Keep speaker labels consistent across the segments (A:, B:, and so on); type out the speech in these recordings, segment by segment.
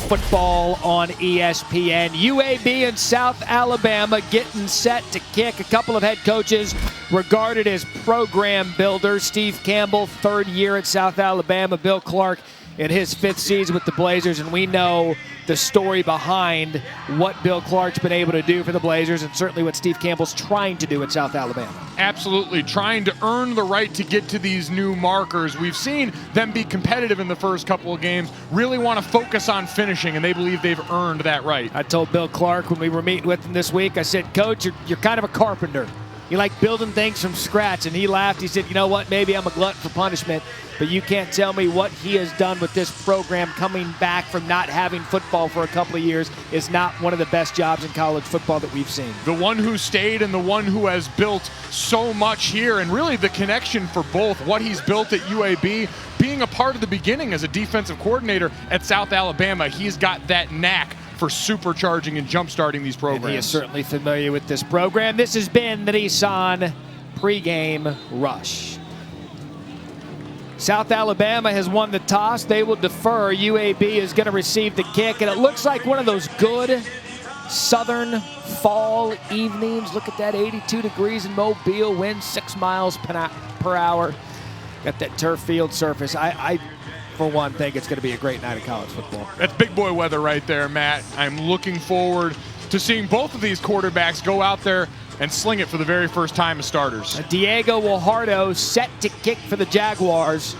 A: football on ESPN. UAB and South Alabama getting set to kick. A couple of head coaches regarded as program builders. Steve Campbell, third year at South Alabama. Bill Clark in his fifth season with the Blazers, and we know the story behind what Bill Clark's been able to do for the Blazers, and certainly what Steve Campbell's trying to do at South Alabama.
B: Absolutely, trying to earn the right to get to these new markers. We've seen them be competitive in the first couple of games, really want to focus on finishing, and they believe they've earned that right.
A: I told Bill Clark when we were meeting with him this week, I said, Coach, you're kind of a carpenter. You like building things from scratch. And he laughed. He said, you know what, maybe I'm a glutton for punishment, but you can't tell me what he has done with this program coming back from not having football for a couple of years is not one of the best jobs in college football that we've seen.
B: The one who stayed and the one who has built so much here, and really the connection for both, what he's built at UAB, being a part of the beginning as a defensive coordinator at South Alabama. He's got that knack for supercharging and jump-starting these programs.
A: And he is certainly familiar with this program. This has been the Nissan pregame rush. South Alabama has won the toss. They will defer. UAB is going to receive the kick, and it looks like one of those good southern fall evenings. Look at that, 82 degrees in Mobile, wind 6 miles per hour. Got that turf field surface. I for one, think it's going to be a great night of college football.
B: That's big boy weather right there, Matt. I'm looking forward to seeing both of these quarterbacks go out there and sling it for the very first time as starters.
A: Diego Guajardo set to kick for the Jaguars.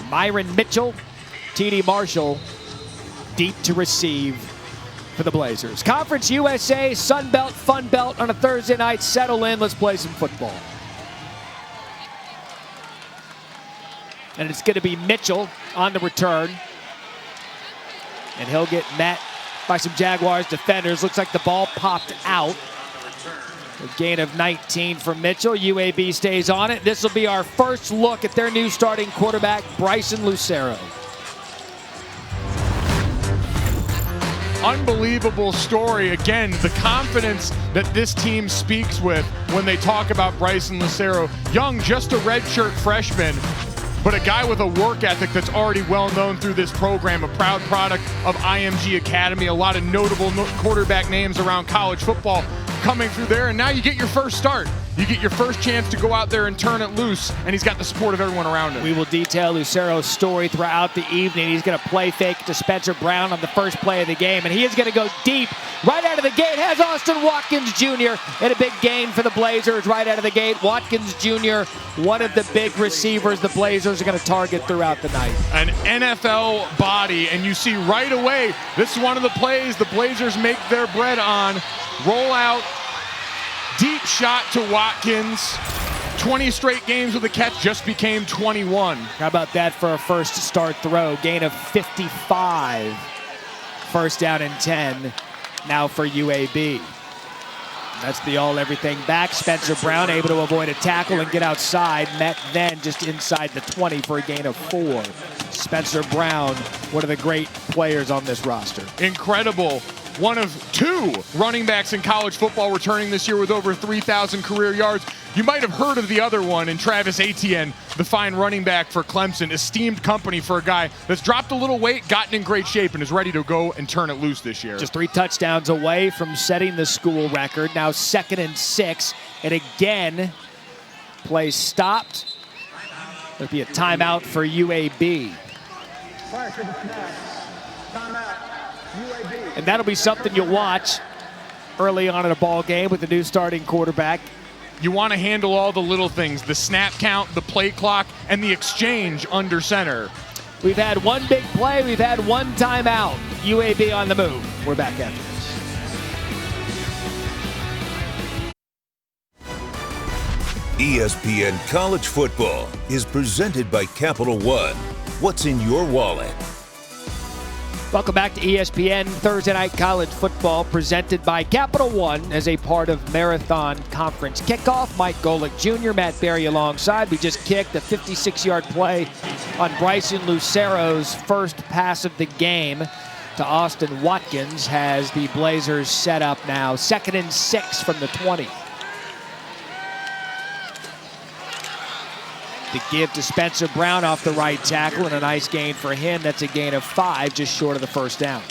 A: Myron Mitchell, T.D. Marshall, deep to receive for the Blazers. Conference USA, Sun Belt, Fun Belt on a Thursday night. Settle in, let's play some football. And it's going to be Mitchell on the return. And he'll get met by some Jaguars defenders. Looks like the ball popped out. A gain of 19 for Mitchell. UAB stays on it. This will be our first look at their new starting quarterback, Bryson Lucero.
B: Unbelievable story. Again, the confidence that this team speaks with when they talk about Bryson Lucero. Young, just a redshirt freshman, but a guy with a work ethic that's already well known through this program, a proud product of IMG Academy, a lot of notable quarterback names around college football coming through there, and now you get your first start. You get your first chance to go out there and turn it loose, and he's got the support of everyone around him.
A: We will detail Lucero's story throughout the evening. He's going to play fake to Spencer Brown on the first play of the game, and he is going to go deep right out of the gate. Has Austin Watkins Jr. and a big gain for the Blazers right out of the gate. Watkins Jr., one of the big receivers the Blazers are going to target throughout the night.
B: An NFL body, and you see right away, this is one of the plays the Blazers make their bread on. Roll out, deep shot to Watkins. 20 straight games with a catch, just became 21.
A: How about that for a first start throw? Gain of 55. First down and 10 now for UAB. That's the all-everything back. Spencer Brown able to avoid a tackle and get outside. Met then just inside the 20 for a gain of 4. Spencer Brown, one of the great players on this roster.
B: Incredible. One of 2 running backs in college football returning this year with over 3,000 career yards. You might have heard of the other one in Travis Etienne, the fine running back for Clemson. Esteemed company for a guy that's dropped a little weight, gotten in great shape, and is ready to go and turn it loose this year.
A: Just 3 touchdowns away from setting the school record. Now 2nd and 6. And again, play stopped. There'll be a timeout for UAB. And that'll be something you'll watch early on in a ball game with the new starting quarterback.
B: You want to handle all the little things, the snap count, the play clock, and the exchange under center.
A: We've had one big play. We've had one timeout. UAB on the move. We're back after this.
C: ESPN College Football is presented by Capital One. What's in your wallet?
A: Welcome back to ESPN Thursday Night College Football, presented by Capital One as a part of Marathon Conference Kickoff. Mike Golick Jr., Matt Berry alongside. We just kicked a 56-yard play on Bryson Lucero's first pass of the game to Austin Watkins, has the Blazers set up now. 2nd and 6 from the 20. The give to Spencer Brown off the right tackle, and a nice gain for him. That's a gain of 5, just short of the first down.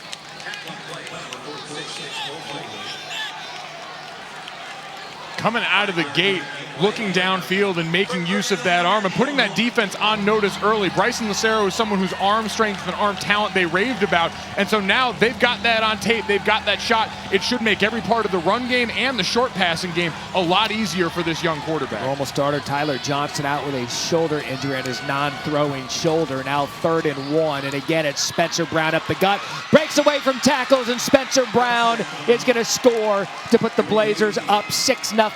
B: Coming out of the gate, looking downfield and making use of that arm and putting that defense on notice early. Bryson Lucero is someone whose arm strength and arm talent they raved about, and so now they've got that on tape. They've got that shot. It should make every part of the run game and the short passing game a lot easier for this young quarterback.
A: Normal starter Tyler Johnson out with a shoulder injury in his non-throwing shoulder. Now 3rd and 1, and again it's Spencer Brown up the gut. Breaks away from tackles, and Spencer Brown is going to score to put the Blazers up 6-0.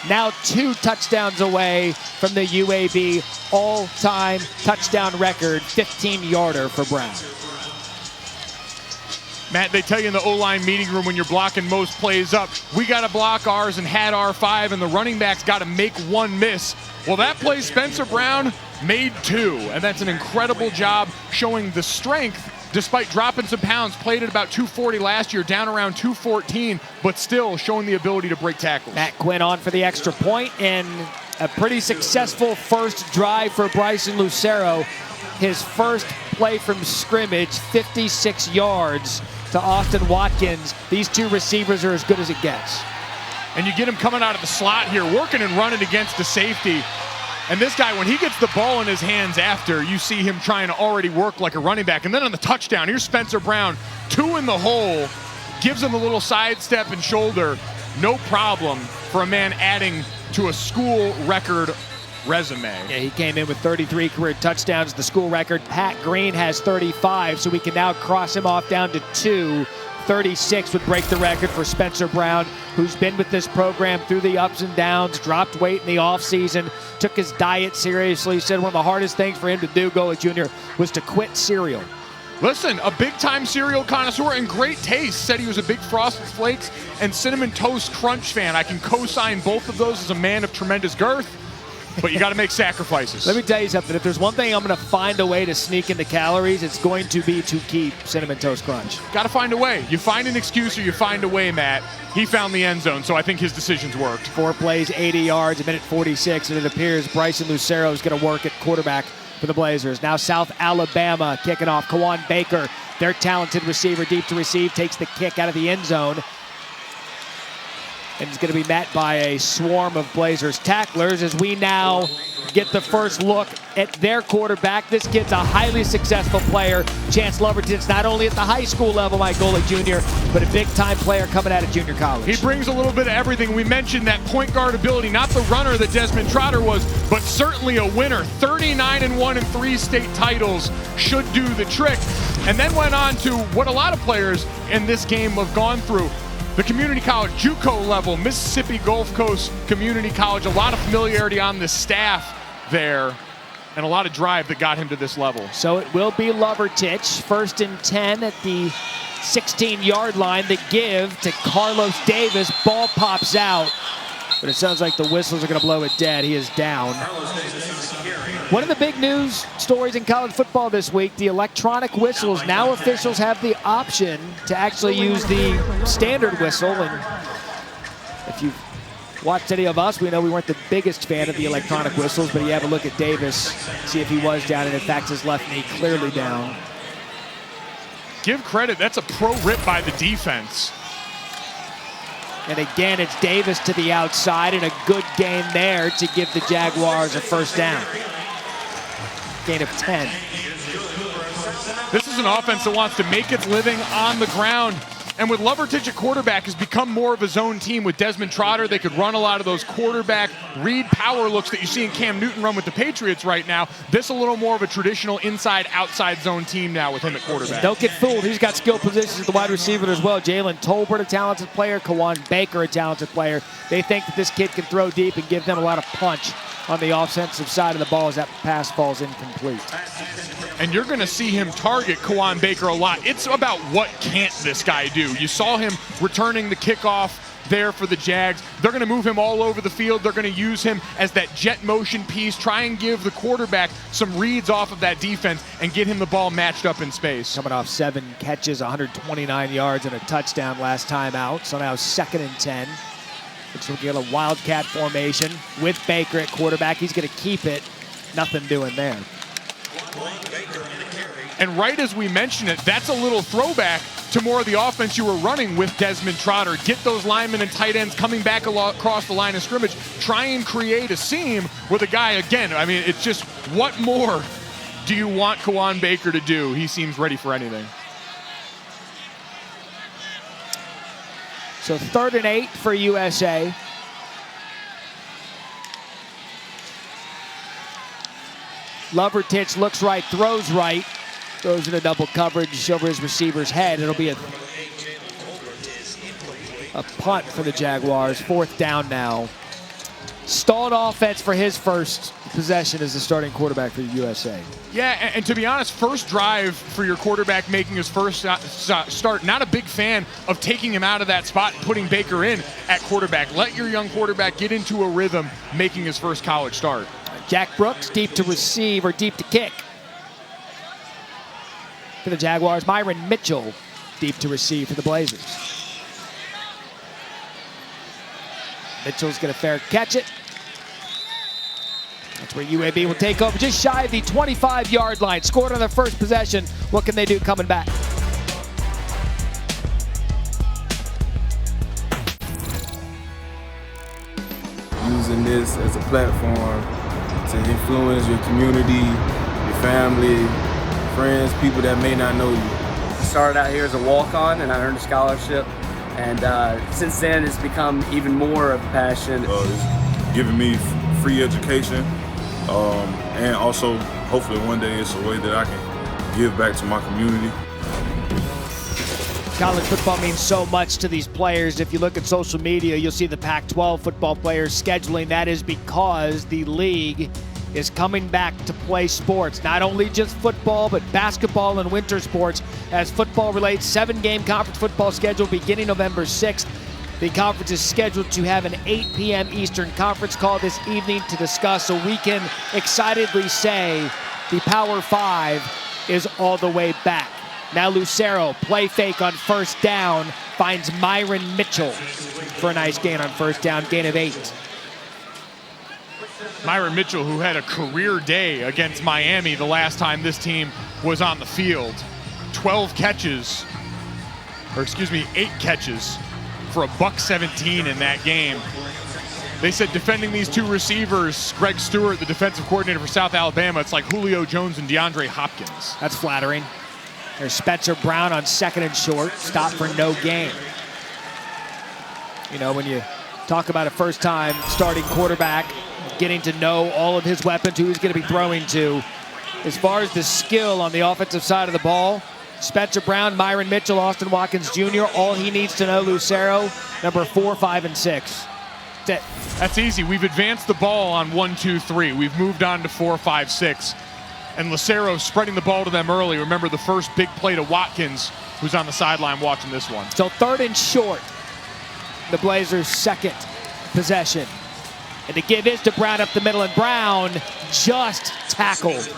A: Now 2 touchdowns away from the UAB all-time touchdown record, 15-yarder for Brown.
B: Matt, they tell you in the O-line meeting room when you're blocking most plays up, we got to block ours and had our 5, and the running back's got to make 1 miss. Well, that play Spencer Brown made 2, and that's an incredible job showing the strength despite dropping some pounds. Played at about 240 last year, down around 214, but still showing the ability to break tackles.
A: Matt Quinn on for the extra point, and a pretty successful first drive for Bryson Lucero. His first play from scrimmage, 56 yards to Austin Watkins. These 2 receivers are as good as it gets.
B: And you get him coming out of the slot here, working and running against the safety. And this guy, when he gets the ball in his hands after, you see him trying to already work like a running back. And then on the touchdown, here's Spencer Brown, 2 in the hole, gives him a little sidestep and shoulder. No problem for a man adding to a school record resume.
A: Yeah, he came in with 33 career touchdowns, the school record. Pat Green has 35, so we can now cross him off down to 2. 36 would break the record for Spencer Brown, who's been with this program through the ups and downs, dropped weight in the offseason, took his diet seriously, said one of the hardest things for him to do, Golick Jr., was to quit cereal.
B: Listen, a big-time cereal connoisseur and great taste. Said he was a big Frosted Flakes and Cinnamon Toast Crunch fan. I can co-sign both of those as a man of tremendous girth. But you got to make sacrifices.
A: Let me tell you something. If there's one thing I'm going to find a way to sneak into calories, it's going to be to keep Cinnamon Toast Crunch.
B: Got to find a way. You find an excuse or you find a way, Matt. He found the end zone, so I think his decisions worked.
A: 4 plays, 80 yards, a minute 46, and it appears Bryson Lucero is going to work at quarterback for the Blazers. Now South Alabama kicking off. Kawan Baker, their talented receiver, deep to receive, takes the kick out of the end zone. And it's going to be met by a swarm of Blazers tacklers as we now get the first look at their quarterback. This kid's a highly successful player. Chance Loverton's not only at the high school level, Mike Golick Jr., but a big-time player coming out of junior college.
B: He brings a little bit of everything. We mentioned that point guard ability, not the runner that Desmond Trotter was, but certainly a winner. 39-1 in 3 state titles should do the trick. And then went on to what a lot of players in this game have gone through. The community college, JUCO level, Mississippi Gulf Coast Community College, a lot of familiarity on the staff there, and a lot of drive that got him to this level.
A: So it will be Lovertich, 1st and 10 at the 16-yard line. The give to Carlos Davis. Ball pops out, but it sounds like the whistles are going to blow it dead. He is down. One of the big news stories in college football this week, the electronic whistles. Now officials have the option to actually use the standard whistle. And if you've watched any of us, we know we weren't the biggest fan of the electronic whistles, but you have a look at Davis, see if he was down, and in fact his left knee clearly down.
B: Give credit, that's a pro rip by the defense.
A: And again, it's Davis to the outside, and a good game there to give the Jaguars a first down. Gain of 10.
B: This is an offense that wants to make its living on the ground. And with Lovertich at quarterback, has become more of a zone team. With Desmond Trotter, they could run a lot of those quarterback read power looks that you see in Cam Newton run with the Patriots right now. This a little more of a traditional inside-outside zone team now with him at quarterback.
A: Don't get fooled. He's got skill positions at the wide receiver as well. Jalen Tolbert, a talented player. Kawan Baker, a talented player. They think that this kid can throw deep and give them a lot of punch on the offensive side of the ball as that pass falls incomplete.
B: And you're going to see him target Kawan Baker a lot. It's about what can't this guy do. You saw him returning the kickoff there for the Jags. They're going to move him all over the field. They're going to use him as that jet motion piece, try and give the quarterback some reads off of that defense and get him the ball matched up in space.
A: Coming off 7 catches, 129 yards, and a touchdown last time out. So now 2nd and 10. Looks like we'll get a wildcat formation with Baker at quarterback. He's going to keep it Nothing doing there.
B: And right as we mention it, that's a little throwback to more of the offense you were running with Desmond Trotter. Get those linemen and tight ends coming back across the line of scrimmage. Try and create a seam with a guy, again, I mean, it's just, what more do you want Kawan Baker to do? He seems ready for anything.
A: So 3rd and 8 for USA. Lovertich looks right, throws right. Throws into double coverage over his receiver's head. It'll be a punt for the Jaguars. 4th down now. Stalled offense for his first possession as the starting quarterback for the USA.
B: Yeah, and to be honest, first drive for your quarterback making his first start, not a big fan of taking him out of that spot and putting Baker in at quarterback. Let your young quarterback get into a rhythm making his first college start.
A: Jack Brooks deep to receive or deep to kick. For the Jaguars, Myron Mitchell deep to receive for the Blazers. Mitchell's going to fair catch it. That's where UAB will take over just shy of the 25-yard line. Scored on their first possession. What can they do coming back?
D: Using this as a platform to influence your community, your family, friends, people that may not know you.
E: I started out here as a walk-on and I earned a scholarship, and since then it's become even more of a passion.
F: It's giving me free education, and also hopefully one day it's a way that I can give back to my community.
A: College football means so much to these players. If you look at social media, you'll see the Pac-12 football players scheduling. That is because the league is coming back to play sports, not only just football, but basketball and winter sports. As football relates, 7-game conference football schedule beginning November 6th. The conference is scheduled to have an 8 p.m. Eastern conference call this evening to discuss, so we can excitedly say the Power 5 is all the way back. Now Lucero, play fake on first down, finds Myron Mitchell for a nice gain on first down, gain of 8.
B: Myron Mitchell, who had a career day against Miami the last time this team was on the field. 8 catches for $117 in that game. They said defending these two receivers, Greg Stewart, the defensive coordinator for South Alabama, it's like Julio Jones and DeAndre Hopkins.
A: That's flattering. There's Spencer Brown on 2nd and short, stop for no gain. You know, when you talk about a first-time starting quarterback, getting to know all of his weapons, who he's going to be throwing to. As far as the skill on the offensive side of the ball, Spencer Brown, Myron Mitchell, Austin Watkins Jr., all he needs to know, Lucero, number 4, 5, and 6. That's it.
B: That's easy. We've advanced the ball on 1, 2, 3. We've moved on to 4, 5, 6. And Lucero spreading the ball to them early. Remember the first big play to Watkins, who's on the sideline watching this one.
A: So 3rd and short, the Blazers' 2nd possession. And the give is to Brown up the middle, and Brown just tackled.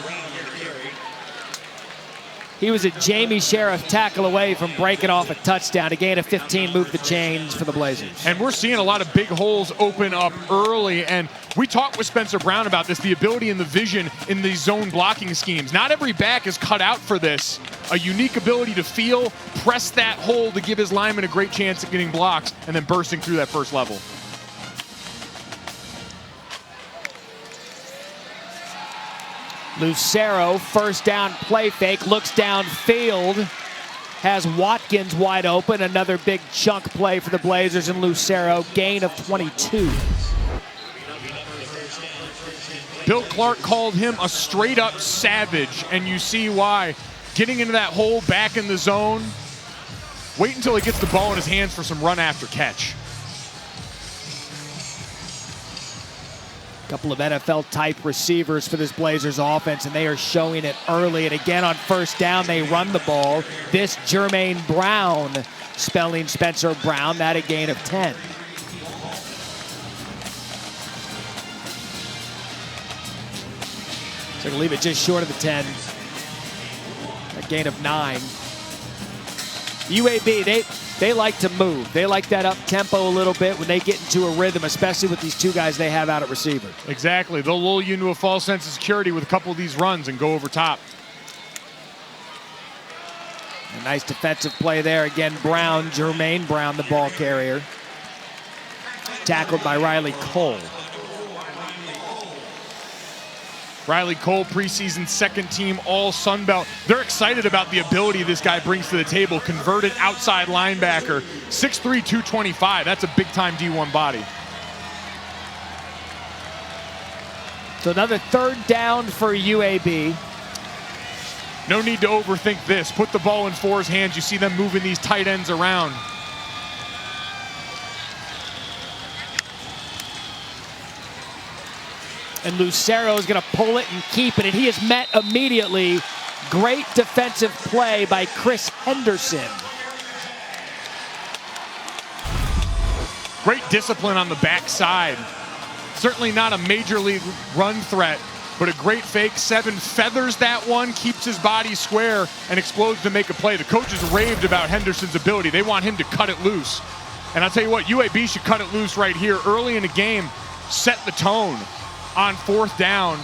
A: He was a Jamie Sheriff tackle away from breaking off a touchdown. A gain of 15 moved the chains for the Blazers.
B: And we're seeing a lot of big holes open up early, and we talked with Spencer Brown about this, the ability and the vision in these zone blocking schemes. Not every back is cut out for this. A unique ability to feel, press that hole to give his lineman a great chance at getting blocks, and then bursting through that first level.
A: Lucero, first down play fake, looks downfield, has Watkins wide open. Another big chunk play for the Blazers, and Lucero, gain of 22.
B: Bill Clark called him a straight-up savage, and you see why. Getting into that hole back in the zone, wait until he gets the ball in his hands for some run after catch.
A: Couple of NFL-type receivers for this Blazers offense, and they are showing it early. And again, on first down, they run the ball. This Jermaine Brown, spelling Spencer Brown, that a gain of 10. So to leave it just short of the 10. A gain of 9. UAB, they like to move. They like that up-tempo a little bit when they get into a rhythm, especially with these two guys they have out at receiver.
B: Exactly. They'll lull you into a false sense of security with a couple of these runs and go over top.
A: A nice defensive play there. Again, Brown, Jermaine Brown, the ball carrier. Tackled by Riley Cole.
B: Riley Cole, preseason second team all Sun Belt. They're excited about the ability this guy brings to the table. Converted outside linebacker, 6'3", 225. That's a big time D1 body.
A: So another third down for UAB.
B: No need to overthink this. Put the ball in Four's hands. You see them moving these tight ends around.
A: And Lucero is going to pull it and keep it, and he is met immediately. Great defensive play by Chris Henderson.
B: Great discipline on the backside. Certainly not a major league run threat, but a great fake. 7 feathers that one, keeps his body square, and explodes to make a play. The coaches raved about Henderson's ability. They want him to cut it loose. And I'll tell you what, UAB should cut it loose right here. Early in the game, set the tone on 4th down.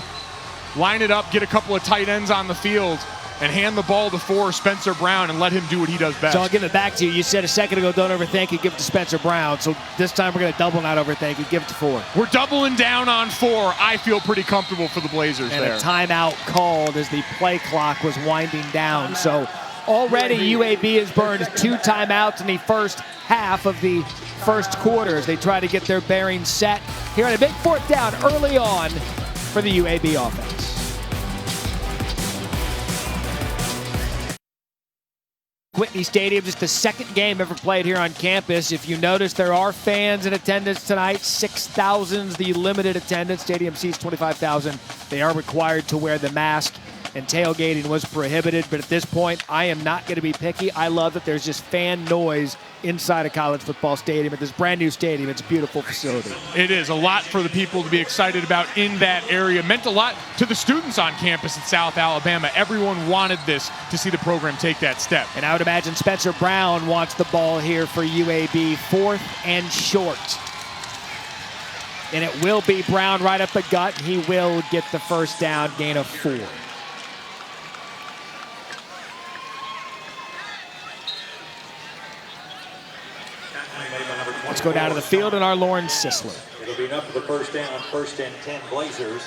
B: Line it up, get a couple of tight ends on the field, and hand the ball to Spencer Brown and let him do what he does best.
A: So I'll give it back to you. You said a second ago, don't overthink it, give it to Spencer Brown. So this time we're going to double, not overthink it, give it to 4.
B: We're doubling down on 4. I feel pretty comfortable for the Blazers
A: and
B: there.
A: A timeout called as the play clock was winding down. So already UAB has burned 2 timeouts in the first half of the first quarter as they try to get their bearings set here on a big 4th down early on for the UAB offense. Whitney Stadium is the second game ever played here on campus. If you notice, there are fans in attendance tonight. 6,000 is the limited attendance. Stadium seats 25,000. They are required to wear the mask, and tailgating was prohibited. But at this point, I am not going to be picky. I love that there's just fan noise inside a college football stadium at this brand new stadium. It's a beautiful facility.
B: It is a lot for the people to be excited about in that area. Meant a lot to the students on campus in South Alabama. Everyone wanted this to see the program take that step.
A: And I would imagine Spencer Brown wants the ball here for UAB, 4th and short. And it will be Brown right up the gut. He will get the first down, gain of 4. Let's go down to the field and our Lauren Sisler.
G: It'll be enough for the first down, 1st and 10 Blazers.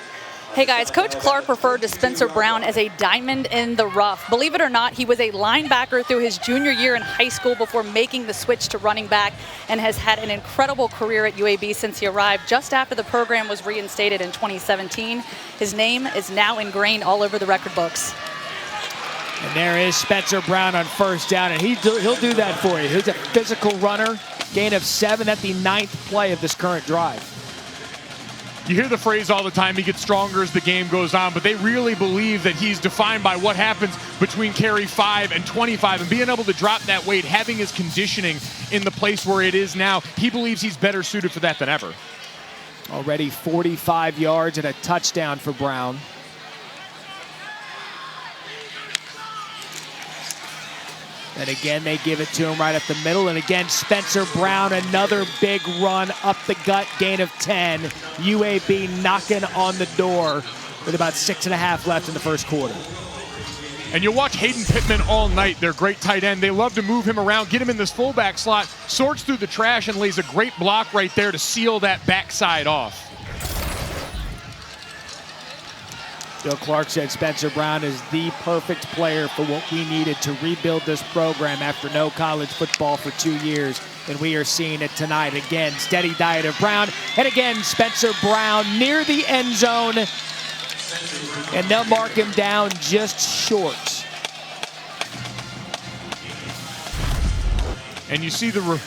H: Hey guys, Coach Clark referred to Spencer Brown as a diamond in the rough. Believe it or not, he was a linebacker through his junior year in high school before making the switch to running back, and has had an incredible career at UAB since he arrived just after the program was reinstated in 2017. His name is now ingrained all over the record books.
A: And there is Spencer Brown on 1st down, and he'll do that for you. He's a physical runner, gain of 7 at the 9th play of this current drive.
B: You hear the phrase all the time, he gets stronger as the game goes on, but they really believe that he's defined by what happens between carry 5 and 25, and being able to drop that weight, having his conditioning in the place where it is now, he believes he's better suited for that than ever.
A: Already 45 yards and a touchdown for Brown. And again, they give it to him right up the middle. And again, Spencer Brown, another big run up the gut, gain of 10. UAB knocking on the door with about 6.5 left in the first quarter.
B: And you'll watch Hayden Pittman all night, their great tight end. They love to move him around, get him in this fullback slot, sorts through the trash and lays a great block right there to seal that backside off.
A: Bill Clark said Spencer Brown is the perfect player for what we needed to rebuild this program after no college football for 2 years. And we are seeing it tonight. Again, steady diet of Brown. And again, Spencer Brown near the end zone. And they'll mark him down just short.
B: And you see the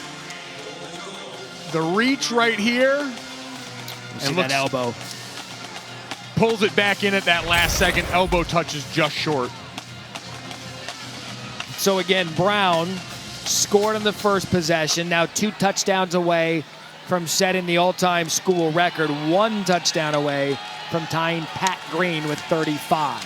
B: reach right here.
A: And that elbow.
B: Pulls it back in at that last second. Elbow touches just short.
A: So again, Brown scored on the first possession. Now 2 touchdowns away from setting the all-time school record. 1 touchdown away from tying Pat Green with 35.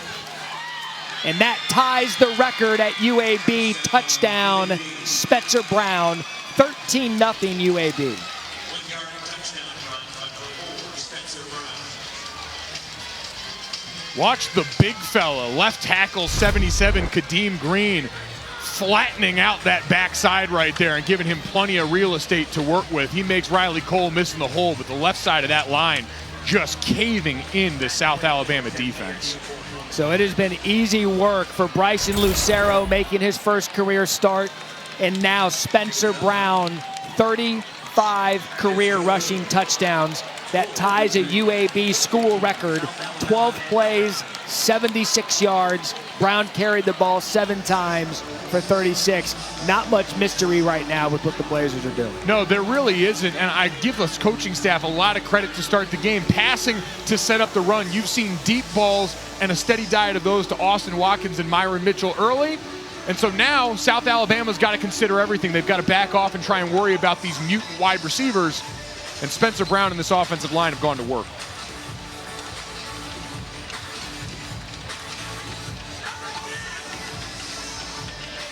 A: And that ties the record at UAB. Touchdown, Spencer Brown, 13-0 UAB.
B: Watch the big fella, left tackle 77, Kadeem Green, flattening out that backside right there and giving him plenty of real estate to work with. He makes Riley Cole missing the hole, but the left side of that line just caving into South Alabama defense.
A: So it has been easy work for Bryson Lucero making his first career start. And now Spencer Brown, 35 career rushing touchdowns. That ties a UAB school record, 12 plays, 76 yards. Brown carried the ball 7 times for 36. Not much mystery right now with what the Blazers are doing.
B: No, there really isn't, and I give this coaching staff a lot of credit to start the game. Passing to set up the run. You've seen deep balls and a steady diet of those to Austin Watkins and Myron Mitchell early. And so now South Alabama's got to consider everything. They've got to back off and try and worry about these mutant wide receivers. And Spencer Brown and this offensive line have gone to work.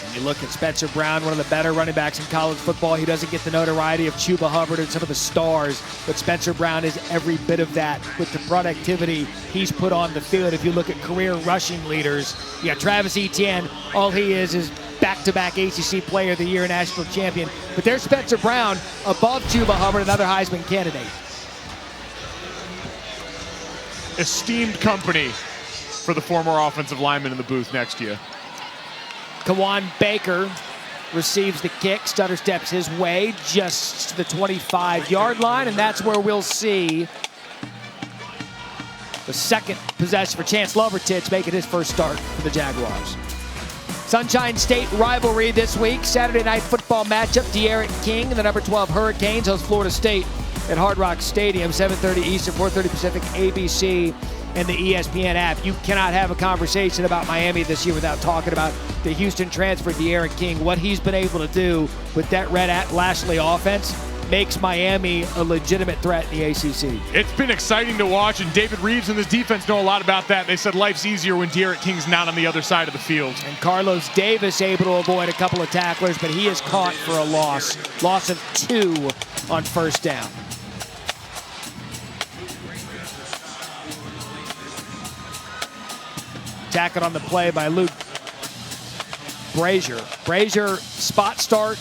A: When you look at Spencer Brown, one of the better running backs in college football, he doesn't get the notoriety of Chuba Hubbard and some of the stars, but Spencer Brown is every bit of that with the productivity he's put on the field. If you look at career rushing leaders, you got Travis Etienne, all he is back-to-back ACC Player of the Year, national champion. But there's Spencer Brown above Chuba Hubbard, another Heisman candidate.
B: Esteemed company for the former offensive lineman in the booth next to you.
A: Kawan Baker receives the kick, stutter steps his way just to the 25-yard line, and that's where we'll see the second possession for Chance Lovertich making his first start for the Jaguars. Sunshine State rivalry this week. Saturday night football matchup. De'Aaron King and the number 12 Hurricanes host Florida State at Hard Rock Stadium, 7:30 Eastern, 4:30 Pacific, ABC and the ESPN app. You cannot have a conversation about Miami this year without talking about the Houston transfer, De'Aaron King. What he's been able to do with that Red Lashley offense makes Miami a legitimate threat in the ACC.
B: It's been exciting to watch, and David Reeves and this defense know a lot about that. They said life's easier when De'Aaron King's not on the other side of the field.
A: And Carlos Davis able to avoid a couple of tacklers, but he is caught for a loss of 2 on first down. Tackled on the play by Luke Brazier. Brazier spot start.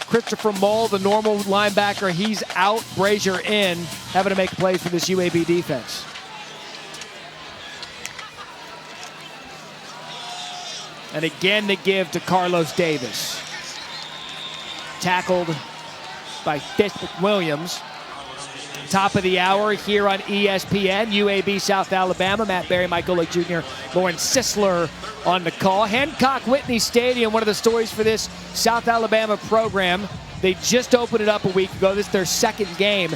A: Christopher Mull, the normal linebacker, he's out. Brazier in, having to make plays for this UAB defense. And again the give to Carlos Davis. Tackled by Fitzwilliams. Top of the hour here on ESPN, UAB South Alabama. Matt Berry, Mike Golick Jr., Lauren Sisler on the call. Hancock Whitney Stadium, one of the stories for this South Alabama program. They just opened it up a week ago. This is their second game.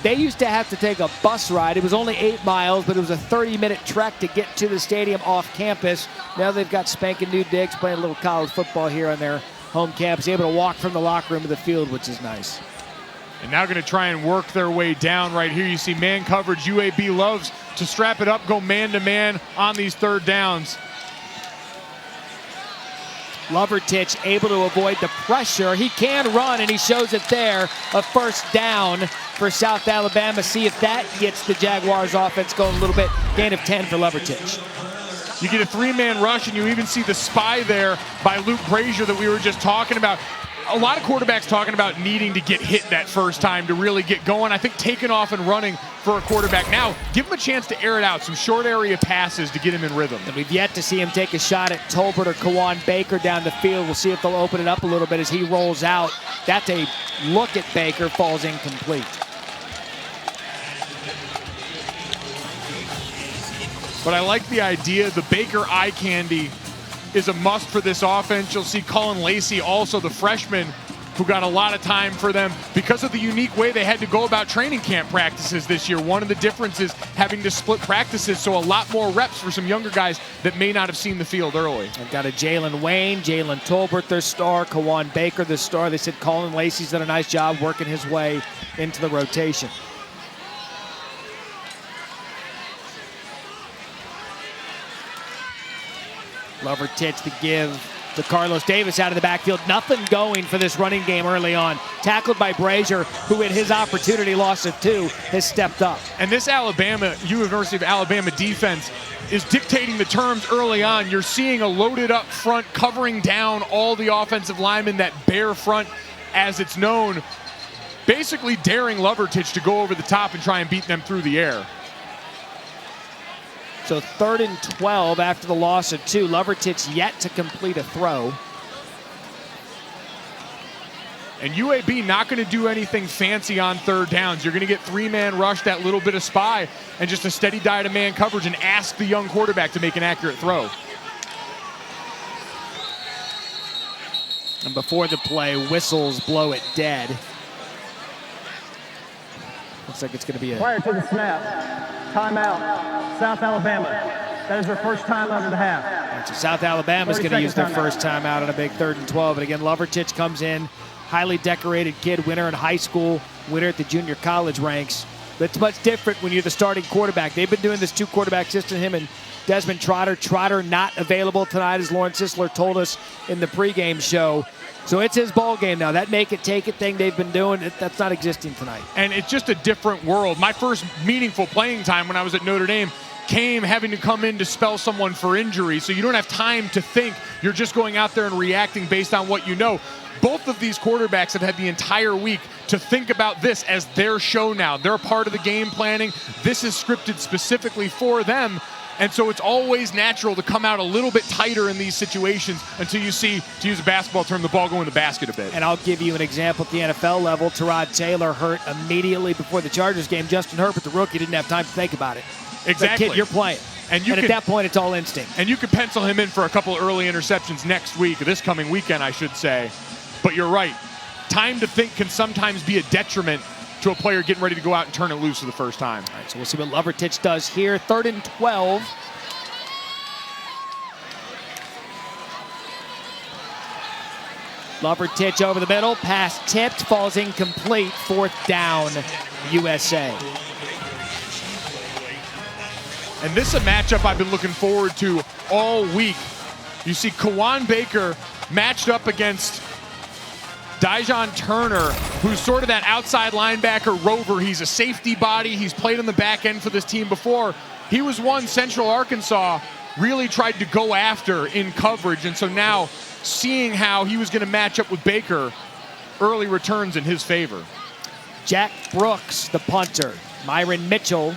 A: They used to have to take a bus ride. It was only 8 miles, but it was a 30-minute trek to get to the stadium off campus. Now they've got spanking new digs, playing a little college football here on their home campus, able to walk from the locker room to the field, which is nice.
B: And now going to try and work their way down right here. You see man coverage. UAB loves to strap it up, go man-to-man on these third downs.
A: Lovertich able to avoid the pressure. He can run, and he shows it there. A first down for South Alabama. See if that gets the Jaguars offense going a little bit. Gain of 10 for Lovertich.
B: You get a 3-man rush, and you even see the spy there by Luke Brazier that we were just talking about. A lot of quarterbacks talking about needing to get hit that first time to really get going. I think taking off and running for a quarterback now, give him a chance to air it out, some short area passes to get him in rhythm.
A: And we've yet to see him take a shot at Tolbert or Kawan Baker down the field. We'll see if they'll open it up a little bit as he rolls out. That's a look at Baker, falls incomplete.
B: But I like the idea, the Baker eye candy is a must for this offense. You'll see Cullen Lacey, also the freshman, who got a lot of time for them because of the unique way they had to go about training camp practices this year. One of the differences having to split practices, so a lot more reps for some younger guys that may not have seen the field early.
A: They've got a Jalen Wayne, Jalen Tolbert, their star, Kawan Baker, the star. They said Cullen Lacey's done a nice job working his way into the rotation. Lovertich to give to Carlos Davis out of the backfield. Nothing going for this running game early on. Tackled by Brazier, who in his opportunity loss of 2 has stepped up.
B: And this University of Alabama defense is dictating the terms early on. You're seeing a loaded up front covering down all the offensive linemen, that bare front as it's known, basically daring Lovertich to go over the top and try and beat them through the air.
A: So 3rd and 12 after the loss of 2. Lovertich yet to complete a throw.
B: And UAB not going to do anything fancy on 3rd downs. You're going to get 3-man rush, that little bit of spy, and just a steady diet of man coverage, and ask the young quarterback to make an accurate throw.
A: And before the play, whistles blow it dead. Looks like it's going to be a...
I: Prior to the snap, timeout, South Alabama. That is their first time out of the half.
A: So South Alabama is going to use their first time out on a big 3rd and 12. And again, Lovertich comes in, highly decorated kid, winner in high school, winner at the junior college ranks. But it's much different when you're the starting quarterback. They've been doing this 2-quarterback system, him and Desmond Trotter. Trotter not available tonight, as Lauren Sisler told us in the pregame show. So it's his ball game now. That make it, take it thing they've been doing, that's not existing tonight.
B: And it's just a different world. My first meaningful playing time when I was at Notre Dame came having to come in to spell someone for injury. So you don't have time to think. You're just going out there and reacting based on what you know. Both of these quarterbacks have had the entire week to think about this as their show now. They're part of the game planning. This is scripted specifically for them. And so it's always natural to come out a little bit tighter in these situations until you see, to use a basketball term, the ball go in the basket a bit.
A: And I'll give you an example at the NFL level. Tyrod Taylor hurt immediately before the Chargers game. Justin Herbert, the rookie, didn't have time to think about it.
B: Exactly.
A: Kid, you're playing. And at that point, it's all instinct.
B: And you could pencil him in for a couple early interceptions next week, or this coming weekend, I should say. But you're right. Time to think can sometimes be a detriment to a player getting ready to go out and turn it loose for the first time.
A: All right, so we'll see what Lovertich does here. 3rd and 12. Lovertich over the middle. Pass tipped. Falls incomplete. 4th down, USA.
B: And this is a matchup I've been looking forward to all week. You see Kawan Baker matched up against Dijon Turner, who's sort of that outside linebacker rover. He's a safety body. He's played on the back end for this team before. He was one Central Arkansas really tried to go after in coverage. And so now seeing how he was going to match up with Baker, early returns in his favor.
A: Jack Brooks, the punter. Myron Mitchell,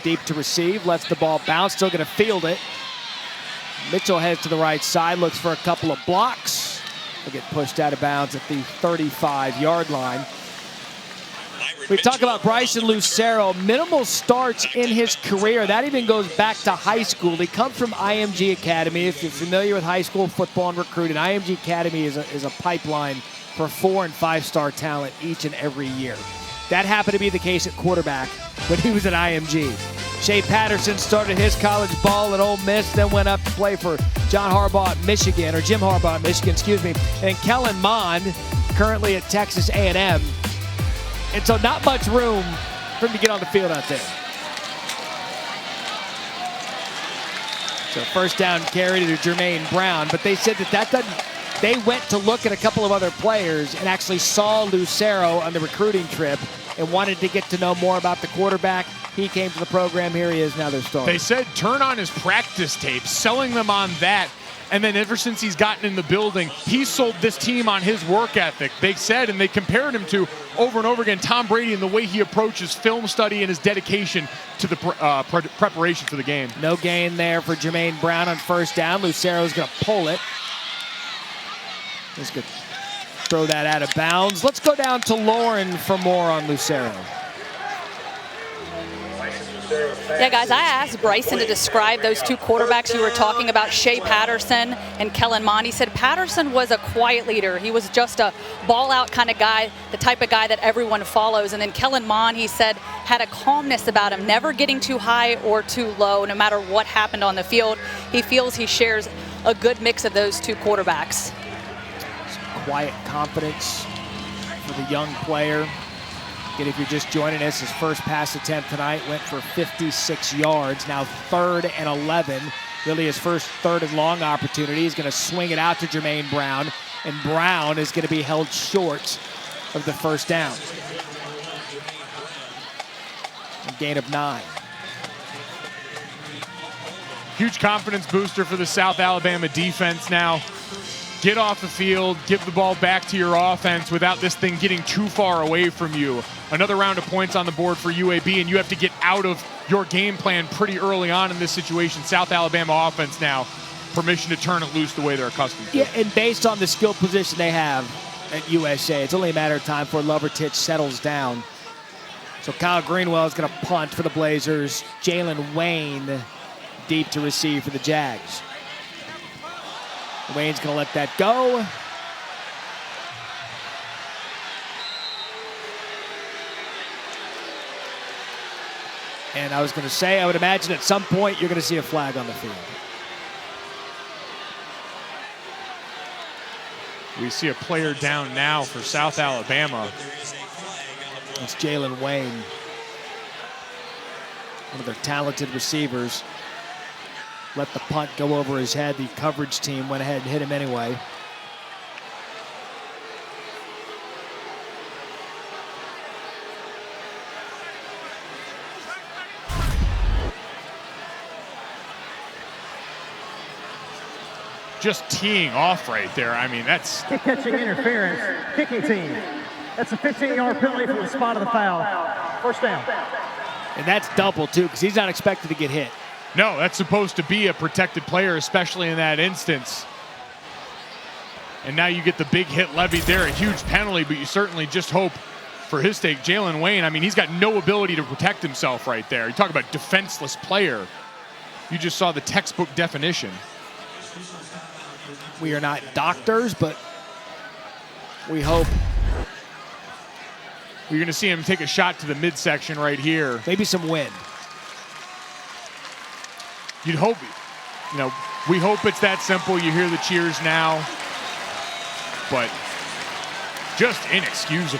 A: deep to receive, lets the ball bounce, still going to field it. Mitchell heads to the right side, looks for a couple of blocks. He'll get pushed out of bounds at the 35-yard line. We talk about Bryson Lucero, minimal starts in his career. That even goes back to high school. He comes from IMG Academy. If you're familiar with high school football and recruiting, IMG Academy is a pipeline for 4- and 5-star talent each and every year. That happened to be the case at quarterback when he was at IMG. Shea Patterson started his college ball at Ole Miss, then went up to play for Jim Harbaugh at Michigan, excuse me. And Kellen Mond, currently at Texas A&M. And so not much room for him to get on the field out there. So 1st down carry to Jermaine Brown, but they said that doesn't. They went to look at a couple of other players and actually saw Lucero on the recruiting trip and wanted to get to know more about the quarterback. He came to the program. Here he is now, their starter.
B: They said turn on his practice tape, selling them on that. And then ever since he's gotten in the building, he sold this team on his work ethic. They said, and they compared him to, over and over again, Tom Brady and the way he approaches film study and his dedication to the preparation for the game.
A: No gain there for Jermaine Brown on 1st down. Lucero's going to pull it. He's going to throw that out of bounds. Let's go down to Lauren for more on Lucero.
H: Yeah, guys, I asked Bryson to describe those 2 quarterbacks you were talking about, Shea Patterson and Kellen Mond. He said Patterson was a quiet leader. He was just a ball-out kind of guy, the type of guy that everyone follows. And then Kellen Mond, he said, had a calmness about him, never getting too high or too low, no matter what happened on the field. He feels he shares a good mix of those 2 quarterbacks.
A: Some quiet confidence for the young player. Again, if you're just joining us, his first pass attempt tonight went for 56 yards. Now 3rd and 11 Really his first third and long opportunity. He's going to swing it out to Jermaine Brown, and Brown is going to be held short of the first down. A gain of 9.
B: Huge confidence booster for the South Alabama defense now. Get off the field, give the ball back to your offense without this thing getting too far away from you. Another round of points on the board for UAB, and you have to get out of your game plan pretty early on in this situation. South Alabama offense now, permission to turn it loose the way they're accustomed to.
A: Yeah, and based on the skill position they have at USA, it's only a matter of time before Lovertich settles down. So Kyle Greenwell is going to punt for the Blazers. Jalen Wayne deep to receive for the Jags. Wayne's going to let that go. And I was going to say, I would imagine at some point you're going to see a flag on the field.
B: We see a player down now for South Alabama.
A: It's Jalen Wayne, one of their talented receivers. Let the punt go over his head. The coverage team went ahead and hit him anyway.
B: Just teeing off right there. I mean, that's...
I: Kick catching interference, kicking team. That's a 15-yard penalty from the spot of the foul. First down.
A: And that's double, too, because he's not expected to get hit.
B: No, that's supposed to be a protected player, especially in that instance. And now you get the big hit levied there, a huge penalty, but you certainly just hope for his sake. Jalen Wayne, I mean, he's got no ability to protect himself right there. You talk about defenseless player. You just saw the textbook definition.
A: We are not doctors, but we hope.
B: You're going to see him take a shot to the midsection right here.
A: Maybe some wind.
B: You'd hope, you know, we hope it's that simple. You hear the cheers now, but just inexcusable.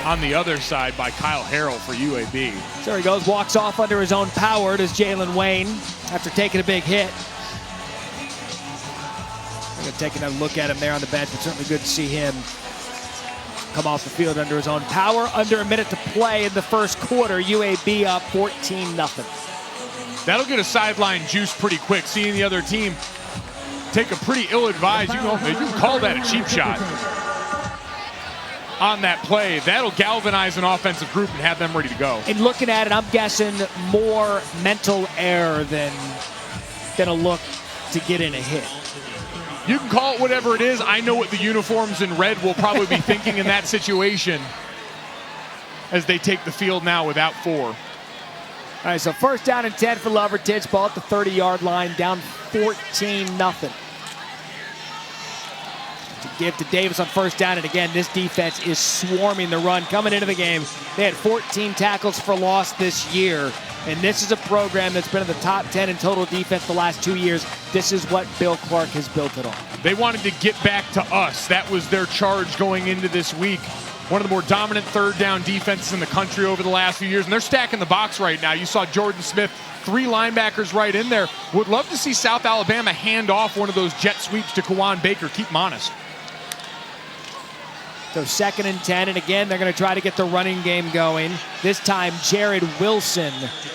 B: On the other side by Kyle Harrell for UAB.
A: So he goes, walks off under his own power, does Jalen Wayne, after taking a big hit. I'm going to take another look at him there on the bench, but certainly good to see him come off the field under his own power. Under a minute to play in the first quarter. UAB up 14-0.
B: That'll get a sideline juice pretty quick. Seeing the other team take a pretty ill-advised, you can call that a cheap shot on that play. That'll galvanize an offensive group and have them ready to go.
A: And looking at it, I'm guessing more mental error than a look to get in a hit.
B: You can call it whatever it is. I know what the uniforms in red will probably be thinking in that situation as they take the field now without 4.
A: All right, so first down and 10 for Lovertich. Ball at the 30-yard line, down 14-0. To give to Davis on first down, and again, this defense is swarming the run. Coming into the game, they had 14 tackles for loss this year, and this is a program that's been in the top 10 in total defense the last 2 years. This is what Bill Clark has built it on.
B: They wanted to get back to us. That was their charge going into this week. One of the more dominant third down defenses in the country over the last few years, and they're stacking the box right now. You saw Jordan Smith, 3 linebackers right in there. Would love to see South Alabama hand off one of those jet sweeps to Kawan Baker. Keep them honest.
A: So 2nd and 10, and again, they're going to try to get the running game going. This time, Jared Wilson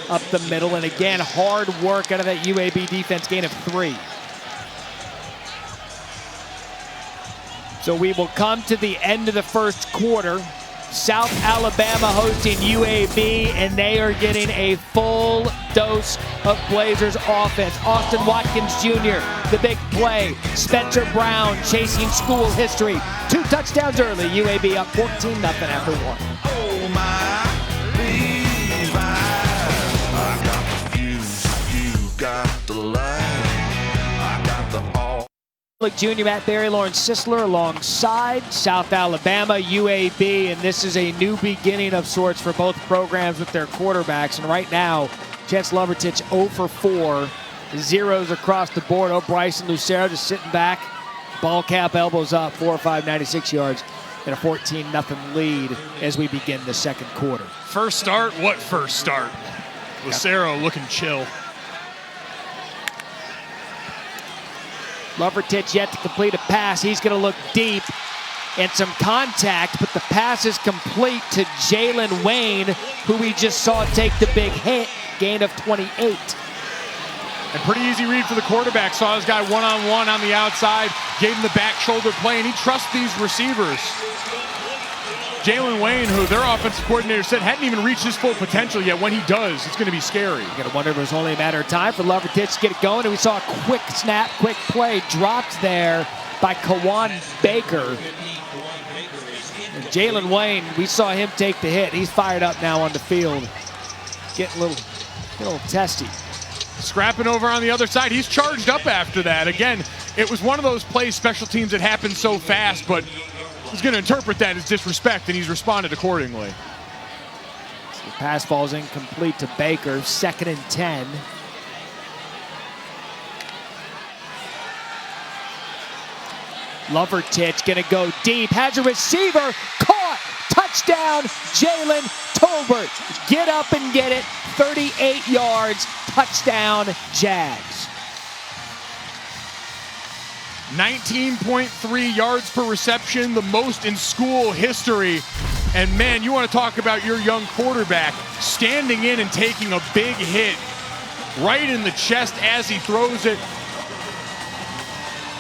A: up the middle, and again, hard work out of that UAB defense, gain of 3. So we will come to the end of the first quarter. South Alabama hosting UAB, and they are getting a full dose of Blazers offense. Austin Watkins Jr., the big play. Spencer Brown chasing school history. 2 touchdowns early. UAB up 14-0 after 1.
J: Oh my, Levi, I got the fuse, you got the light, I got the all.
A: Junior Matt Berry, Lawrence Sisler alongside South Alabama, UAB, and this is a new beginning of sorts for both programs with their quarterbacks. And right now, Chance Lovertich 0 for 4, zeros across the board. Bryson Lucero just sitting back, ball cap, elbows up, 4 or 5, 96 yards, and a 14-0 lead as we begin the second quarter.
B: First start? What first start? Lucero looking chill.
A: Lovertich yet to complete a pass. He's going to look deep and some contact, but the pass is complete to Jalen Wayne, who we just saw take the big hit, gain of 28.
B: And pretty easy read for the quarterback. Saw his guy one-on-one on the outside, gave him the back shoulder play, and he trusts these receivers. Jalen Wayne, who their offensive coordinator said hadn't even reached his full potential yet. When he does, it's going to be scary.
A: You're going to wonder if it was only a matter of time for Lovertich to get it going. And we saw a quick snap, quick play dropped there by Kawan Baker. And Jalen Wayne, we saw him take the hit. He's fired up now on the field. Getting a little testy.
B: Scrapping over on the other side. He's charged up after that. Again, it was one of those plays, special teams, that happened so fast, but he's going to interpret that as disrespect, and he's responded accordingly.
A: So the pass falls incomplete to Baker, 2nd and 10. Lovertich going to go deep, has a receiver, caught, touchdown, Jalen Tolbert. Get up and get it, 38 yards, touchdown, Jags.
B: 19.3 yards per reception, the most in school history. And man, you want to talk about your young quarterback standing in and taking a big hit right in the chest as he throws it.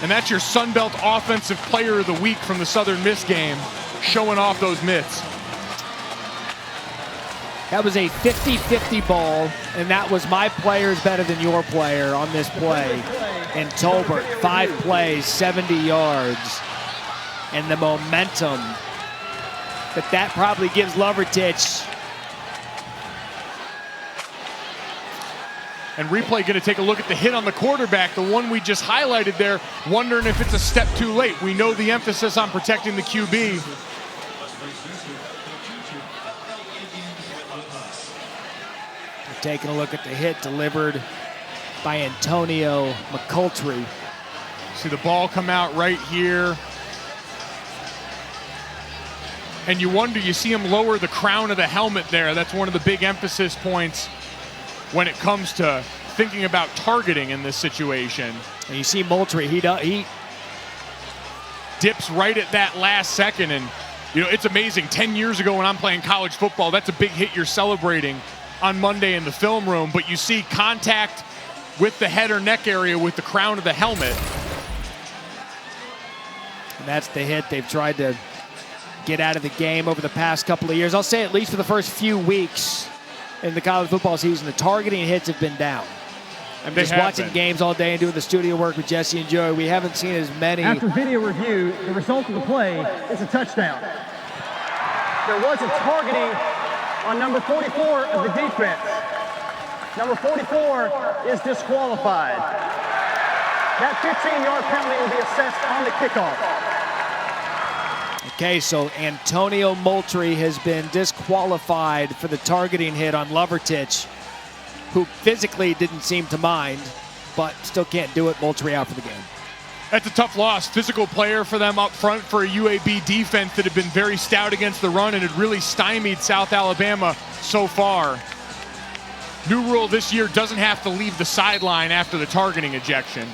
B: And that's your Sun Belt Offensive Player of the Week from the Southern Miss game, showing off those mitts.
A: That was a 50-50 ball, and that was my player's better than your player on this play. And Tolbert, 5 plays, 70 yards. And the momentum that probably gives Lovertich.
B: And replay going to take a look at the hit on the quarterback, the one we just highlighted there, wondering if it's a step too late. We know the emphasis on protecting the QB.
A: We're taking a look at the hit delivered by Antonio McCoultry.
B: See the ball come out right here. And you wonder, you see him lower the crown of the helmet there. That's one of the big emphasis points when it comes to thinking about targeting in this situation.
A: And you see Moultrie, he
B: dips right at that last second. And you know, it's amazing. 10 years ago when I'm playing college football, that's a big hit you're celebrating on Monday in the film room. But you see contact with the head or neck area with the crown of the helmet.
A: And that's the hit they've tried to get out of the game over the past couple of years. I'll say at least for the first few weeks in the college football season, the targeting hits have been down. I'm just watching games all day and doing the studio work with Jesse and Joey. We haven't seen as many.
I: After video review, the result of the play is a touchdown. There wasn't targeting on number 44 of the defense. Number 44 is disqualified. That 15-yard penalty will be assessed on the kickoff.
A: Okay, so Antonio Moultrie has been disqualified for the targeting hit on Lovertich, who physically didn't seem to mind, but still can't do it. Moultrie out for the game.
B: That's a tough loss. Physical player for them up front for a UAB defense that had been very stout against the run and had really stymied South Alabama so far. New rule this year, doesn't have to leave the sideline after the targeting ejection.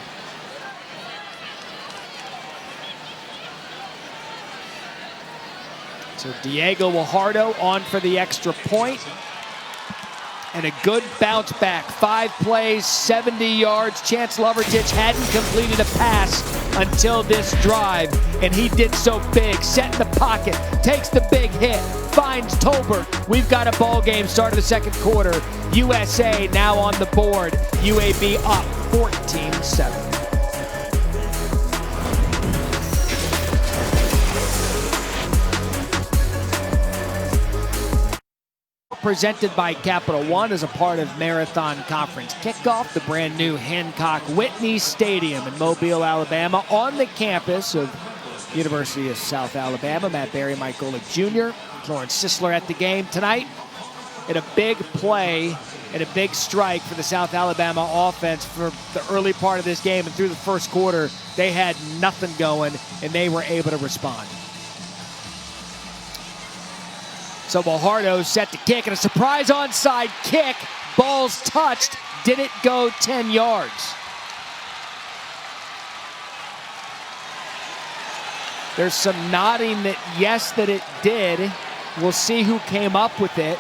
A: So Diego Guajardo on for the extra point. And a good bounce back. 5 plays, 70 yards. Chance Lovertich hadn't completed a pass until this drive, and he did so big. Set in the pocket, takes the big hit, finds Tolbert. We've got a ball game, start of the second quarter. USA now on the board. UAB up 14-7. Presented by Capital One as a part of Marathon Conference Kickoff, the brand new Hancock Whitney Stadium in Mobile, Alabama, on the campus of University of South Alabama. Matt Berry, Mike Golick Jr., Lawrence Sisler at the game tonight. And a big play and a big strike for the South Alabama offense for the early part of this game. And through the first quarter, they had nothing going, and they were able to respond. So Guajardo set to kick, and a surprise onside kick. Ball's touched, didn't go 10 yards. There's some nodding that yes, that it did. We'll see who came up with it.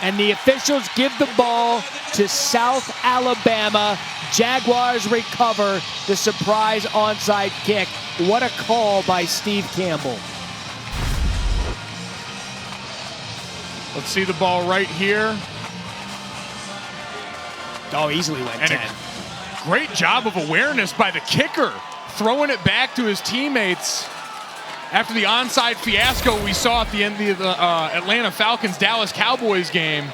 A: And the officials give the ball to South Alabama. Jaguars recover the surprise onside kick. What a call by Steve Campbell.
B: Let's see the ball right here.
A: Oh, easily went 10.
B: Great job of awareness by the kicker, throwing it back to his teammates. After the onside fiasco we saw at the end of the Atlanta Falcons-Dallas Cowboys game.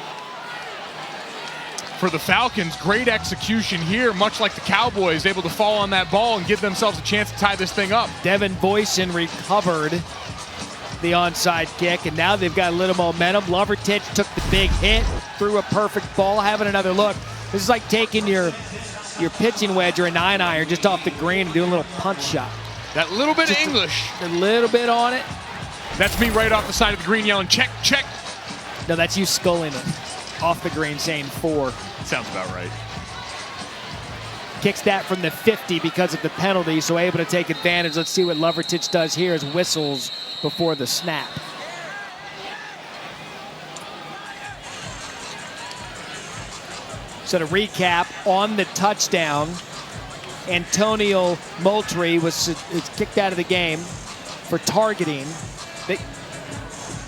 B: For the Falcons, great execution here, much like the Cowboys, able to fall on that ball and give themselves a chance to tie this thing up.
A: Devin Boyson recovered the onside kick, and now they've got a little momentum. Lovertich took the big hit, threw a perfect ball, having another look. This is like taking your pitching wedge or a 9-iron just off the green and doing a little punch shot.
B: That little bit of English.
A: A little bit on it.
B: That's me right off the side of the green yelling, check, check.
A: No, that's you sculling it off the green saying 4.
B: Sounds about right.
A: Kicks that from the 50 because of the penalty, so able to take advantage. Let's see what Lovertich does here as whistles before the snap. So to recap, on the touchdown, Antonio Moultrie was kicked out of the game for targeting.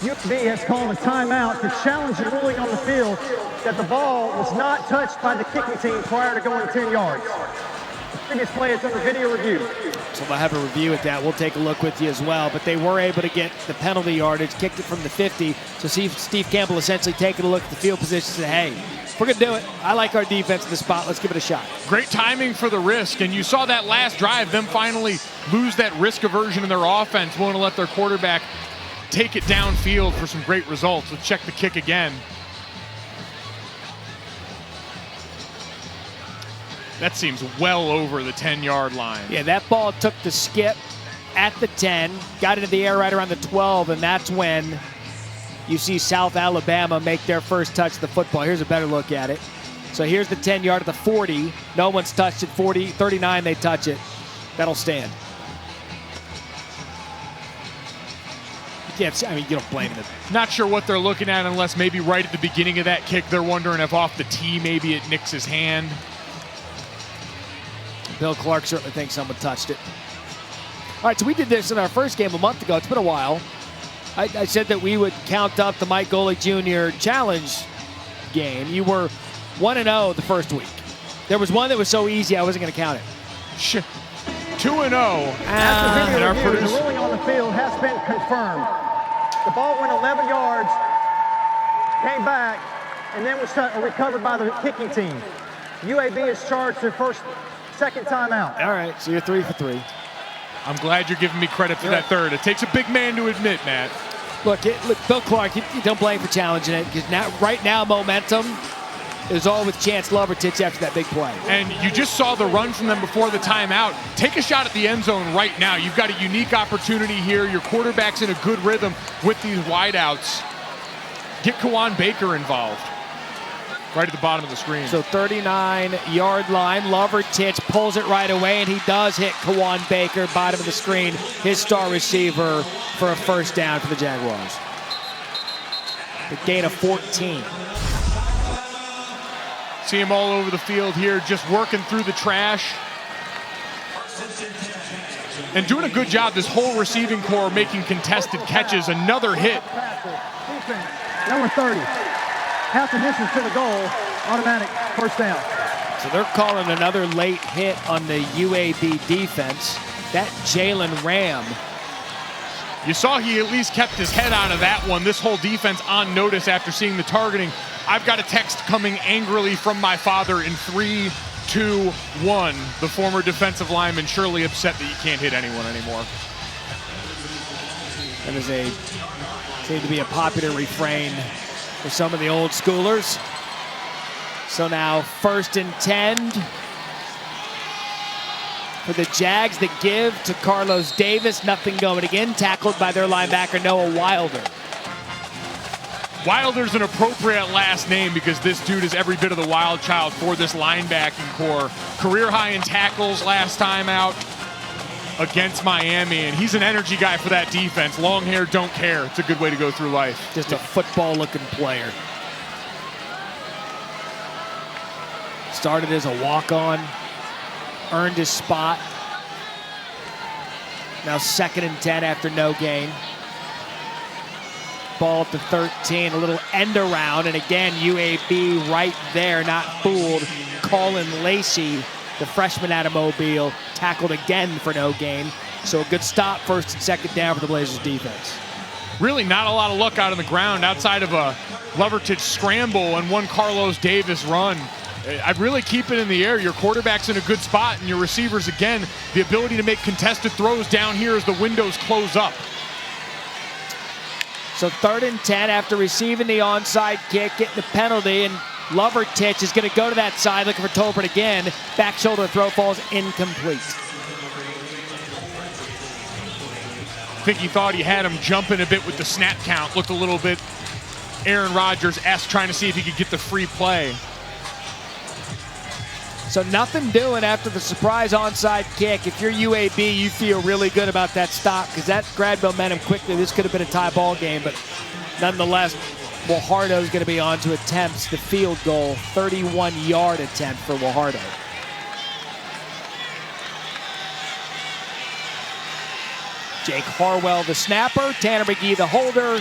I: UAB has called a timeout to challenge the ruling on the field that the ball was not touched by the kicking team prior to going 10 yards. The previous play is under video review.
A: So they'll have a review at that. We'll take a look with you as well. But they were able to get the penalty yardage, kicked it from the 50. So Steve Campbell essentially taking a look at the field position and said, hey, we're going to do it. I like our defense in the spot. Let's give it a shot.
B: Great timing for the risk. And you saw that last drive, them finally lose that risk aversion in their offense, willing to let their quarterback take it downfield for some great results. Let's check the kick again. That seems well over the 10-yard line.
A: Yeah, that ball took the skip at the 10, got into the air right around the 12, and that's when you see South Alabama make their first touch of the football. Here's a better look at it. So here's the 10-yard at the 40. No one's touched it. 40, 39, they touch it. That'll stand. You don't blame them.
B: Not sure what they're looking at unless maybe right at the beginning of that kick, they're wondering if off the tee, maybe it nicks his hand.
A: Bill Clark certainly thinks someone touched it. All right, so we did this in our first game a month ago. It's been a while. I said that we would count up the Mike Golick Jr. Challenge game. You were 1-0 the first week. There was one that was so easy I wasn't going to count it.
B: 2-0.
I: After video review, the ruling on the field has been confirmed. The ball went 11 yards, came back, and then was recovered by the kicking team. UAB is charged their second timeout.
A: All right, so you're 3 for 3.
B: I'm glad you're giving me credit for that third. It takes a big man to admit, Matt.
A: Look, Bill Clark, you don't blame for challenging it, because right now momentum is all with Chance Lovertich after that big play.
B: And you just saw the run from them before the timeout. Take a shot at the end zone right now. You've got a unique opportunity here. Your quarterback's in a good rhythm with these wideouts. Get Kawan Baker involved. Right at the bottom of the screen.
A: So 39-yard line. Lovertich pulls it right away, and he does hit Kawan Baker, bottom of the screen, his star receiver, for a first down for the Jaguars. The gain of 14.
B: See him all over the field here, just working through the trash. And doing a good job, this whole receiving core making contested catches. Another hit.
I: Number 30. Half the distance to the goal, automatic first down.
A: So they're calling another late hit on the UAB defense. That Jalen Ram.
B: You saw he at least kept his head out of that one. This whole defense on notice after seeing the targeting. I've got a text coming angrily from my father in 3, 2, 1. The former defensive lineman surely upset that you can't hit anyone anymore.
A: That is seemed to be a popular refrain for some of the old schoolers. So now 1st and 10 for the Jags that give to Carlos Davis. Nothing going again. Tackled by their linebacker, Noah Wilder.
B: Wilder's an appropriate last name because this dude is every bit of the wild child for this linebacking core. Career high in tackles last time out against Miami, and he's an energy guy for that defense. Long hair, don't care. It's a good way to go through life.
A: Just a football-looking player. Started as a walk-on, earned his spot. Now 2nd and 10 after no gain. Ball up to 13, a little end around, and again, UAB right there, not fooled. Colin Lacey, the freshman out of Mobile, tackled again for no gain. So a good stop, 1st and 2nd down for the Blazers defense.
B: Really not a lot of luck out on the ground outside of a Levertich scramble and one Carlos Davis run. I'd really keep it in the air. Your quarterback's in a good spot, and your receivers, again, the ability to make contested throws down here as the windows close up.
A: So 3rd and 10 after receiving the onside kick, getting the penalty, and Levertich is going to go to that side looking for Tolbert again. Back shoulder throw falls incomplete.
B: I think he thought he had him jumping a bit with the snap count. Looked a little bit Aaron Rodgers-esque, trying to see if he could get the free play.
A: So nothing doing after the surprise onside kick. If you're UAB, you feel really good about that stop because that grabbed momentum quickly. This could have been a tie ball game, but nonetheless, Guajardo is going to be on to attempt the field goal, 31-yard attempt for Guajardo. Jake Harwell, the snapper. Tanner McGee, the holder.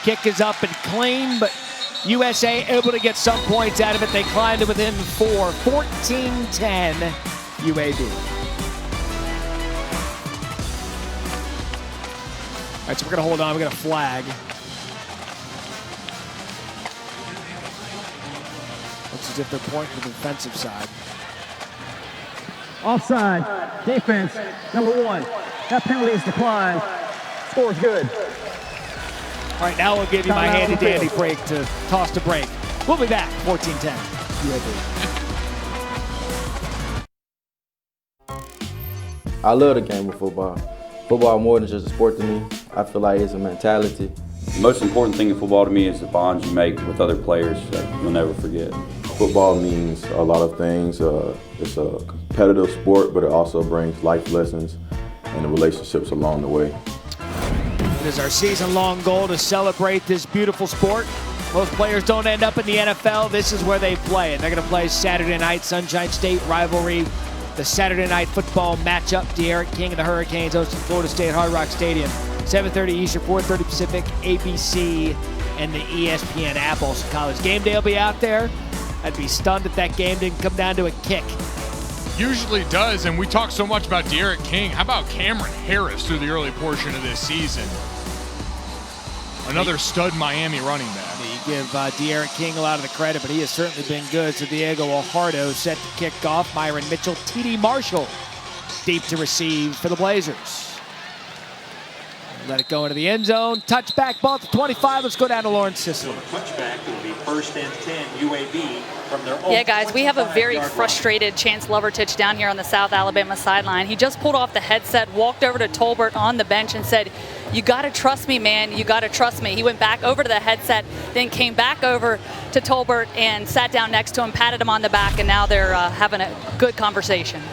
A: Kick is up and clean, but USA able to get some points out of it. They climbed to within 4, 14-10 UAB. All right, so we're gonna hold on, we're gonna flag. Looks as if they're pointing to the defensive side.
I: Offside, defense, number 1. That penalty is declined. Score's good.
A: All right, now we'll give you my handy-dandy break to toss the break. We'll be back, 14-10 UAB.
K: I love the game of football. Football more than just a sport to me. I feel like it's a mentality.
L: The most important thing in football to me is the bonds you make with other players that you'll never forget.
M: Football means a lot of things. It's a competitive sport, but it also brings life lessons and the relationships along the way.
A: It is our season-long goal to celebrate this beautiful sport. Most players don't end up in the NFL. This is where they play, and they're going to play Saturday night, Sunshine State rivalry, the Saturday night football matchup. De'Aaron King and the Hurricanes hosting Florida State Hard Rock Stadium. 7:30 Eastern, 4:30 Pacific, ABC, and the ESPN app. Also, College Game Day will be out there. I'd be stunned if that game didn't come down to a kick.
B: Usually does, and we talk so much about De'Aaron King. How about Cameron Harris through the early portion of this season? Another stud Miami running back.
A: You give De'Aaron King a lot of the credit, but he has certainly been good. So Diego Guajardo set to kick off. Myron Mitchell, T.D. Marshall deep to receive for the Blazers. Let it go into the end zone. Touchback ball at the 25. Let's go down to Lawrence Sicily.
G: Touchback, it'll be 1st and 10 UAB from their own.
H: Yeah, guys, we have a very frustrated Chance Levertich down here on the South Alabama sideline. He just pulled off the headset, walked over to Tolbert on the bench and said, "You got to trust me, man. You got to trust me." He went back over to the headset, then came back over to Tolbert and sat down next to him, patted him on the back, and now they're having a good conversation.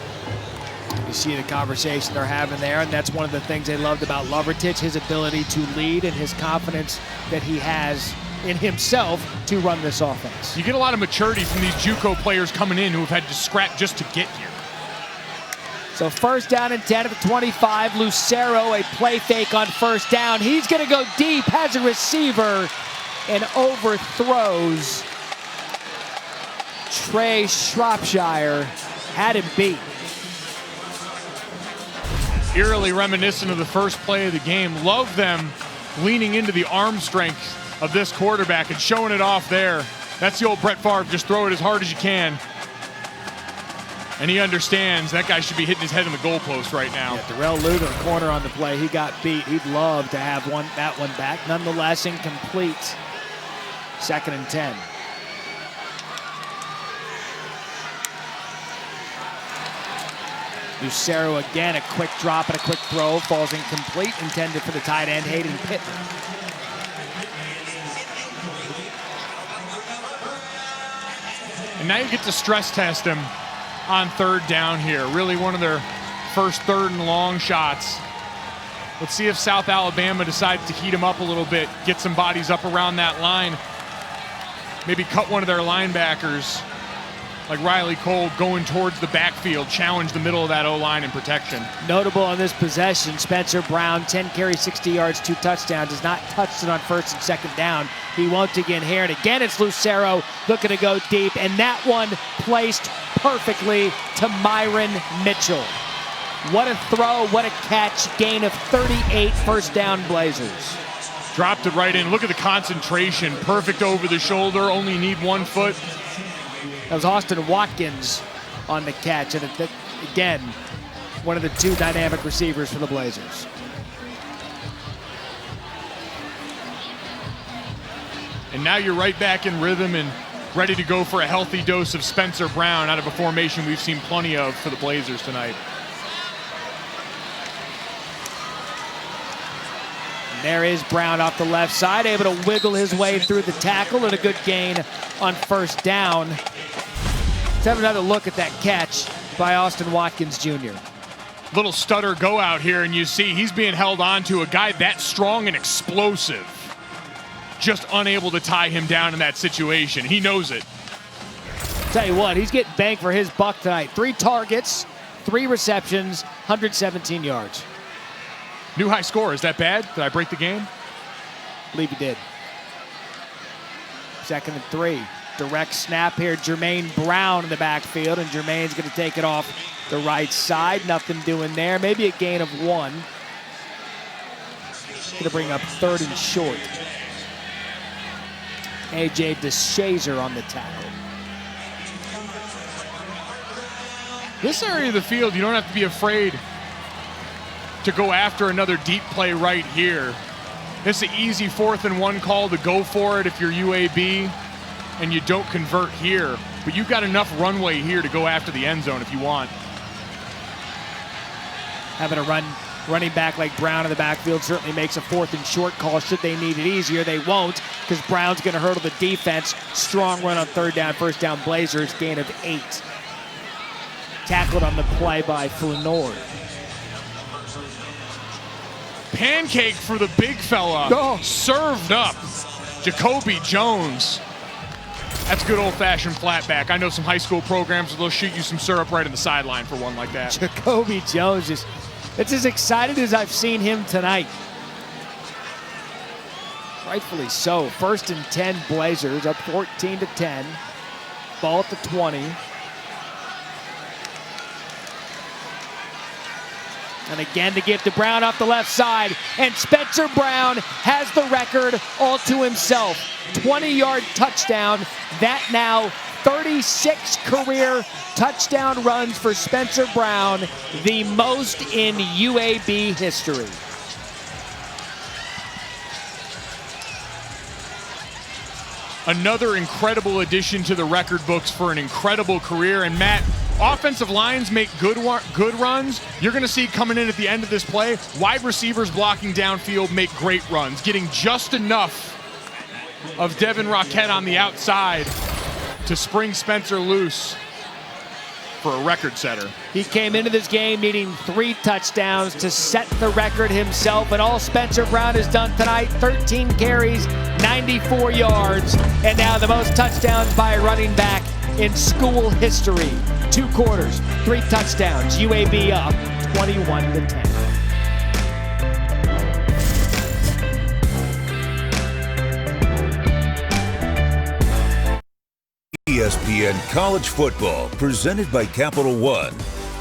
A: You see the conversation they're having there, and that's one of the things they loved about Levertich, his ability to lead and his confidence that he has in himself to run this offense.
B: You get a lot of maturity from these JUCO players coming in who have had to scrap just to get here.
A: So 1st down and 10 at the 25. Lucero, a play fake on 1st down. He's going to go deep, has a receiver, and overthrows Trey Shropshire. Had him beat.
B: Eerily reminiscent of the first play of the game. Love them leaning into the arm strength of this quarterback and showing it off there. That's the old Brett Favre, just throw it as hard as you can. And he understands that guy should be hitting his head in the goalpost right now.
A: Yeah, Darrell Luger, corner on the play. He got beat. He'd love to have that one back. Nonetheless, incomplete. 2nd and 10. Lucero again, a quick drop and a quick throw. Falls incomplete, intended for the tight end, Hayden Pittman.
B: And now you get to stress test him on third down here. Really one of their first third and long shots. Let's see if South Alabama decides to heat him up a little bit, get some bodies up around that line. Maybe cut one of their linebackers, like Riley Cole, going towards the backfield, challenge the middle of that O-line in protection.
A: Notable on this possession, Spencer Brown, 10 carries, 60 yards, 2 touchdowns, has not touched it on first and second down. He won't again here, and again it's Lucero looking to go deep, and that one placed perfectly to Myron Mitchell. What a throw, what a catch, gain of 38, first down Blazers.
B: Dropped it right in. Look at the concentration. Perfect over the shoulder, only need 1 foot.
A: That was Austin Watkins on the catch, and again, one of the 2 dynamic receivers for the Blazers.
B: And now you're right back in rhythm and ready to go for a healthy dose of Spencer Brown out of a formation we've seen plenty of for the Blazers tonight.
A: And there is Brown off the left side, able to wiggle his way through the tackle, and a good gain on first down. Let's have another look at that catch by Austin Watkins Jr.
B: Little stutter go out here, and you see he's being held on to a guy that strong and explosive. Just unable to tie him down in that situation. He knows it.
A: Tell you what, he's getting banged for his buck tonight. 3 targets, 3 receptions, 117 yards.
B: New high score. Is that bad? Did I break the game?
A: I believe he did. 2nd and 3. Direct snap here. Jermaine Brown in the backfield, and Jermaine's going to take it off the right side. Nothing doing there. Maybe a gain of 1. Going to bring up 3rd and short. A.J. DeShazer on the tackle.
B: This area of the field, you don't have to be afraid to go after another deep play right here. It's an easy 4th and 1 call to go for it if you're UAB and you don't convert here. But you've got enough runway here to go after the end zone if you want.
A: Having a running back like Brown in the backfield certainly makes a 4th and short call. Should they need it easier, they won't, because Brown's going to hurdle the defense. Strong run on 3rd down, 1st down Blazers, gain of 8. Tackled on the play by Flournoy.
B: Pancake for the big fella.
A: Oh.
B: Served up. Jacoby Jones. That's good old-fashioned flatback. I know some high school programs where they'll shoot you some syrup right in the sideline for one like that.
A: Jacoby Jones it's as excited as I've seen him tonight. Rightfully so. 1st and 10 Blazers, up 14-10. Ball at the 20. And again to give to Brown off the left side. And Spencer Brown has the record all to himself. 20-yard touchdown. That now 36 career touchdown runs for Spencer Brown, the most in UAB history.
B: Another incredible addition to the record books for an incredible career. And Matt, offensive lines make good runs. You're going to see coming in at the end of this play, wide receivers blocking downfield make great runs, getting just enough of Devin Roquette on the outside to spring Spencer loose for a record setter.
A: He came into this game needing 3 touchdowns to set the record himself, and all Spencer Brown has done tonight, 13 carries, 94 yards, and now the most touchdowns by a running back in school history. 2 quarters, 3 touchdowns, UAB up 21-10.
C: ESPN College Football, presented by Capital One,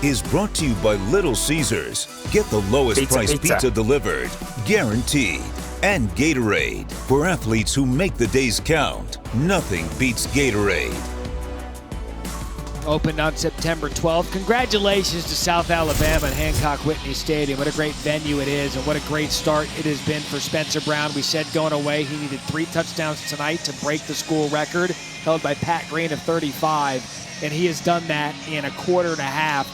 C: is brought to you by Little Caesars. Get the lowest price pizza delivered, guaranteed. And Gatorade. For athletes who make the days count, nothing beats Gatorade.
A: Opened on September 12th. Congratulations to South Alabama and Hancock Whitney Stadium. What a great venue it is, and what a great start it has been for Spencer Brown. We said going away he needed 3 touchdowns tonight to break the school record held by Pat Green of 35, and he has done that in a quarter and a half.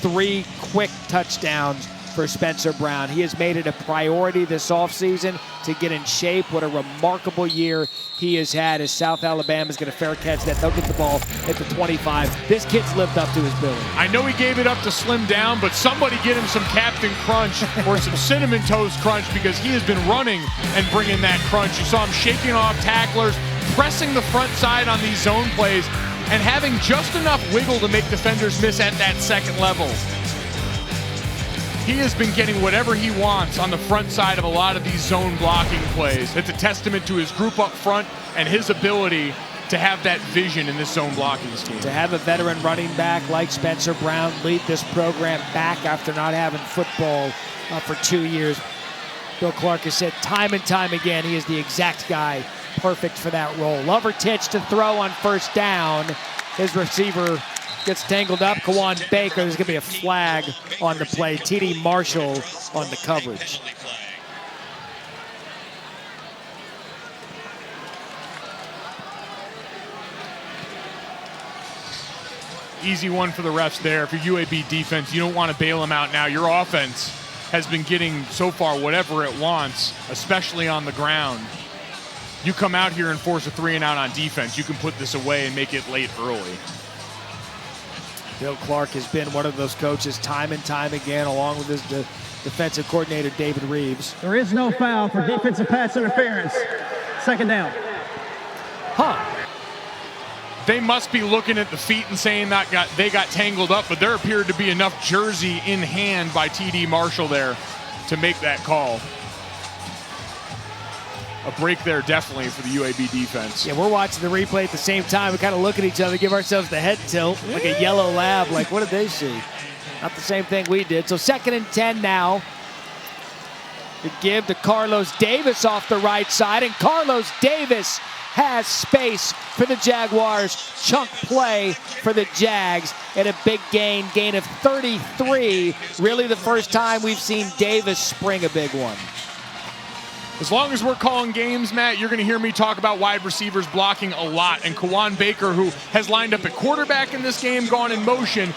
A: 3 quick touchdowns for Spencer Brown. He has made it a priority this offseason to get in shape. What a remarkable year he has had as South Alabama's going to fair catch that. They'll get the ball at the 25. This kid's lived up to his billing.
B: I know he gave it up to slim down, but somebody get him some Captain Crunch or some Cinnamon Toast Crunch, because he has been running and bringing that crunch. You saw him shaking off tacklers, pressing the front side on these zone plays, and having just enough wiggle to make defenders miss at that second level. He has been getting whatever he wants on the front side of a lot of these zone blocking plays. It's a testament to his group up front and his ability to have that vision in this zone blocking scheme.
A: To have a veteran running back like Spencer Brown lead this program back after not having football for 2 years. Bill Clark has said time and time again he is the exact guy perfect for that role. Lovertich to throw on first down. His receiver gets tangled up. Kawan Baker, there's going to be a flag on the play. T.D. Marshall on the coverage.
B: Easy one for the refs there. For UAB defense, you don't want to bail them out now. Your offense has been getting, so far, whatever it wants, especially on the ground. You come out here and force a 3-and-out on defense, you can put this away and make it late early.
A: Bill Clark has been one of those coaches time and time again, along with his defensive coordinator, David Reeves.
I: There is no foul for defensive pass interference. Second down.
B: They must be looking at the feet and saying that they got tangled up, but there appeared to be enough jersey in hand by T.D. Marshall there to make that call. A break there definitely for the UAB defense.
A: Yeah, we're watching the replay at the same time. We kind of look at each other, give ourselves the head tilt, like a yellow lab. Like, what did they see? Not the same thing we did. So 2nd and 10 now. The give to Carlos Davis off the right side, and Carlos Davis has space for the Jaguars. Chunk play for the Jags, and a big gain of 33. Really the first time we've seen Davis spring a big one.
B: As long as we're calling games, Matt, you're going to hear me talk about wide receivers blocking a lot. And Kawan Baker, who has lined up at quarterback in this game, gone in motion,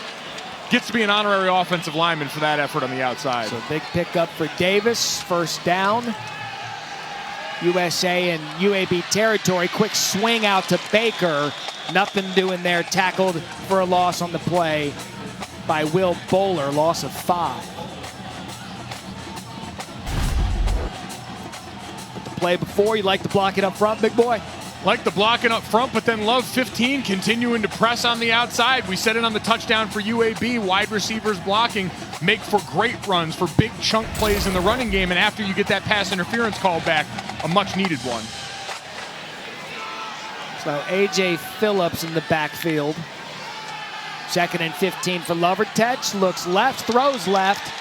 B: gets to be an honorary offensive lineman for that effort on the outside.
A: So big pickup for Davis, first down. USA and UAB territory. Quick swing out to Baker. Nothing doing there. Tackled for a loss on the play by Will Bowler. Loss of 5. Play before, you like to block it up front, big boy?
B: Like the blocking up front, but then love 15 continuing to press on the outside. We said it on the touchdown for UAB. Wide receivers blocking make for great runs, for big chunk plays in the running game, and after you get that pass interference call back, a much needed one.
A: So A.J. Phillips in the backfield. 2nd and 15 for Lovertich. Looks left, throws left.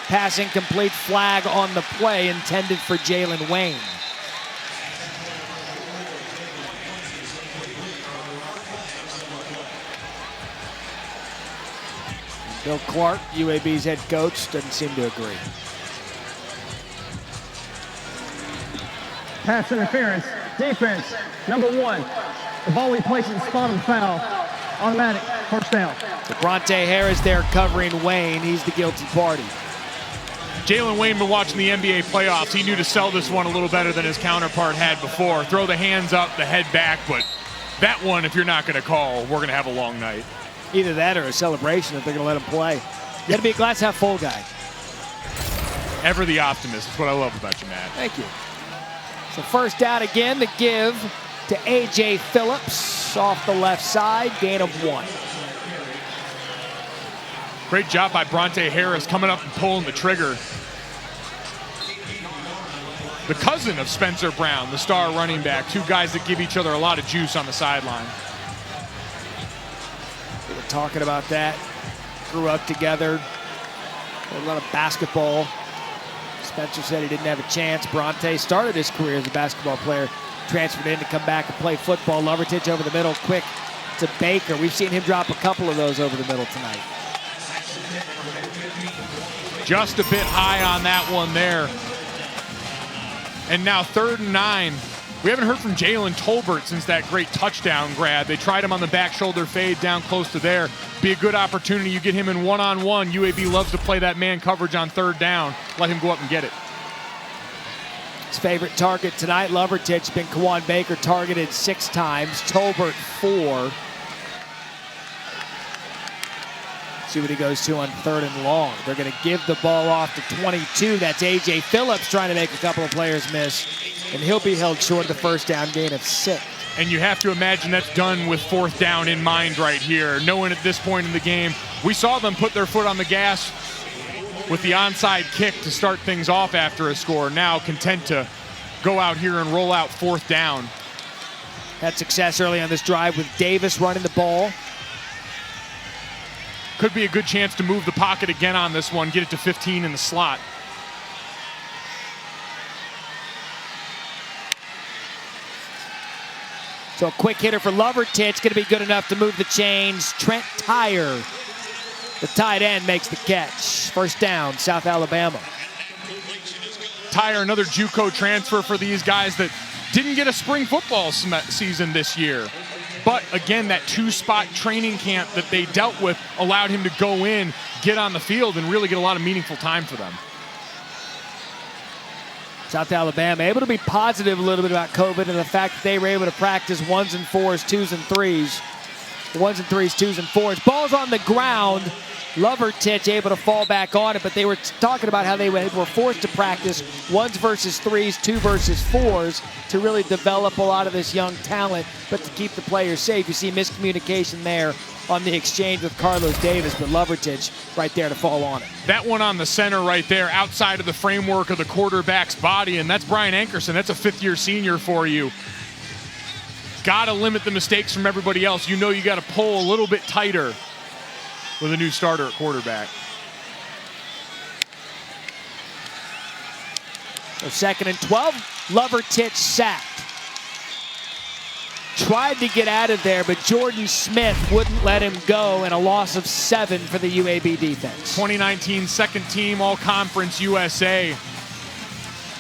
A: Passing complete, flag on the play intended for Jalen Wayne. Bill Clark, UAB's head coach, doesn't seem to agree.
I: Pass interference, defense, number 1. The ball we place in the spot of the foul, automatic, first down.
A: So Bronte Harris there covering Wayne. He's the guilty party.
B: Jalen Wayne been watching the NBA playoffs. He knew to sell this one a little better than his counterpart had before. Throw the hands up, the head back, but that one, if you're not going to call, we're going to have a long night.
A: Either that or a celebration if they're going to let him play. You got to be a glass half full guy.
B: Ever the optimist. That's what I love about you, Matt.
A: Thank you. So first down again, the give to A.J. Phillips off the left side, gain of 1.
B: Great job by Bronte Harris coming up and pulling the trigger. The cousin of Spencer Brown, the star running back. 2 guys that give each other a lot of juice on the sideline.
A: We were talking about that. Grew up together. Played a lot of basketball. Spencer said he didn't have a chance. Bronte started his career as a basketball player. Transferred in to come back and play football. Lovertich over the middle, quick to Baker. We've seen him drop a couple of those over the middle tonight.
B: Just a bit high on that one there. And now 3rd and 9 We haven't heard from Jalen Tolbert since that great touchdown grab. They tried him on the back shoulder fade down close to there. Be a good opportunity. You get him in one-on-one. UAB loves to play that man coverage on third down. Let him go up and get it.
A: His favorite target tonight, Lovertich, been Kawan Baker, targeted 6 times. Tolbert 4. See what he goes to on 3rd and long. They're going to give the ball off to 22. That's A.J. Phillips trying to make a couple of players miss. And he'll be held short of the first down gain of 6.
B: And you have to imagine that's done with 4th down in mind right here. Knowing at this point in the game, we saw them put their foot on the gas with the onside kick to start things off after a score. Now content to go out here and roll out 4th down.
A: Had success early on this drive with Davis running the ball.
B: Could be a good chance to move the pocket again on this one, get it to 15 in the slot.
A: So a quick hitter for Lovertich, going to be good enough to move the chains. Trent Tyre, the tight end, makes the catch. First down, South Alabama.
B: Tyre, another JUCO transfer for these guys that didn't get a spring football season this year. But again, that 2-spot training camp that they dealt with allowed him to go in, get on the field, and really get a lot of meaningful time for them.
A: South Alabama able to be positive a little bit about COVID and the fact that they were able to practice 1s and 4s, 2s and 3s. 1s and 3s, 2s and 4s. Ball's on the ground. Lovertich able to fall back on it, but they were talking about how they were forced to practice 1s versus 3s, 2 versus 4s to really develop a lot of this young talent, but to keep the players safe. You see miscommunication there on the exchange with Carlos Davis, but Lovertich right there to fall on it.
B: That one on the center right there, outside of the framework of the quarterback's body, and that's Brian Ankerson. That's a 5th-year senior for you. Got to limit the mistakes from everybody else. You know you got to pull a little bit tighter with a new starter at quarterback.
A: So 2nd and 12, Lovertich sacked. Tried to get out of there, but Jordan Smith wouldn't let him go, and a loss of 7 for the UAB defense.
B: 2019 second team All-Conference USA.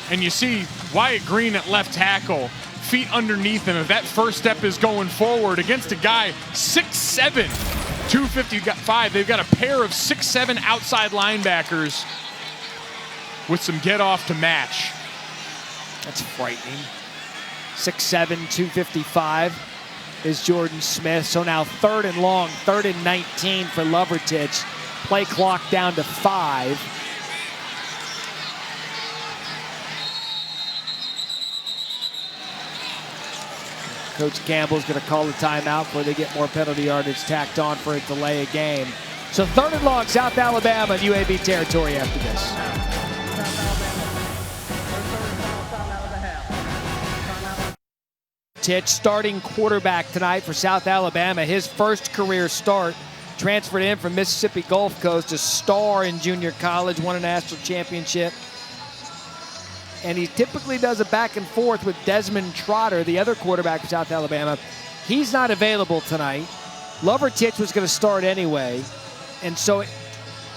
B: And you see Wyatt Green at left tackle, feet underneath him. If that first step is going forward against a guy 6'7", 255, they've got a pair of 6'7" outside linebackers with some get off to match.
A: That's frightening. 6'7", 255 is Jordan Smith. So now 3rd and long, 3rd and 19 for Lovertich. Play clock down to 5. Coach Campbell's going to call the timeout before they get more penalty yardage tacked on for a delay of game. So 3rd and long, South Alabama, UAB territory after this. Titch, starting quarterback tonight for South Alabama. His first career start, transferred in from Mississippi Gulf Coast, a star in junior college, won a national championship. And he typically does a back and forth with Desmond Trotter, the other quarterback for South Alabama. He's not available tonight. Lovertich was going to start anyway. And so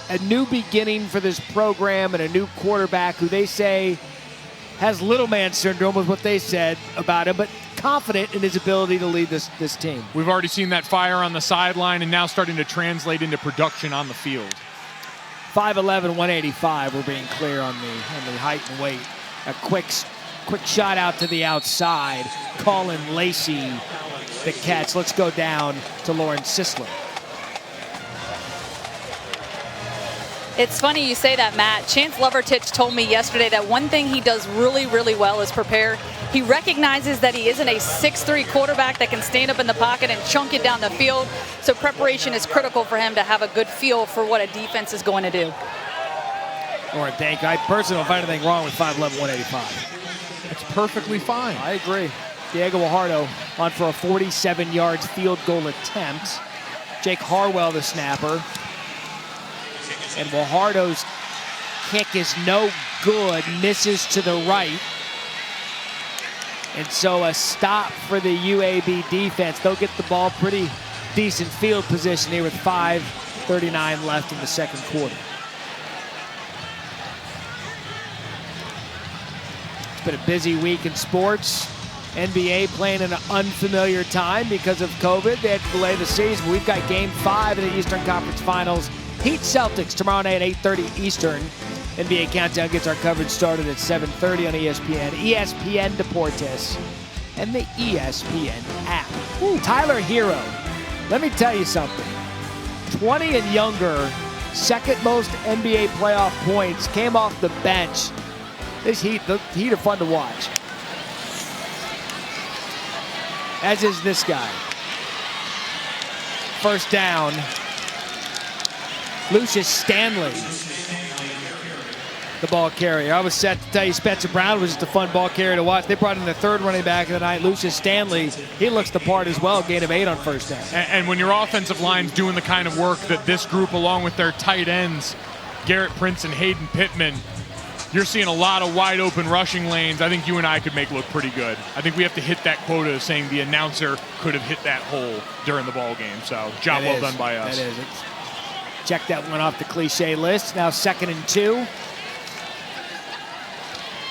A: a new beginning for this program and a new quarterback who they say has little man syndrome was what they said about him, but confident in his ability to lead this team.
B: We've already seen that fire on the sideline and now starting to translate into production on the field.
A: 5'11", 185, we're being clear on the height and weight. A quick shot out to the outside. Colin Lacey, the catch. Let's go down to Lauren Sisler.
H: It's funny you say that, Matt. Chance Lovertich told me yesterday that one thing he does really, really well is prepare. He recognizes that he isn't a 6'3" quarterback that can stand up in the pocket and chunk it down the field. So preparation is critical for him to have a good feel for what a defense is going to do.
A: Lauren, thank you. I personally don't find anything wrong with 5'11", 185.
B: It's perfectly fine.
A: I agree. Diego Guajardo on for a 47 yards field goal attempt. Jake Harwell, the snapper. And Guajardo's kick is no good, misses to the right. And so a stop for the UAB defense. They'll get the ball pretty decent field position here with 5:39 left in the second quarter. It's been a busy week in sports. NBA playing in an unfamiliar time because of COVID. They had to delay the season. We've got Game 5 in the Eastern Conference Finals. Heat Celtics tomorrow night at 8:30 Eastern. NBA Countdown gets our coverage started at 7:30 on ESPN, ESPN Deportes, and the ESPN app. Ooh, Tyler Hero, let me tell you something. 20 and younger, second most NBA playoff points, came off the bench. The Heat are fun to watch. As is this guy. First down. Lucius Stanley, the ball carrier. I was set to tell you Spencer Brown was just a fun ball carrier to watch. They brought in the third running back of the night, Lucius Stanley. He looks the part as well, gain of 8 on first down.
B: And when your offensive line's doing the kind of work that this group, along with their tight ends, Garrett Prince and Hayden Pittman, you're seeing a lot of wide open rushing lanes. I think you and I could make look pretty good. I think we have to hit that quota of saying the announcer could have hit that hole during the ball game. So job well done by us.
A: That is. Check that one off the cliche list. Now 2nd and 2.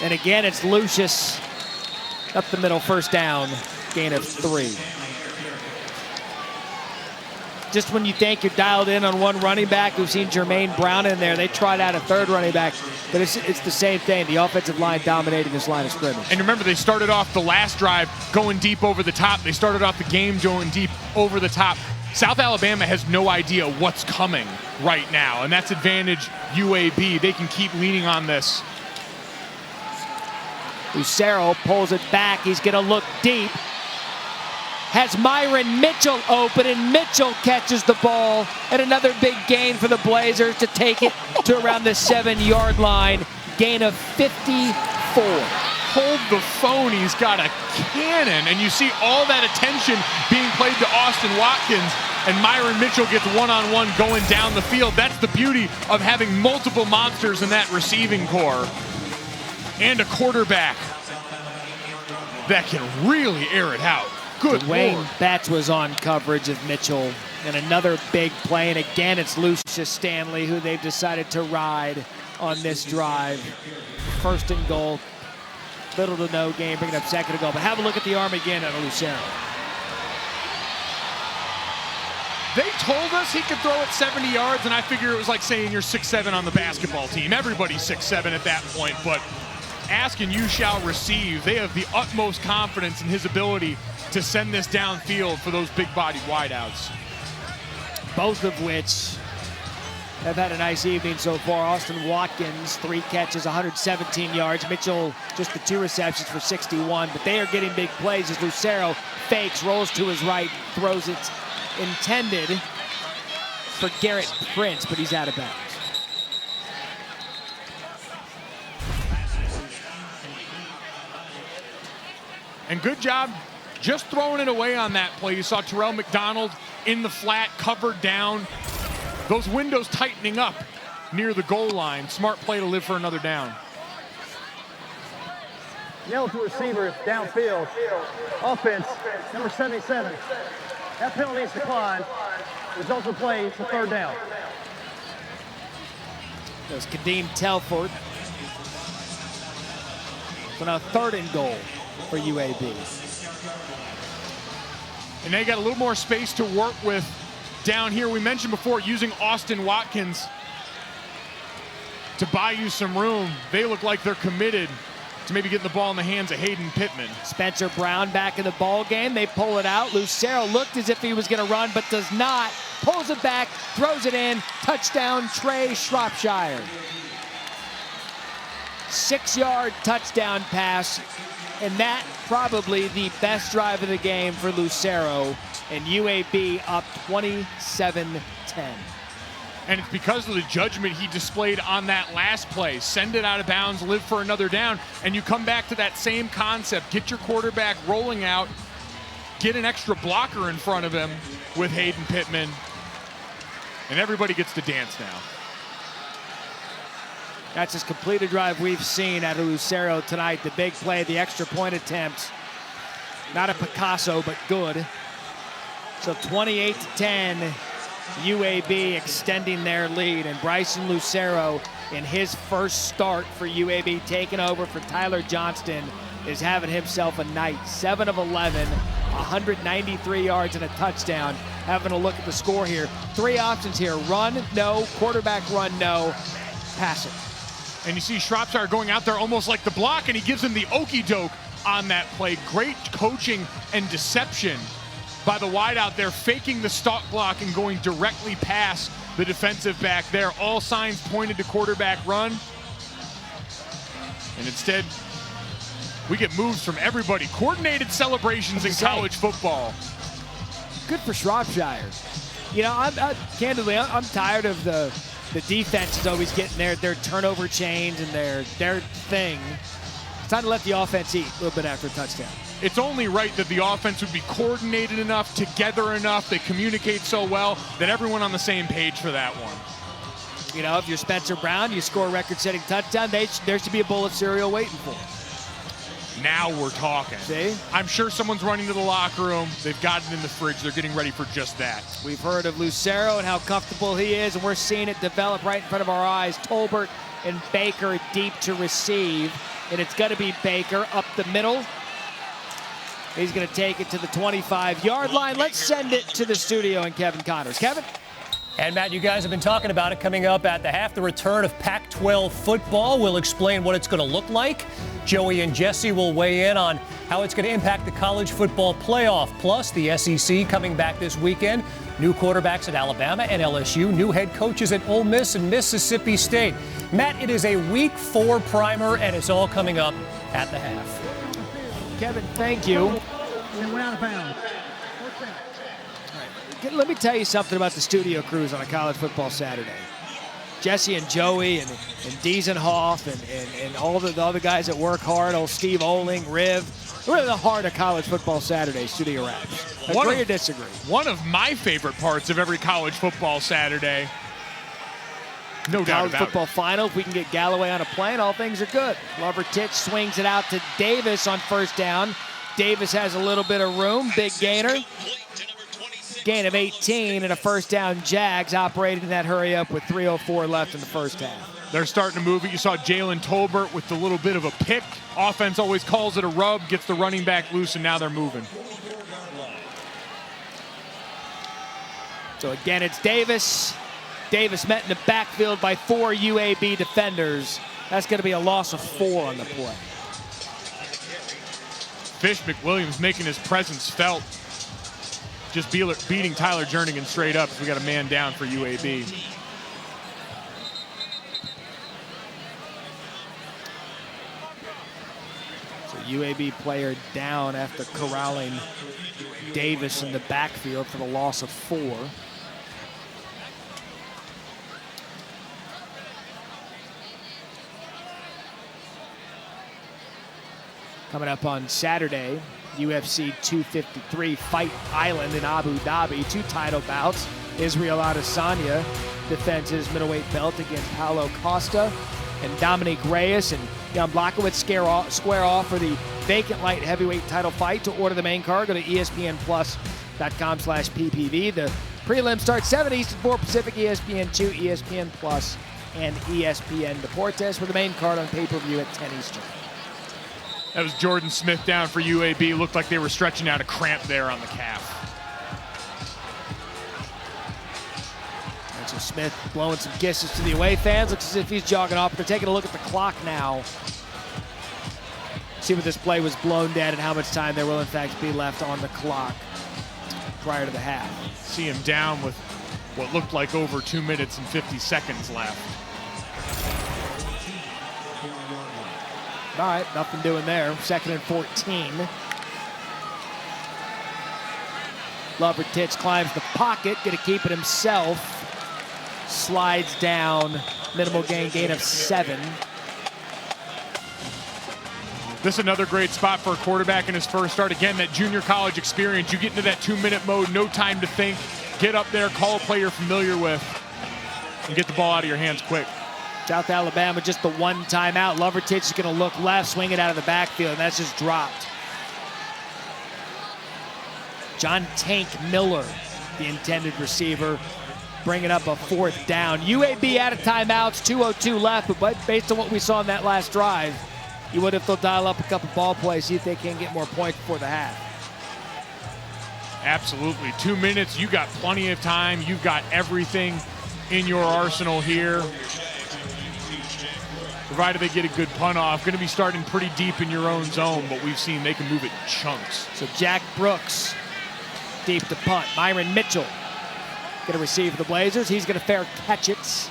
A: And again, it's Lucius up the middle, first down, gain of 3. Just when you think you're dialed in on one running back, we've seen Jermaine Brown in there. They tried out a third running back, but it's the same thing. The offensive line dominating this line of scrimmage.
B: And remember, they started off the last drive going deep over the top. They started off the game going deep over the top. South Alabama has no idea what's coming right now, and that's advantage UAB. They can keep leaning on this.
A: Lucero pulls it back. He's going to look deep. Has Myron Mitchell open, and Mitchell catches the ball. And another big gain for the Blazers to take it to around the 7-yard line. Gain of 54.
B: Hold the phone. He's got a cannon. And you see all that attention being played to Austin Watkins. And Myron Mitchell gets one-on-one going down the field. That's the beauty of having multiple monsters in that receiving core. And a quarterback that can really air it out. Good
A: Dwayne
B: Lord.
A: Batts was on coverage of Mitchell. And another big play. And again, it's Lucius Stanley who they've decided to ride on this drive. 1st and goal. Little to no gain, bringing up 2nd and goal. But have a look at the arm again on Lucero.
B: They told us he could throw it 70 yards, and I figure it was like saying you're 6'7" on the basketball team. Everybody's 6'7" at that point, but ask and you shall receive. They have the utmost confidence in his ability to send this downfield for those big-bodied wideouts.
A: Both of which have had a nice evening so far. Austin Watkins, 3 catches, 117 yards. Mitchell, just the 2 receptions for 61. But they are getting big plays as Lucero fakes, rolls to his right, throws it intended for Garrett Prince, but he's out of bounds.
B: And good job just throwing it away on that play. You saw Terrell McDonald in the flat, covered down. Those windows tightening up near the goal line. Smart play to live for another down.
I: Yellow to receiver downfield. Offense, number 77. That penalty is declined. Results of the play, it's a 3rd down.
A: There's Kadeem Telford. So now 3rd and goal for UAB.
B: And they got a little more space to work with down here. We mentioned before using Austin Watkins to buy you some room. They look like they're committed to maybe getting the ball in the hands of Hayden Pittman.
A: Spencer Brown back in the ball game. They pull it out. Lucero looked as if he was going to run, but does not. Pulls it back, throws it in. Touchdown, Trey Shropshire. 6-yard touchdown pass. And that probably the best drive of the game for Lucero. And UAB up 27-10.
B: And it's because of the judgment he displayed on that last play. Send it out of bounds, live for another down, and you come back to that same concept. Get your quarterback rolling out, get an extra blocker in front of him with Hayden Pittman, and everybody gets to dance now.
A: That's as complete a drive we've seen out of Lucero tonight. The big play, the extra point attempt. Not a Picasso, but good. So 28-10, UAB extending their lead. And Bryson Lucero in his first start for UAB, taking over for Tyler Johnston, is having himself a night. 7 of 11, 193 yards and a touchdown. Having a look at the score here. 3 options here. Run, no. Quarterback run, no. Pass it.
B: And you see Shropshire going out there almost like the block, and he gives him the okie doke on that play. Great coaching and deception by the wideout there, faking the stalk block and going directly past the defensive back there. All signs pointed to quarterback run. And instead, we get moves from everybody. Coordinated celebrations in college football.
A: Good for Shropshire. You know, candidly, I'm tired of the defense is always getting their turnover chains and their thing. It's time to let the offense eat a little bit after a touchdown.
B: It's only right that the offense would be coordinated enough, together enough, they communicate so well that everyone on the same page for that one.
A: You know, if you're Spencer Brown, you score a record-setting touchdown, there should be a bowl of cereal waiting for him.
B: Now we're talking.
A: See?
B: I'm sure someone's running to the locker room. They've got it in the fridge. They're getting ready for just that.
A: We've heard of Lucero and how comfortable he is, and we're seeing it develop right in front of our eyes. Tolbert and Baker deep to receive, and it's going to be Baker up the middle. He's going to take it to the 25-yard line. Let's send it to the studio and Kevin Connors. Kevin?
N: And Matt, you guys have been talking about it coming up at the half, the return of Pac-12 football. We'll explain what it's going to look like. Joey and Jesse will weigh in on how it's going to impact the college football playoff. Plus, the SEC coming back this weekend. New quarterbacks at Alabama and LSU. New head coaches at Ole Miss and Mississippi State. Matt, it is a Week 4 primer, and it's all coming up at the half.
A: Kevin, thank you.
I: It went out of bounds.
A: Let me tell you something about the studio crews on a college football Saturday. Jesse and Joey and Diesenhoff and all the other guys that work hard, old Steve Oling, Riv. We're the heart of college football Saturday, studio raps. Agree or disagree?
B: One of my favorite parts of every college football Saturday. No doubt about it.
A: College football final, if we can get Galloway on a plane, all things are good. Lovertich swings it out to Davis on first down. Davis has a little bit of room, big gainer. Gain of 18 and a first down. Jags operating in that hurry up with 3:04 left in the first half.
B: They're starting to move it. You saw Jalen Tolbert with a little bit of a pick. Offense always calls it a rub, gets the running back loose, and now they're moving.
A: So again, it's Davis. Davis met in the backfield by 4 UAB defenders. That's going to be a loss of 4 on the play.
B: Fish McWilliams making his presence felt. Just beating Tyler Jernigan straight up. We got a man down for UAB.
A: So UAB player down after corralling Davis in the backfield for the loss of 4. Coming up on Saturday, UFC 253 Fight Island in Abu Dhabi. 2 title bouts. Israel Adesanya defends his middleweight belt against Paulo Costa. And Dominique Reyes and Jan Blachowicz square off for the vacant light heavyweight title fight. To order the main card, go to ESPNplus.com/PPV. The prelim starts 7 Eastern, 4 Pacific, ESPN2, ESPN Plus, and ESPN Deportes, with the main card on pay-per-view at 10 Eastern.
B: That was Jordan Smith down for UAB. Looked like they were stretching out a cramp there on the calf.
A: And so Smith blowing some kisses to the away fans. Looks as if he's jogging off, but they're taking a look at the clock now. See what this play was blown dead and how much time there will in fact be left on the clock prior to the half.
B: See him down with what looked like over 2 minutes and 50 seconds left.
A: All right, nothing doing there. 2nd and 14. Lovertich climbs the pocket, gonna keep it himself. Slides down, minimal gain of 7.
B: This is another great spot for a quarterback in his first start. Again, that junior college experience. You get into that 2-minute mode, no time to think. Get up there, call a play you're familiar with, and get the ball out of your hands quick.
A: South Alabama, just the 1 timeout. Lovertich is going to look left, swing it out of the backfield, and that's just dropped. John Tank Miller, the intended receiver, bringing up a 4th down. UAB out of timeouts, 2:02 left, but based on what we saw in that last drive, You would if they'll dial up a couple ball plays, see if they can get more points before the half.
B: Absolutely. 2 minutes, you got plenty of time. You've got everything in your arsenal here. Provided they get a good punt off. Going to be starting pretty deep in your own zone, but we've seen they can move it in chunks.
A: So Jack Brooks, deep to punt. Myron Mitchell going to receive for the Blazers. He's going to fair catch it.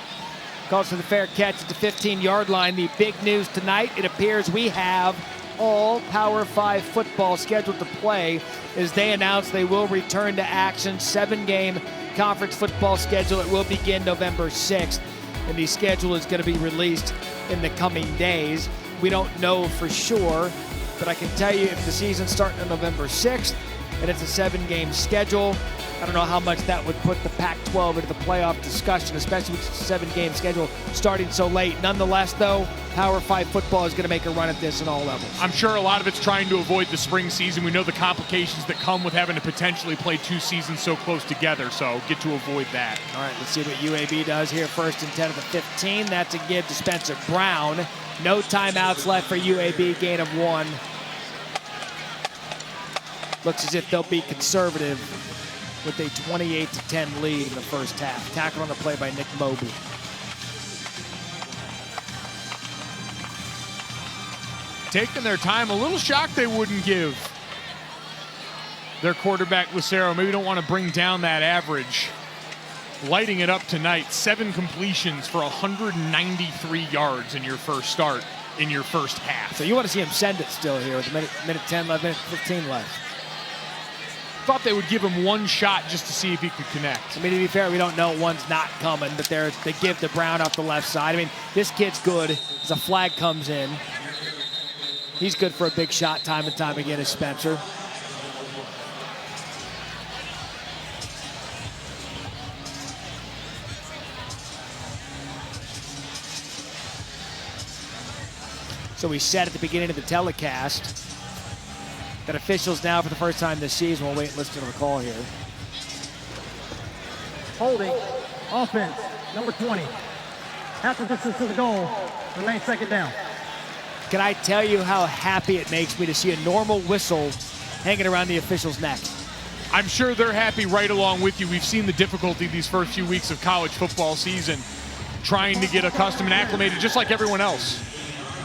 A: Calls for the fair catch at the 15-yard line. The big news tonight, it appears we have all Power 5 football scheduled to play as they announce they will return to action. 7-game conference football schedule. It will begin November 6th, and the schedule is going to be released in the coming days. We don't know for sure, but I can tell you if the season's starting on November 6th and it's a 7-game schedule, I don't know how much that would put the Pac-12 into the playoff discussion, especially with the 7-game schedule starting so late. Nonetheless, though, Power 5 football is going to make a run at this in all levels.
B: I'm sure a lot of it's trying to avoid the spring season. We know the complications that come with having to potentially play 2 seasons so close together, so get to avoid that.
A: All right, let's see what UAB does here. 1st and 10 at the 15. That's a give to Spencer Brown. No timeouts left for UAB, gain of 1. Looks as if they'll be conservative with a 28-10 lead in the first half. Tackle on the play by Nick Mobley.
B: Taking their time, a little shocked they wouldn't give their quarterback Lucero. Maybe don't want to bring down that average. Lighting it up tonight, 7 completions for 193 yards in your first start, in your first half.
A: So you want to see him send it still here with a minute 10 left, minute 15 left.
B: Thought they would give him one shot just to see if he could connect.
A: I mean, to be fair, we don't know one's not coming, but they give to Brown off the left side. I mean, this kid's good as a flag comes in. He's good for a big shot time and time again as Spencer. So we said at the beginning of the telecast that officials now for the first time this season will wait and listen to the call here.
I: Holding, offense, number 20. Half the distance to the goal, remain 2nd down.
A: Can I tell you how happy it makes me to see a normal whistle hanging around the official's neck?
B: I'm sure they're happy right along with you. We've seen the difficulty these first few weeks of college football season, trying to get accustomed and acclimated, just like everyone else,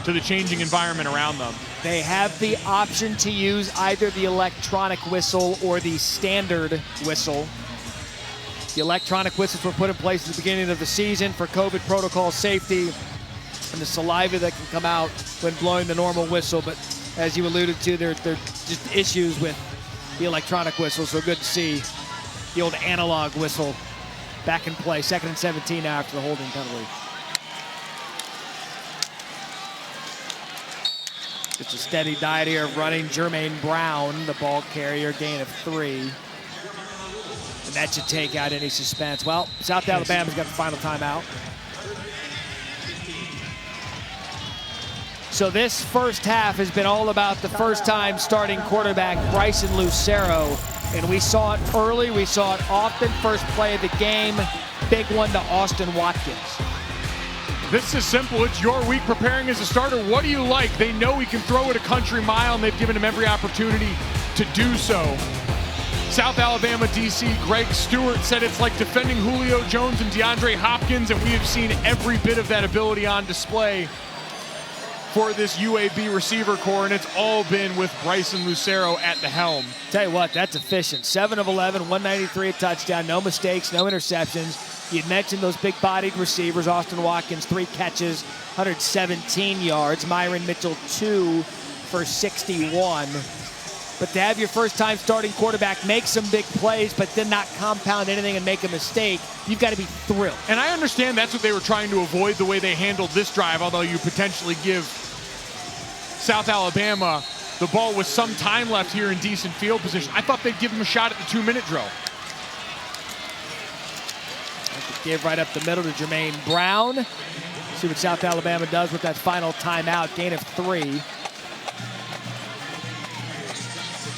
B: to the changing environment around them.
A: They have the option to use either the electronic whistle or the standard whistle. The electronic whistles were put in place at the beginning of the season for COVID protocol safety and the saliva that can come out when blowing the normal whistle. But as you alluded to, there are just issues with the electronic whistle, so good to see the old analog whistle back in play. 2nd and 17 now after the holding penalty. It's a steady diet here of running. Jermaine Brown, the ball carrier, gain of 3. And that should take out any suspense. Well, South Alabama's got the final timeout. So this first half has been all about the first-time starting quarterback, Bryson Lucero. And we saw it early, we saw it often. First play of the game, big one to Austin Watkins.
B: This is simple. It's your week preparing as a starter. What do you like? They know he can throw it a country mile, and they've given him every opportunity to do so. South Alabama DC Greg Stewart said it's like defending Julio Jones and DeAndre Hopkins, and we have seen every bit of that ability on display for this UAB receiver core, and it's all been with Bryson Lucero at the helm.
A: Tell you what, that's efficient. 7 of 11, 193 a touchdown, no mistakes, no interceptions. You'd mentioned those big-bodied receivers. Austin Watkins, 3 catches, 117 yards. Myron Mitchell, 2 for 61. But to have your first-time starting quarterback make some big plays, but then not compound anything and make a mistake, you've got to be thrilled.
B: And I understand that's what they were trying to avoid the way they handled this drive, although you potentially give South Alabama the ball with some time left here in decent field position. I thought they'd give him a shot at the 2-minute drill.
A: Give right up the middle to Jermaine Brown. See what South Alabama does with that final timeout. Gain of 3.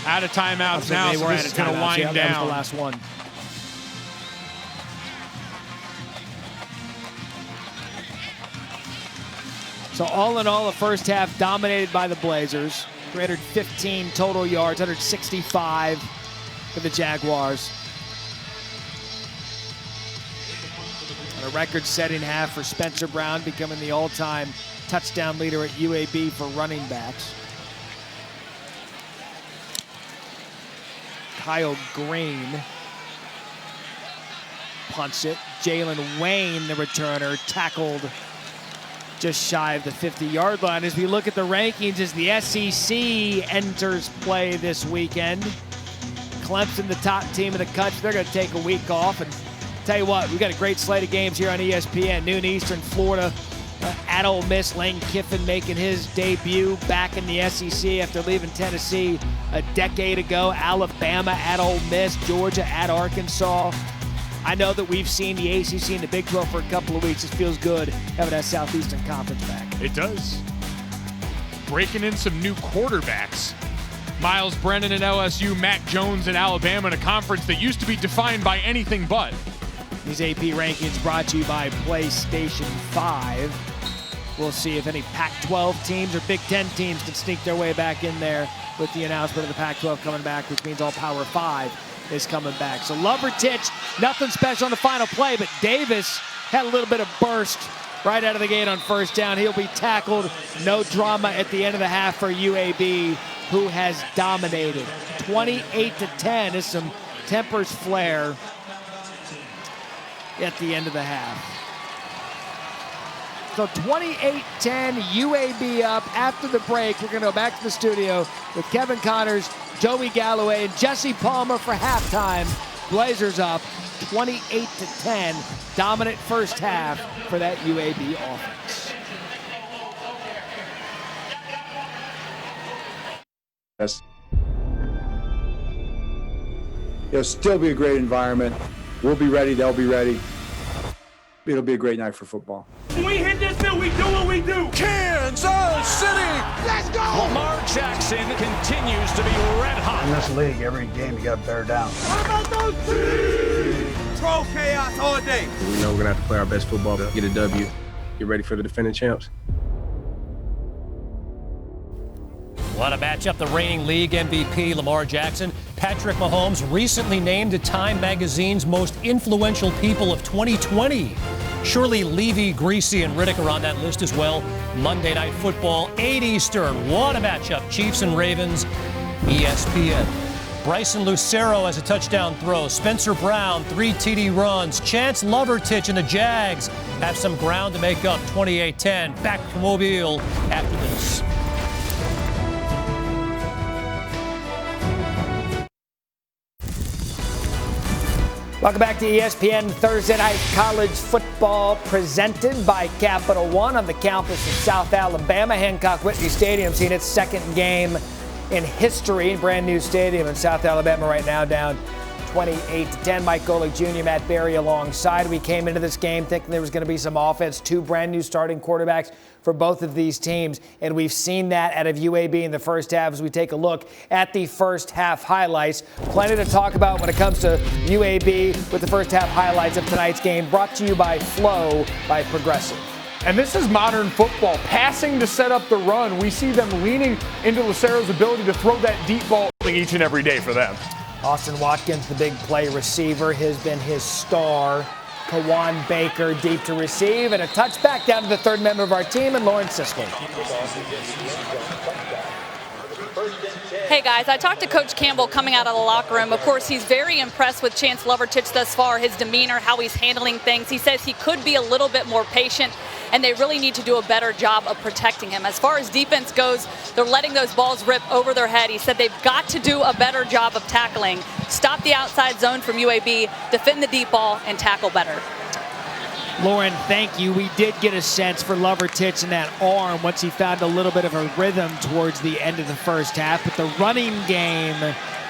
B: Out of timeouts now, so this is going to wind down.
A: That was the last one. So all in all, the first half dominated by the Blazers. 315 total yards, 165 for the Jaguars. And a record-setting half for Spencer Brown, becoming the all-time touchdown leader at UAB for running backs. Kyle Green punts it. Jalen Wayne, the returner, tackled just shy of the 50-yard line. As we look at the rankings, as the SEC enters play this weekend, Clemson, the top team in the country, they're going to take a week off. And tell you what, we've got a great slate of games here on ESPN. Noon Eastern, Florida at Ole Miss. Lane Kiffin making his debut back in the SEC after leaving Tennessee a decade ago. Alabama at Ole Miss. Georgia at Arkansas. I know that we've seen the ACC and the Big 12 for a couple of weeks. It feels good having that Southeastern Conference back.
B: It does. Breaking in some new quarterbacks. Miles Brennan at LSU, Mac Jones at Alabama, in a conference that used to be defined by anything but.
A: These AP rankings brought to you by PlayStation 5. We'll see if any Pac-12 teams or Big Ten teams can sneak their way back in there with the announcement of the Pac-12 coming back, which means all Power 5 is coming back. So Lovertich, nothing special on the final play, but Davis had a little bit of burst right out of the gate on first down. He'll be tackled. No drama at the end of the half for UAB, who has dominated. 28-10 as some tempers flare at the end of the half. So 28-10, UAB up. After the break, we're going to go back to the studio with Kevin Connors, Joey Galloway, and Jesse Palmer for halftime. Blazers up 28-10. Dominant first half for that UAB offense.
O: Yes. It'll still be a great environment. We'll be ready. They'll be ready. It'll be a great night for football.
P: When we hit this field, we do what we do.
J: Kansas City!
P: Let's go!
Q: Lamar Jackson continues to be red hot.
R: In this league, every game you got to bear down.
P: How about those teams? Troll chaos all day.
S: We know we're going to have to play our best football to get a W. Get ready for the defending champs.
N: Want to match up the reigning league MVP, Lamar Jackson. Patrick Mahomes recently named to Time Magazine's most influential people of 2020. Surely Levy, Greasy, and Riddick are on that list as well. Monday Night Football, 8 Eastern. What a matchup. Chiefs and Ravens, ESPN. Bryson Lucero has a touchdown throw. Spencer Brown, 3 TD runs. Chance Lovertich and the Jags have some ground to make up. 28-10. Back to Mobile after this.
A: Welcome back to ESPN Thursday Night College Football, presented by Capital One on the campus of South Alabama. Hancock Whitney Stadium seeing its second game in history. Brand new stadium in South Alabama right now, down 28-10. Mike Golick Jr., Matt Berry alongside. We came into this game thinking there was going to be some offense. 2 brand new starting quarterbacks for both of these teams, and we've seen that out of UAB in the first half as we take a look at the first half highlights. Plenty to talk about when it comes to UAB with the first half highlights of tonight's game, brought to you by Flow by Progressive.
B: And this is modern football. Passing to set up the run. We see them leaning into Lucero's ability to throw that deep ball each and every day for them.
A: Austin Watkins, the big play receiver, has been his star. Kawan Baker deep to receive, and a touchback down to the third member of our team, and Lauren Siskel.
H: Hey guys, I talked to Coach Campbell coming out of the locker room. Of course, he's very impressed with Chance Lovertich thus far, his demeanor, how he's handling things. He says he could be a little bit more patient, and they really need to do a better job of protecting him. As far as defense goes, they're letting those balls rip over their head. He said they've got to do a better job of tackling, stop the outside zone from UAB, defend the deep ball, and tackle better.
A: Lauren, thank you. We did get a sense for Lovertich in that arm once he found a little bit of a rhythm towards the end of the first half. But the running game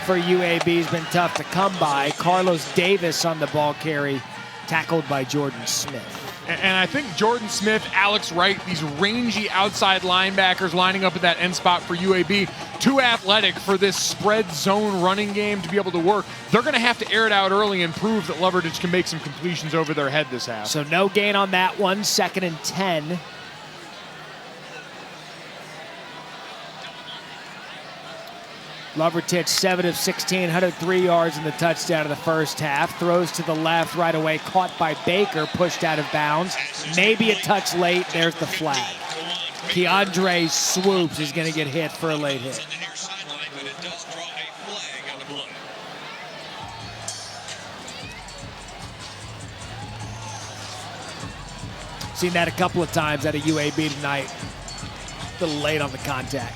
A: for UAB has been tough to come by. Carlos Davis on the ball carry, tackled by Jordan Smith.
B: And I think Jordan Smith, Alex Wright, these rangy outside linebackers lining up at that end spot for UAB, too athletic for this spread zone running game to be able to work. They're going to have to air it out early and prove that Lovertich can make some completions over their head this half.
A: So no gain on that one. 2nd and 10 Lovertich, 7 of 16, 103 yards in the touchdown in the first half. Throws to the left right away, caught by Baker, pushed out of bounds. Maybe a touch late. There's the flag. Keandre Swoops is going to get hit for a late hit. Seen that a couple of times at a UAB tonight. A little late on the contact.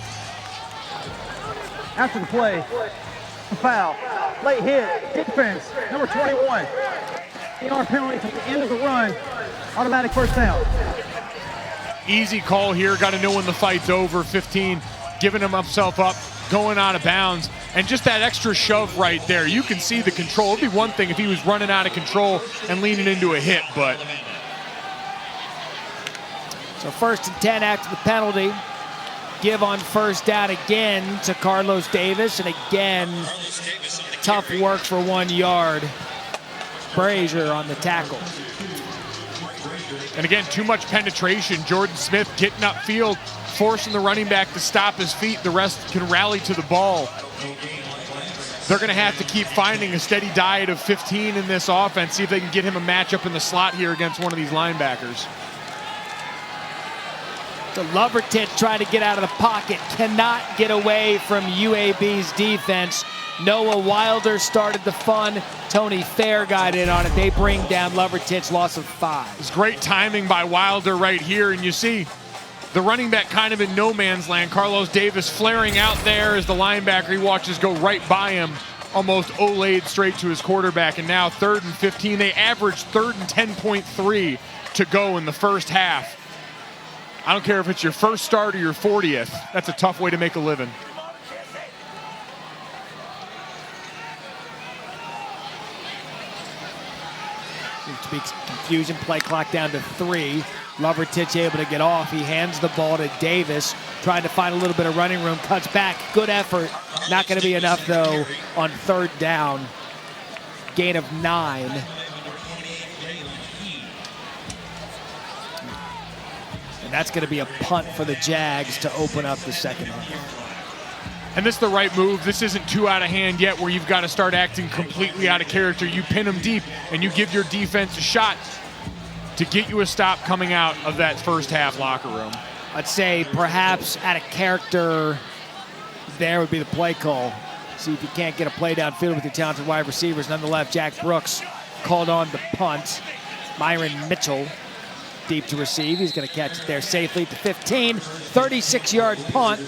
I: After the play, a foul, late hit, defense, number 21. 8-yard penalty from the end of the run, automatic first down.
B: Easy call here, got to know when the fight's over. 15, giving himself up, going out of bounds, and just that extra shove right there. You can see the control. It'd be one thing if he was running out of control and leaning into a hit, but.
A: So 1st and 10 after the penalty. Give on first down again to Carlos Davis, and again, tough work for 1 yard. Brazier on the tackle.
B: And again, too much penetration. Jordan Smith getting upfield, forcing the running back to stop his feet. The rest can rally to the ball. They're going to have to keep finding a steady diet of 15 in this offense, see if they can get him a matchup in the slot here against one of these linebackers.
A: So Lovertich trying to get out of the pocket, cannot get away from UAB's defense. Noah Wilder started the fun. Tony Fair got in on it. They bring down Lovertich, loss of 5.
B: It's great timing by Wilder right here, and you see the running back kind of in no man's land. Carlos Davis flaring out there as the linebacker, he watches go right by him, almost olayed straight to his quarterback. And now 3rd and 15. They averaged 3rd and 10.3 to go in the first half. I don't care if it's your first start or your 40th. That's a tough way to make a living.
A: Seems to be confusion. Play clock down to 3. Lovertich able to get off. He hands the ball to Davis, trying to find a little bit of running room. Cuts back. Good effort. Not going to be enough, though, on 3rd down. Gain of 9. And that's going to be a punt for the Jags to open up the second half.
B: And this is the right move. This isn't too out of hand yet where you've got to start acting completely out of character. You pin them deep and you give your defense a shot to get you a stop coming out of that first half locker room.
A: I'd say perhaps out of character there would be the play call. See if you can't get a play downfield with your talented wide receivers. Nonetheless, Jack Brooks called on the punt. Myron Mitchell deep to receive. He's going to catch it there safely to 15. 36-yard punt.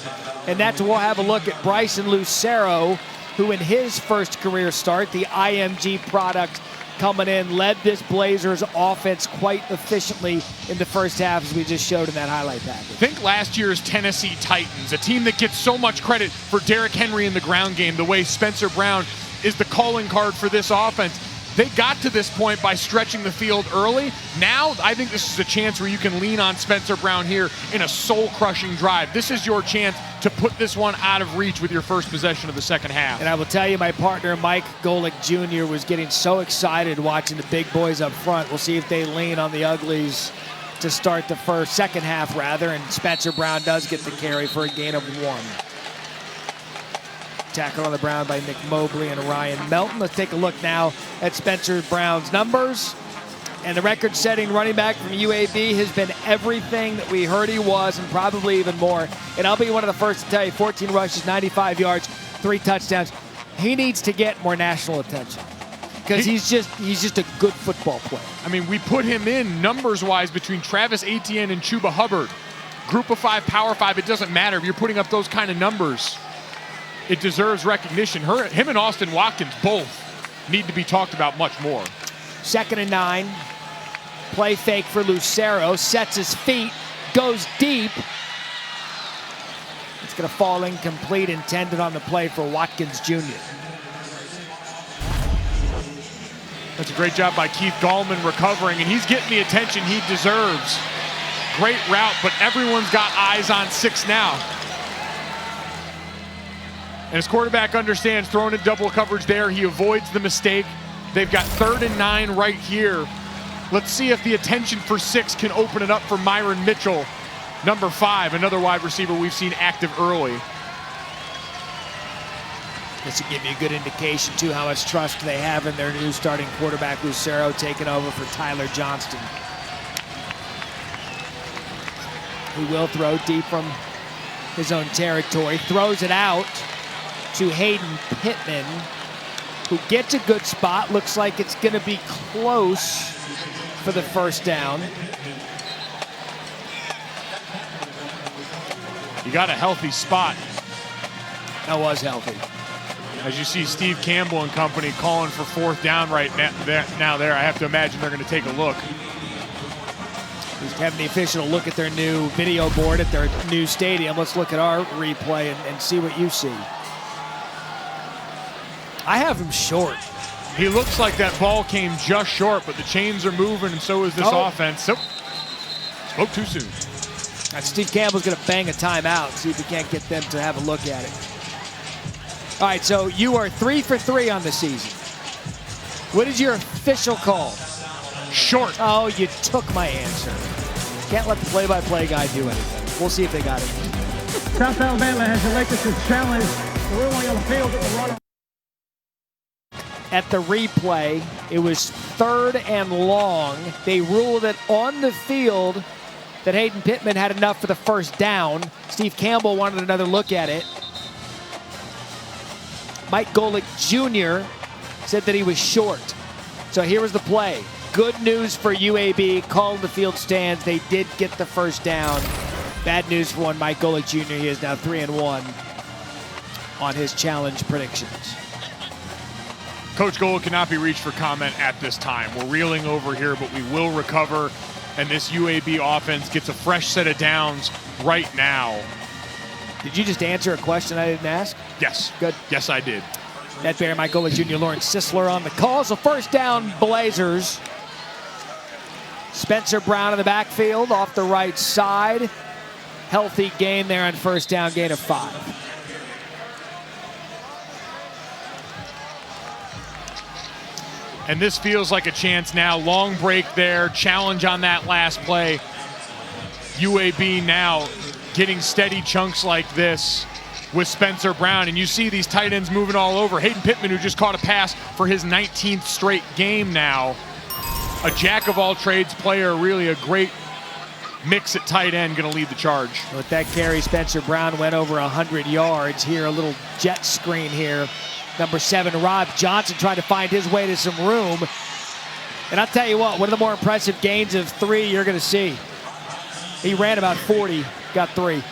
A: And that's we'll have a look at Bryson Lucero, who in his first career start, the IMG product coming in, led this Blazers offense quite efficiently in the first half, as we just showed in that highlight package.
B: Think last year's Tennessee Titans, a team that gets so much credit for Derrick Henry in the ground game, the way Spencer Brown is the calling card for this offense. They got to this point by stretching the field early. Now, I think this is a chance where you can lean on Spencer Brown here in a soul-crushing drive. This is your chance to put this one out of reach with your first possession of the second half.
A: And I will tell you, my partner, Mike Golick Jr., was getting so excited watching the big boys up front. We'll see if they lean on the Uglies to start the second half, and Spencer Brown does get the carry for a gain of 1. Tackle on the Brown by Nick Mobley and Ryan Melton. Let's take a look now at Spencer Brown's numbers. And the record-setting running back from UAB has been everything that we heard he was, and probably even more. And I'll be one of the first to tell you, 14 rushes, 95 yards, 3 touchdowns. He needs to get more national attention because he's just a good football player.
B: I mean, we put him in numbers-wise between Travis Etienne and Chuba Hubbard. Group of 5, Power 5, it doesn't matter if you're putting up those kind of numbers. It deserves recognition. Him and Austin Watkins both need to be talked about much more.
A: 2nd and 9. Play fake for Lucero. Sets his feet. Goes deep. It's going to fall incomplete. Intended on the play for Watkins Jr.
B: That's a great job by Keith Gallman recovering, and he's getting the attention he deserves. Great route, but everyone's got eyes on 6 now. And his quarterback understands throwing in double coverage there. He avoids the mistake. They've got 3rd and 9 right here. Let's see if the attention for 6 can open it up for Myron Mitchell, number 5, another wide receiver we've seen active early.
A: This will give you a good indication, too, how much trust they have in their new starting quarterback, Lucero, taking over for Tyler Johnston. He will throw deep from his own territory. Throws it out to Hayden Pittman, who gets a good spot. Looks like it's going to be close for the first down.
B: You got a healthy spot.
A: That was healthy.
B: As you see Steve Campbell and company calling for fourth down right now there, I have to imagine they're going to take a look.
A: Just having the official look at their new video board at their new stadium. Let's look at our replay and see what you see. I have him short.
B: He looks like that ball came just short, but the chains are moving and so is this offense. So, spoke too soon.
A: Steve Campbell's going to bang a timeout, see if he can't get them to have a look at it. All right, so you are 3 for 3 on the season. What is your official call?
B: Short.
A: Oh, you took my answer. Can't let the play-by-play guy do anything. We'll see if they got it.
I: South Alabama has elected to challenge the ruling on the field at the run.
A: At the replay, it was 3rd and long. They ruled it on the field that Hayden Pittman had enough for the first down. Steve Campbell wanted another look at it. Mike Golick Jr. said that he was short. So here was the play. Good news for UAB. Called the field stands. They did get the first down. Bad news for one Mike Golick Jr. He is now 3-1 on his challenge predictions.
B: Coach Golick cannot be reached for comment at this time. We're reeling over here, but we will recover. And this UAB offense gets a fresh set of downs right now.
A: Did you just answer a question I didn't ask?
B: Yes.
A: Good.
B: Yes, I did.
A: That Barry, Mike Golick Jr., Lawrence Sisler on the call. So first down, Blazers. Spencer Brown in the backfield off the right side. Healthy gain there on first down, gain of 5.
B: And this feels like a chance now. Long break there, challenge on that last play. UAB now getting steady chunks like this with Spencer Brown. And you see these tight ends moving all over. Hayden Pittman, who just caught a pass for his 19th straight game now. A jack-of-all-trades player, really a great mix at tight end, going to lead the charge.
A: With that carry, Spencer Brown went over 100 yards. Here, a little jet screen here. Number 7, Rob Johnson trying to find his way to some room. And I'll tell you what, one of the more impressive gains of 3 you're going to see. He ran about 40, got 3.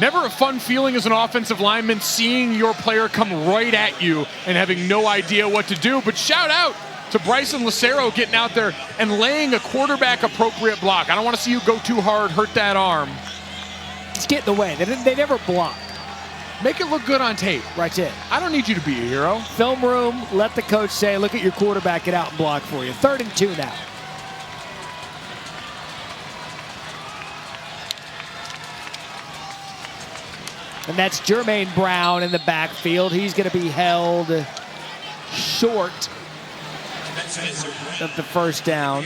B: Never a fun feeling as an offensive lineman seeing your player come right at you and having no idea what to do. But shout out to Bryson Lucero getting out there and laying a quarterback-appropriate block. I don't want to see you go too hard, hurt that arm.
A: Just get in the way. They never block.
B: Make it look good on tape.
A: Right it.
B: I don't need you to be a hero.
A: Film room, let the coach say, look at your quarterback, get out and block for you. 3rd and 2 now. And that's Jermaine Brown in the backfield. He's going to be held short of the first down.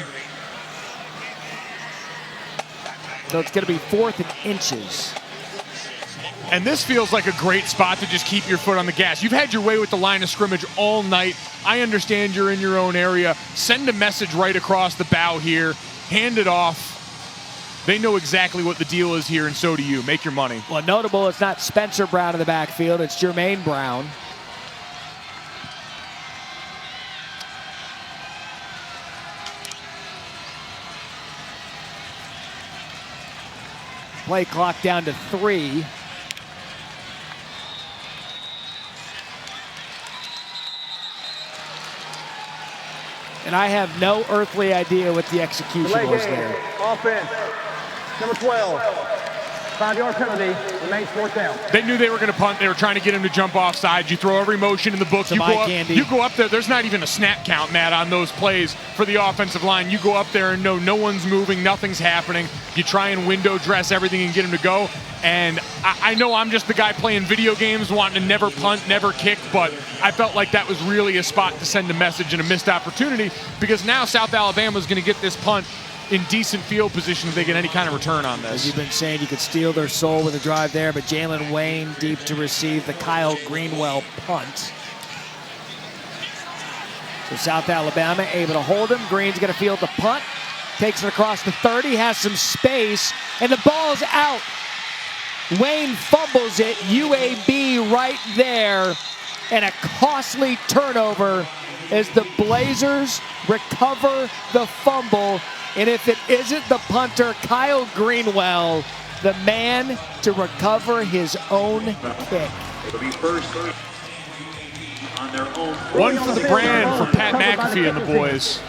A: So it's going to be 4th and inches.
B: And this feels like a great spot to just keep your foot on the gas. You've had your way with the line of scrimmage all night. I understand you're in your own area. Send a message right across the bow here. Hand it off. They know exactly what the deal is here, and so do you. Make your money.
A: Well, notable, it's not Spencer Brown in the backfield. It's Jermaine Brown. Play clock down to 3. And I have no earthly idea what the execution was there.
I: Offense, number 12. 5-yard penalty, remains 4th down.
B: They knew they were going to punt. They were trying to get him to jump off sides. You throw every motion in the book. You go up there. There's not even a snap count, Matt, on those plays for the offensive line. You go up there and know no one's moving, nothing's happening. You try and window dress everything and get him to go. And I know I'm just the guy playing video games, wanting to never punt, never kick, but I felt like that was really a spot to send a message and a missed opportunity, because now South Alabama is going to get this punt in decent field position if they get any kind of return on this.
A: As you've been saying, you could steal their soul with a drive there, but Jalen Wayne deep to receive the Kyle Greenwell punt. So South Alabama able to hold him. Green's going to field the punt. Takes it across the 30, has some space, and the ball's out. Wayne fumbles it. UAB right there. And a costly turnover as the Blazers recover the fumble. And if it isn't the punter, Kyle Greenwell, the man to recover his own kick.
G: It'll be first on their own.
B: One for the brand for Pat McAfee and the boys.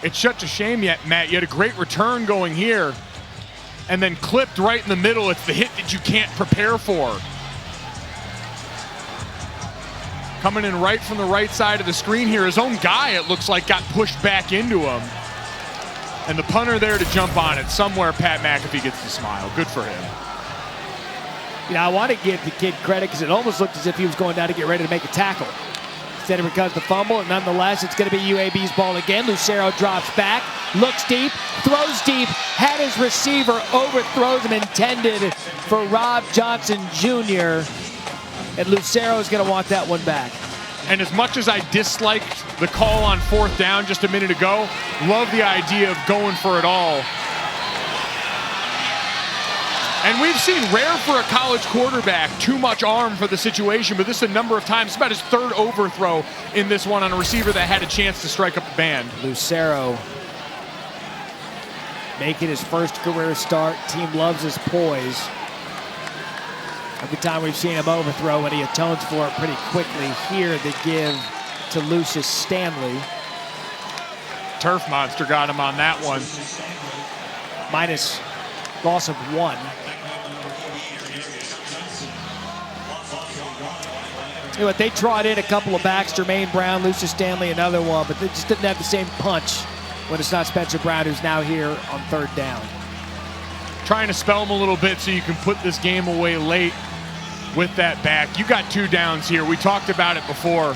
B: It's such a shame yet, Matt. You had a great return going here and then clipped right in the middle. It's the hit that you can't prepare for. Coming in right from the right side of the screen here. His own guy, it looks like, got pushed back into him. And the punter there to jump on it. Somewhere Pat McAfee gets the smile. Good for him.
A: You know, I want to give the kid credit because it almost looked as if he was going down to get ready to make a tackle. Instead it becomes the fumble, and nonetheless, it's going to be UAB's ball again. Lucero drops back, looks deep, throws deep, had his receiver, overthrows him, intended for Rob Johnson Jr., and Lucero is going to want that one back.
B: And as much as I disliked the call on 4th down just a minute ago, love the idea of going for it all. And we've seen rare for a college quarterback, too much arm for the situation, but this a number of times. It's about his 3rd overthrow in this one on a receiver that had a chance to strike up the band.
A: Lucero making his first career start. Team loves his poise. Every time we've seen him overthrow, and he atones for it pretty quickly. Here, the give to Lucius Stanley.
B: Turf Monster got him on that one.
A: Minus loss of 1. You know what, they trot in a couple of backs, Jermaine Brown, Lucius Stanley, another one, but they just didn't have the same punch when it's not Spencer Brown, who's now here on 3rd down.
B: Trying to spell him a little bit so you can put this game away late with that back. You got 2 downs here. We talked about it before.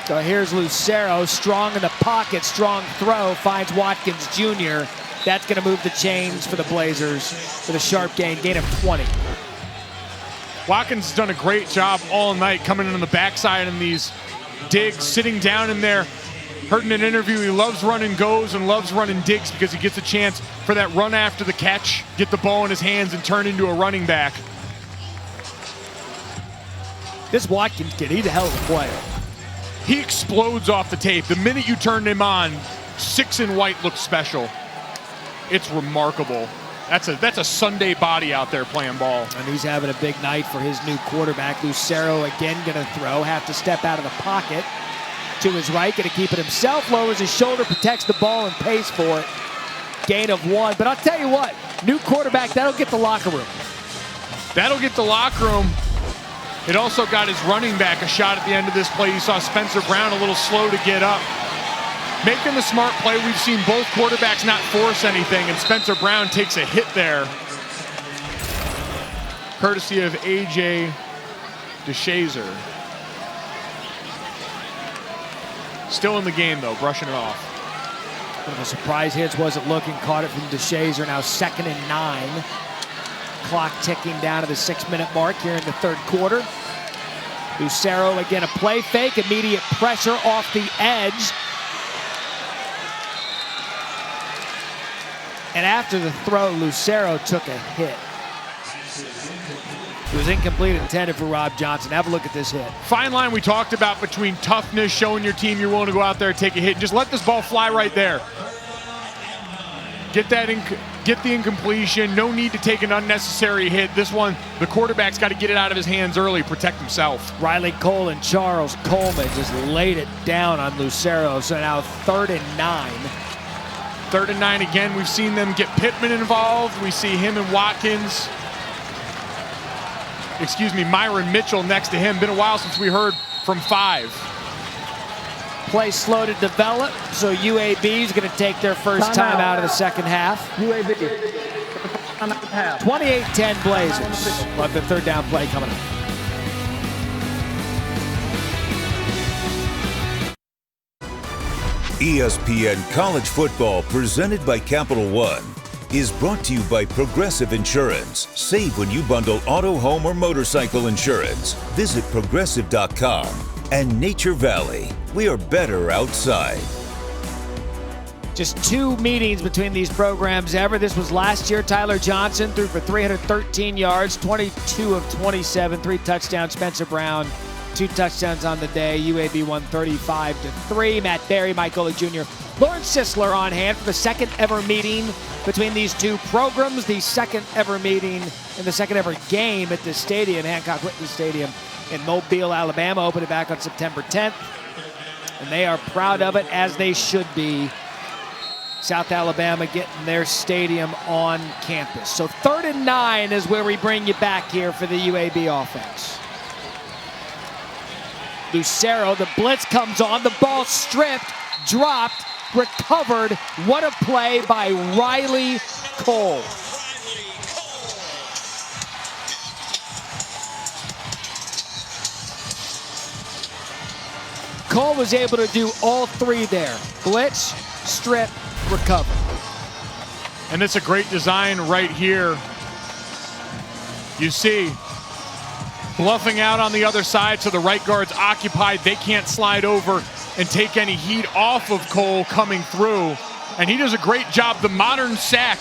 A: So here's Lucero, strong in the pocket, strong throw, finds Watkins Jr. That's going to move the chains for the Blazers with a sharp gain of 20.
B: Watkins has done a great job all night coming in on the backside in these digs, sitting down in there. Heard in an interview he loves running goes and loves running digs because he gets a chance for that run after the catch, get the ball in his hands and turn into a running back.
A: This Watkins kid, he's a hell of a player.
B: He explodes off the tape. The minute you turn him on, 6 in white looks special. It's remarkable. That's a Sunday body out there playing ball.
A: And he's having a big night for his new quarterback. Lucero again going to throw, have to step out of the pocket. To his right, going to keep it himself, lowers his shoulder, protects the ball, and pays for it. Gain of 1. But I'll tell you what, new quarterback, that'll get the locker room.
B: That'll get the locker room. It also got his running back a shot at the end of this play. You saw Spencer Brown a little slow to get up. Making the smart play. We've seen both quarterbacks not force anything, and Spencer Brown takes a hit there. Courtesy of A.J. DeShazer. Still in the game, though, brushing it off.
A: One of the surprise hits wasn't looking, caught it from DeShazer. Now 2nd and 9. Clock ticking down to the 6-minute mark here in the 3rd quarter. Lucero again, a play fake, immediate pressure off the edge. And after the throw, Lucero took a hit. It was incomplete, intended for Rob Johnson. Have a look at this hit.
B: Fine line we talked about between toughness, showing your team you're willing to go out there and take a hit. Just let this ball fly right there. Get the incompletion. No need to take an unnecessary hit. This one, the quarterback's got to get it out of his hands early, protect himself.
A: Riley Cole and Charles Coleman just laid it down on Lucero. So now 3rd and 9.
B: 3rd and 9 again. We've seen them get Pittman involved. We see him and Watkins. Myron Mitchell next to him. Been a while since we heard from 5.
A: Play slow to develop, so UAB is going to take their first time out of the 2nd half.
I: UAB.
A: 28-10 Blazers. We'll have the 3rd down play coming up.
C: ESPN College Football, presented by Capital One, is brought to you by Progressive Insurance. Save when you bundle auto, home, or motorcycle insurance. Visit progressive.com. And Nature Valley. We are better outside.
A: Just 2 meetings between these programs ever. This was last year. Tyler Johnson threw for 313 yards, 22 of 27, 3 touchdowns. Spencer Brown, 2 touchdowns on the day. UAB won 35-3. Matt Berry, Mike Ola Jr., Lawrence Sisler on hand for the second ever meeting between these 2 programs. The second ever meeting and the second ever game at the stadium, Hancock Whitney Stadium in Mobile, Alabama. Opened it back on September 10th. And they are proud of it, as they should be. South Alabama getting their stadium on campus. So 3rd and 9 is where we bring you back here for the UAB offense. Lucero, the blitz comes on, the ball stripped, dropped, recovered. What a play by Riley Cole. Cole was able to do all 3 there. Blitz, strip, recover.
B: And it's a great design right here. You see, bluffing out on the other side so the right guard's occupied. They can't slide over and take any heat off of Cole coming through. And he does a great job. The modern sack,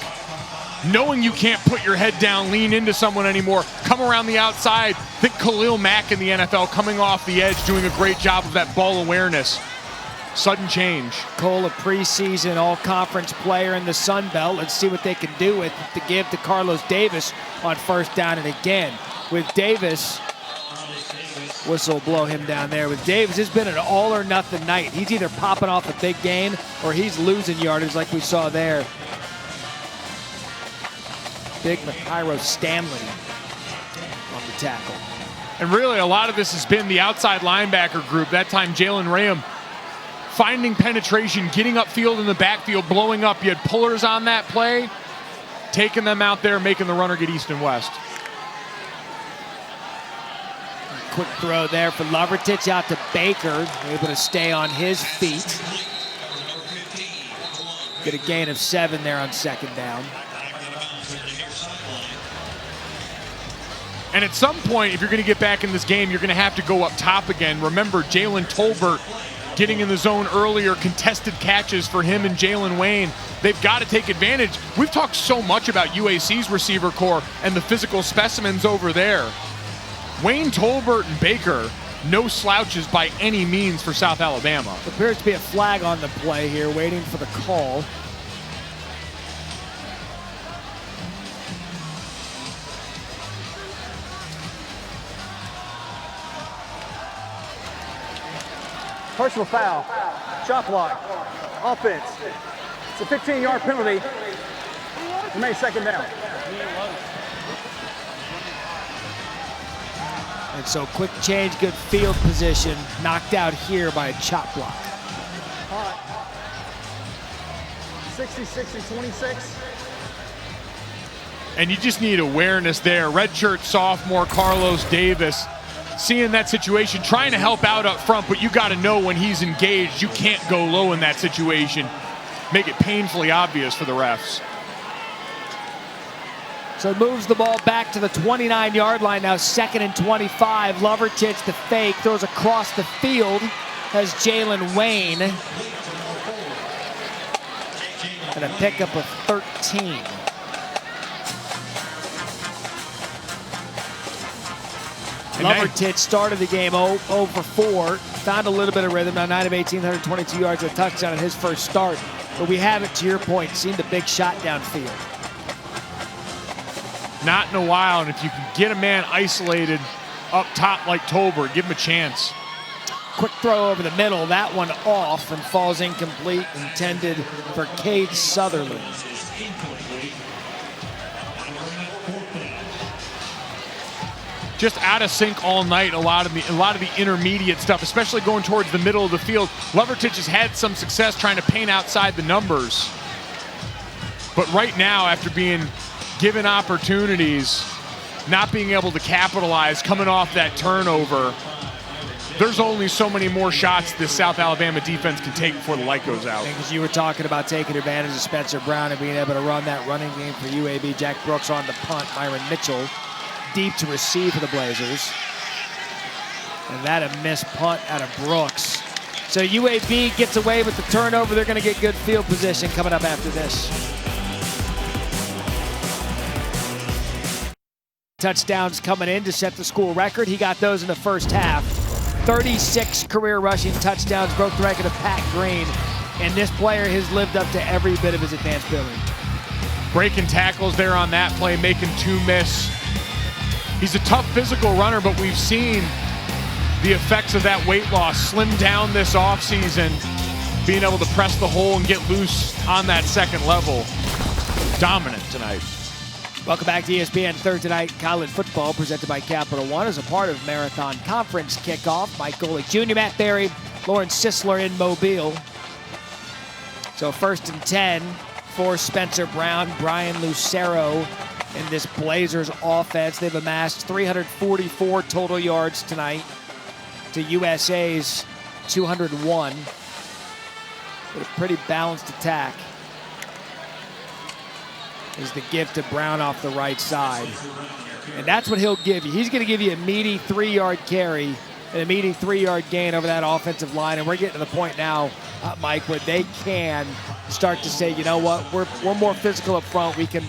B: knowing you can't put your head down, lean into someone anymore, come around the outside. Think Khalil Mack in the NFL coming off the edge, doing a great job of that ball awareness. Sudden change.
A: Cole, a preseason all-conference player in the Sun Belt. Let's see what they can do with it to give to Carlos Davis on 1st down. And again, with Davis, whistle blow him down there. With Davis, it's been an all-or-nothing night. He's either popping off a big gain or he's losing yardage like we saw there. Big Myro Stanley on the tackle.
B: And really, a lot of this has been the outside linebacker group. That time, Jalen Rayham finding penetration, getting upfield in the backfield, blowing up. You had pullers on that play, taking them out there, making the runner get east and west.
A: Quick throw there for Lovertich out to Baker, able to stay on his feet. Get a gain of 7 there on 2nd down.
B: And at some point, if you're going to get back in this game, you're going to have to go up top again. Remember, Jalen Tolbert getting in the zone earlier, contested catches for him and Jalen Wayne. They've got to take advantage. We've talked so much about UAC's receiver core and the physical specimens over there. Wayne, Tolbert, and Baker, no slouches by any means for South Alabama.
A: There appears to be a flag on the play here, waiting for the call.
I: Personal foul, shot block, offense. It's a 15-yard penalty. Remains 2nd down.
A: And so quick change, good field position, knocked out here by a chop block.
I: 66-26.
B: And you just need awareness there. Redshirt sophomore Carlos Davis, seeing that situation, trying to help out up front, but you got to know when he's engaged, you can't go low in that situation. Make it painfully obvious for the refs.
A: So it moves the ball back to the 29-yard line now, 2nd and 25. Lovertich, the fake, throws across the field, has Jalen Wayne. And a pickup of 13. Lovertich started the game 0 for 4, found a little bit of rhythm, now 9 of 18, 122 yards, a touchdown in his first start. But we haven't, to your point, seen the big shot downfield.
B: Not in a while, and if you can get a man isolated up top like Tolbert, give him a chance.
A: Quick throw over the middle, that one off and falls incomplete, intended for Cade Sutherland.
B: Just out of sync all night, a lot of the intermediate stuff, especially going towards the middle of the field. Lovertich has had some success trying to paint outside the numbers. But right now, after being given opportunities, not being able to capitalize, coming off that turnover, there's only so many more shots this South Alabama defense can take before the light goes out.
A: Because you were talking about taking advantage of Spencer Brown and being able to run that running game for UAB. Jack Brooks on the punt. Myron Mitchell deep to receive for the Blazers. And that a missed punt out of Brooks. So UAB gets away with the turnover. They're going to get good field position coming up after this. Touchdowns coming in to set the school record. He got those in the first half. 36 career rushing touchdowns, broke the record of Pat Green. And this player has lived up to every bit of his advanced billing.
B: Breaking tackles there on that play, making 2 miss. He's a tough physical runner, but we've seen the effects of that weight loss. Slim down this offseason, being able to press the hole and get loose on that second level. Dominant tonight.
A: Welcome back to ESPN Thursday Night College Football, presented by Capital One as a part of Marathon Conference kickoff. Mike Golick Jr., Matt Berry, Lauren Sisler in Mobile. So 1st and 10 for Spencer Brown, Brian Lucero in this Blazers offense. They've amassed 344 total yards tonight to USA's 201. With a pretty balanced attack. Is the gift to Brown off the right side. And that's what he'll give you. He's going to give you a meaty 3-yard carry and a meaty 3-yard gain over that offensive line. And we're getting to the point now, Mike, where they can start to say, you know what, we're more physical up front. We can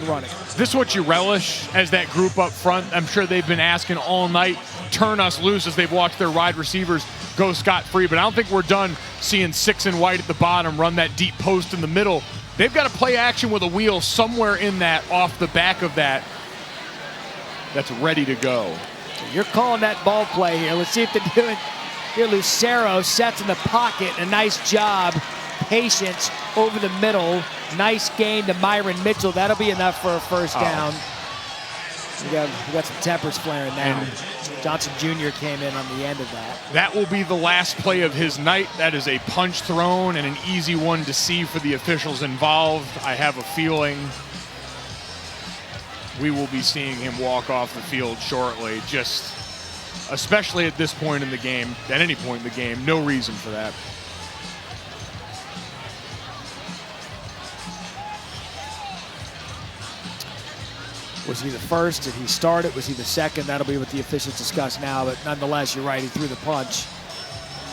A: run it.
B: Is this what you relish as that group up front? I'm sure they've been asking all night, turn us loose, as they've watched their wide receivers go scot-free. But I don't think we're done seeing 6 and White at the bottom run that deep post in the middle. They've got to play action with a wheel somewhere in that, off the back of that, that's ready to go.
A: So you're calling that ball play here. Let's see if they do it. Here Lucero sets in the pocket. A nice job. Patience over the middle. Nice gain to Myron Mitchell. That'll be enough for a first down. We got some tempers flaring now. Johnson Jr. came in on the end of that.
B: That will be the last play of his night. That is a punch thrown and an easy one to see for the officials involved. I have a feeling we will be seeing him walk off the field shortly, just especially at this point in the game, at any point in the game, no reason for that.
A: Was he the first? Did he start it? Was he the second? That'll be what the officials discuss now, but nonetheless, you're right, he threw the punch.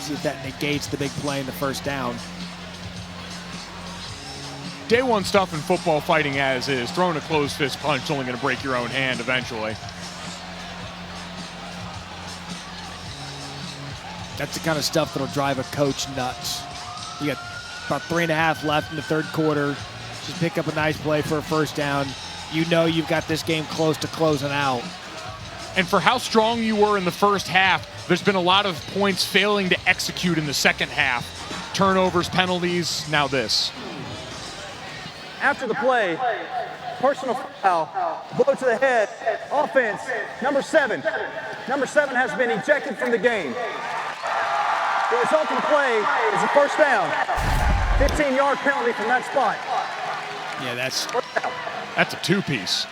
A: See if that negates the big play in the first down.
B: Day one stuff in football fighting as is. Throwing a closed fist punch is only going to break your own hand eventually.
A: That's the kind of stuff that'll drive a coach nuts. You got about 3.5 left in the third quarter. Just pick up a nice play for a first down. You know you've got this game close to closing out.
B: And for how strong you were in the first half, there's been a lot of points failing to execute in the second half. Turnovers, penalties, now this.
I: After the play, personal foul, blow to the head, offense, number 7. Number 7 has been ejected from the game. The result of the play is a first down. 15-yard penalty from that spot.
A: Yeah, that's
B: a 2-piece.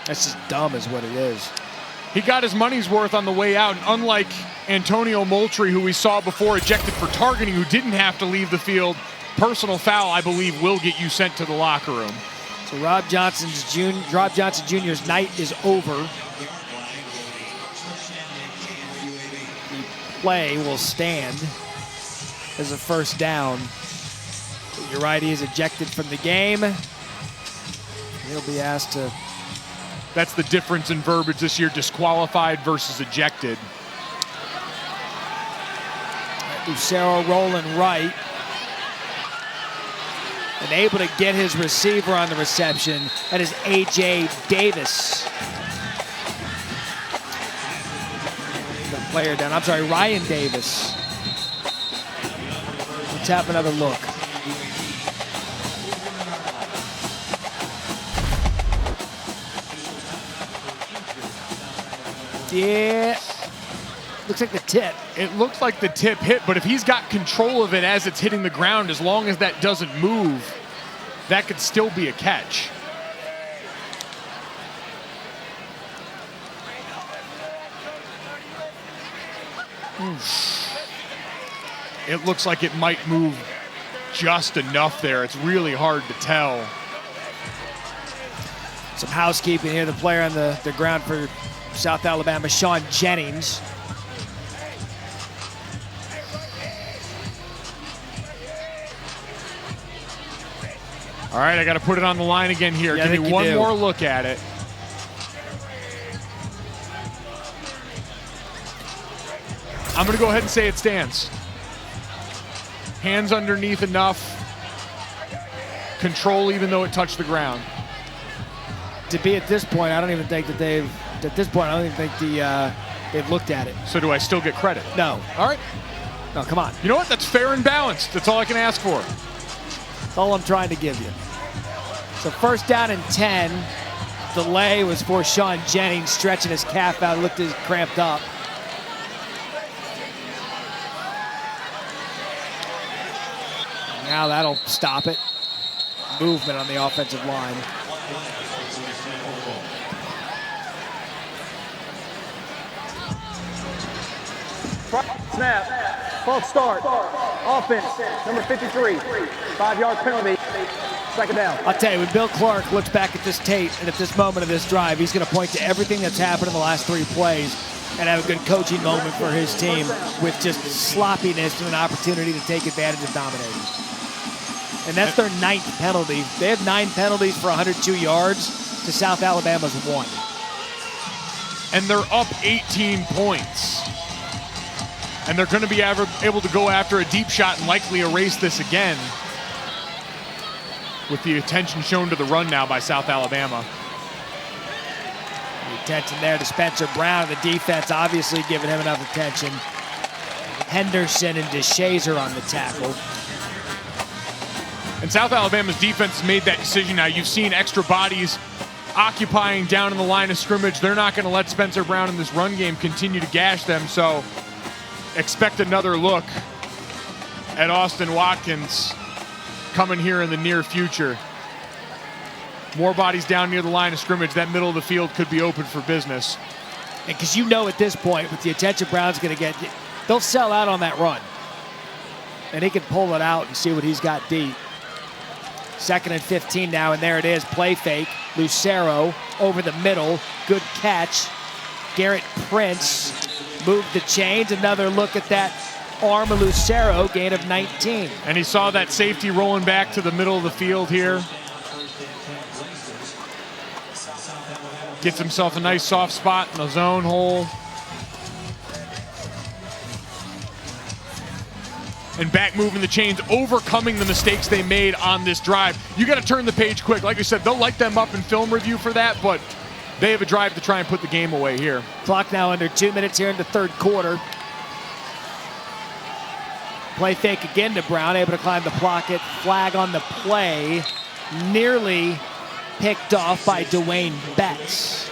A: That's just dumb is what it is.
B: He got his money's worth on the way out, and unlike Antonio Moultrie, who we saw before ejected for targeting, who didn't have to leave the field, personal foul, I believe, will get you sent to the locker room.
A: So Rob Johnson Jr.'s night is over. The play will stand as a first down. But you're right, he is ejected from the game. He'll be asked to...
B: That's the difference in verbiage this year, disqualified versus ejected.
A: Lucero rolling right. And able to get his receiver on the reception. That is A.J. Davis. The player down. I'm sorry, Ryan Davis. Let's have another look. Yeah. Looks like the tip.
B: It looks like the tip hit, but if he's got control of it as it's hitting the ground, as long as that doesn't move, that could still be a catch. It looks like it might move just enough there. It's really hard to tell.
A: Some housekeeping here. The player on the ground for South Alabama, Sean Jennings.
B: All right, I got to put it on the line again here.
A: Yeah,
B: give me one more look at it. I'm going to go ahead and say it stands. Hands underneath enough. Control even though it touched the ground.
A: To be at this point, I don't even think that they've looked at it.
B: So do I still get credit?
A: No.
B: All right.
A: No, come on.
B: You know what? That's fair and balanced. That's all I can ask for.
A: That's all I'm trying to give you. So first down and 10. Delay was for Sean Jennings, stretching his calf out, looked as cramped up. Now that'll stop it. Movement on the offensive line.
I: Snap. False start. Offense. Number 53. 5-yard penalty. Second down.
A: I'll tell you, when Bill Clark looks back at this tape and at this moment of this drive, he's going to point to everything that's happened in the last 3 plays and have a good coaching moment for his team with just sloppiness and an opportunity to take advantage of dominating. And that's their 9th penalty. They had 9 penalties for 102 yards to South Alabama's 1.
B: And they're up 18 points. And they're going to be able to go after a deep shot and likely erase this again with the attention shown to the run now by South Alabama.
A: The attention there to Spencer Brown. The defense obviously giving him enough attention. Henderson and DeShazer on the tackle.
B: And South Alabama's defense made that decision now. You've seen extra bodies occupying down in the line of scrimmage. They're not going to let Spencer Brown in this run game continue to gash them, so expect another look at Austin Watkins coming here in the near future. More bodies down near the line of scrimmage. That middle of the field could be open for business.
A: And because you know at this point, with the attention Brown's going to get, they'll sell out on that run. And he can pull it out and see what he's got deep. 2nd and 15 now, and there it is. Play fake. Lucero over the middle. Good catch. Garrett Prince moved the chains. Another look at that arm of Lucero, gain of 19.
B: And he saw that safety rolling back to the middle of the field here. Gets himself a nice soft spot in the zone hole. And back moving the chains, overcoming the mistakes they made on this drive. You got to turn the page quick. Like I said, they'll light them up in film review for that, but they have a drive to try and put the game away here.
A: Clock now under 2 minutes here in the 3rd quarter. Play fake again to Brown, able to climb the pocket. Flag on the play, nearly picked off by Dwayne Betts.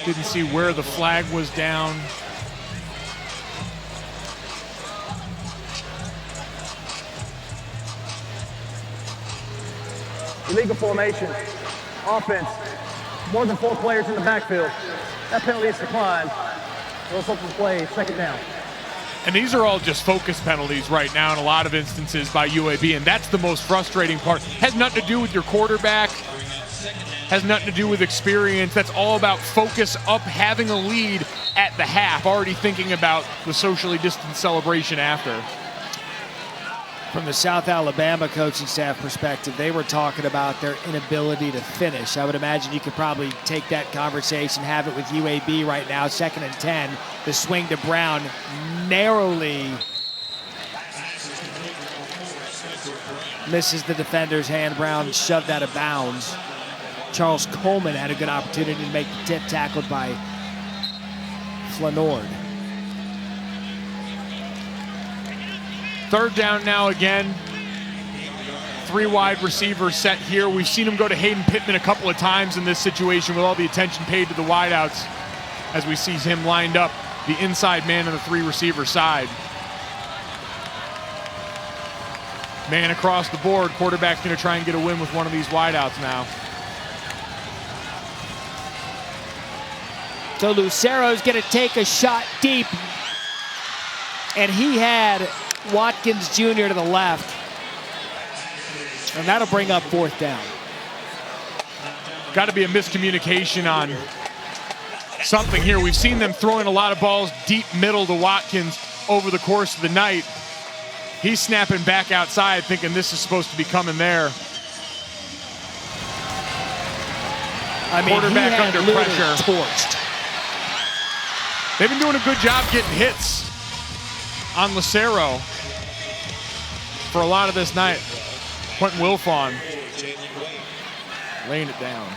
B: Didn't see where the flag was down.
I: Illegal formation. Offense. More than 4 players in the backfield. That penalty is declined. Rules open play, second down.
B: And these are all just focus penalties right now in a lot of instances by UAB, and that's the most frustrating part. Has nothing to do with your quarterback, has nothing to do with experience. That's all about focus up, having a lead at the half, already thinking about the socially distanced celebration after.
A: From the South Alabama coaching staff perspective, they were talking about their inability to finish. I would imagine you could probably take that conversation, have it with UAB right now. 2nd and 10, the swing to Brown narrowly misses the defender's hand. Brown shoved out of bounds. Charles Coleman had a good opportunity to make the tip, tackled by Flanord.
B: 3rd down now again. 3 wide receivers set here. We've seen him go to Hayden Pittman a couple of times in this situation with all the attention paid to the wideouts as we see him lined up, the inside man on the 3 receiver side. Man across the board. Quarterback's going to try and get a win with one of these wideouts now.
A: So Lucero's going to take a shot deep. And he had Watkins Jr. to the left. And that'll bring up 4th down.
B: Got to be a miscommunication on something here. We've seen them throwing a lot of balls deep middle to Watkins over the course of the night. He's snapping back outside thinking this is supposed to be coming there.
A: I mean,
B: quarterback
A: he had
B: under pressure.
A: Torched.
B: They've been doing a good job getting hits on Lucero for a lot of this night. Quentin Wilfon laying it down.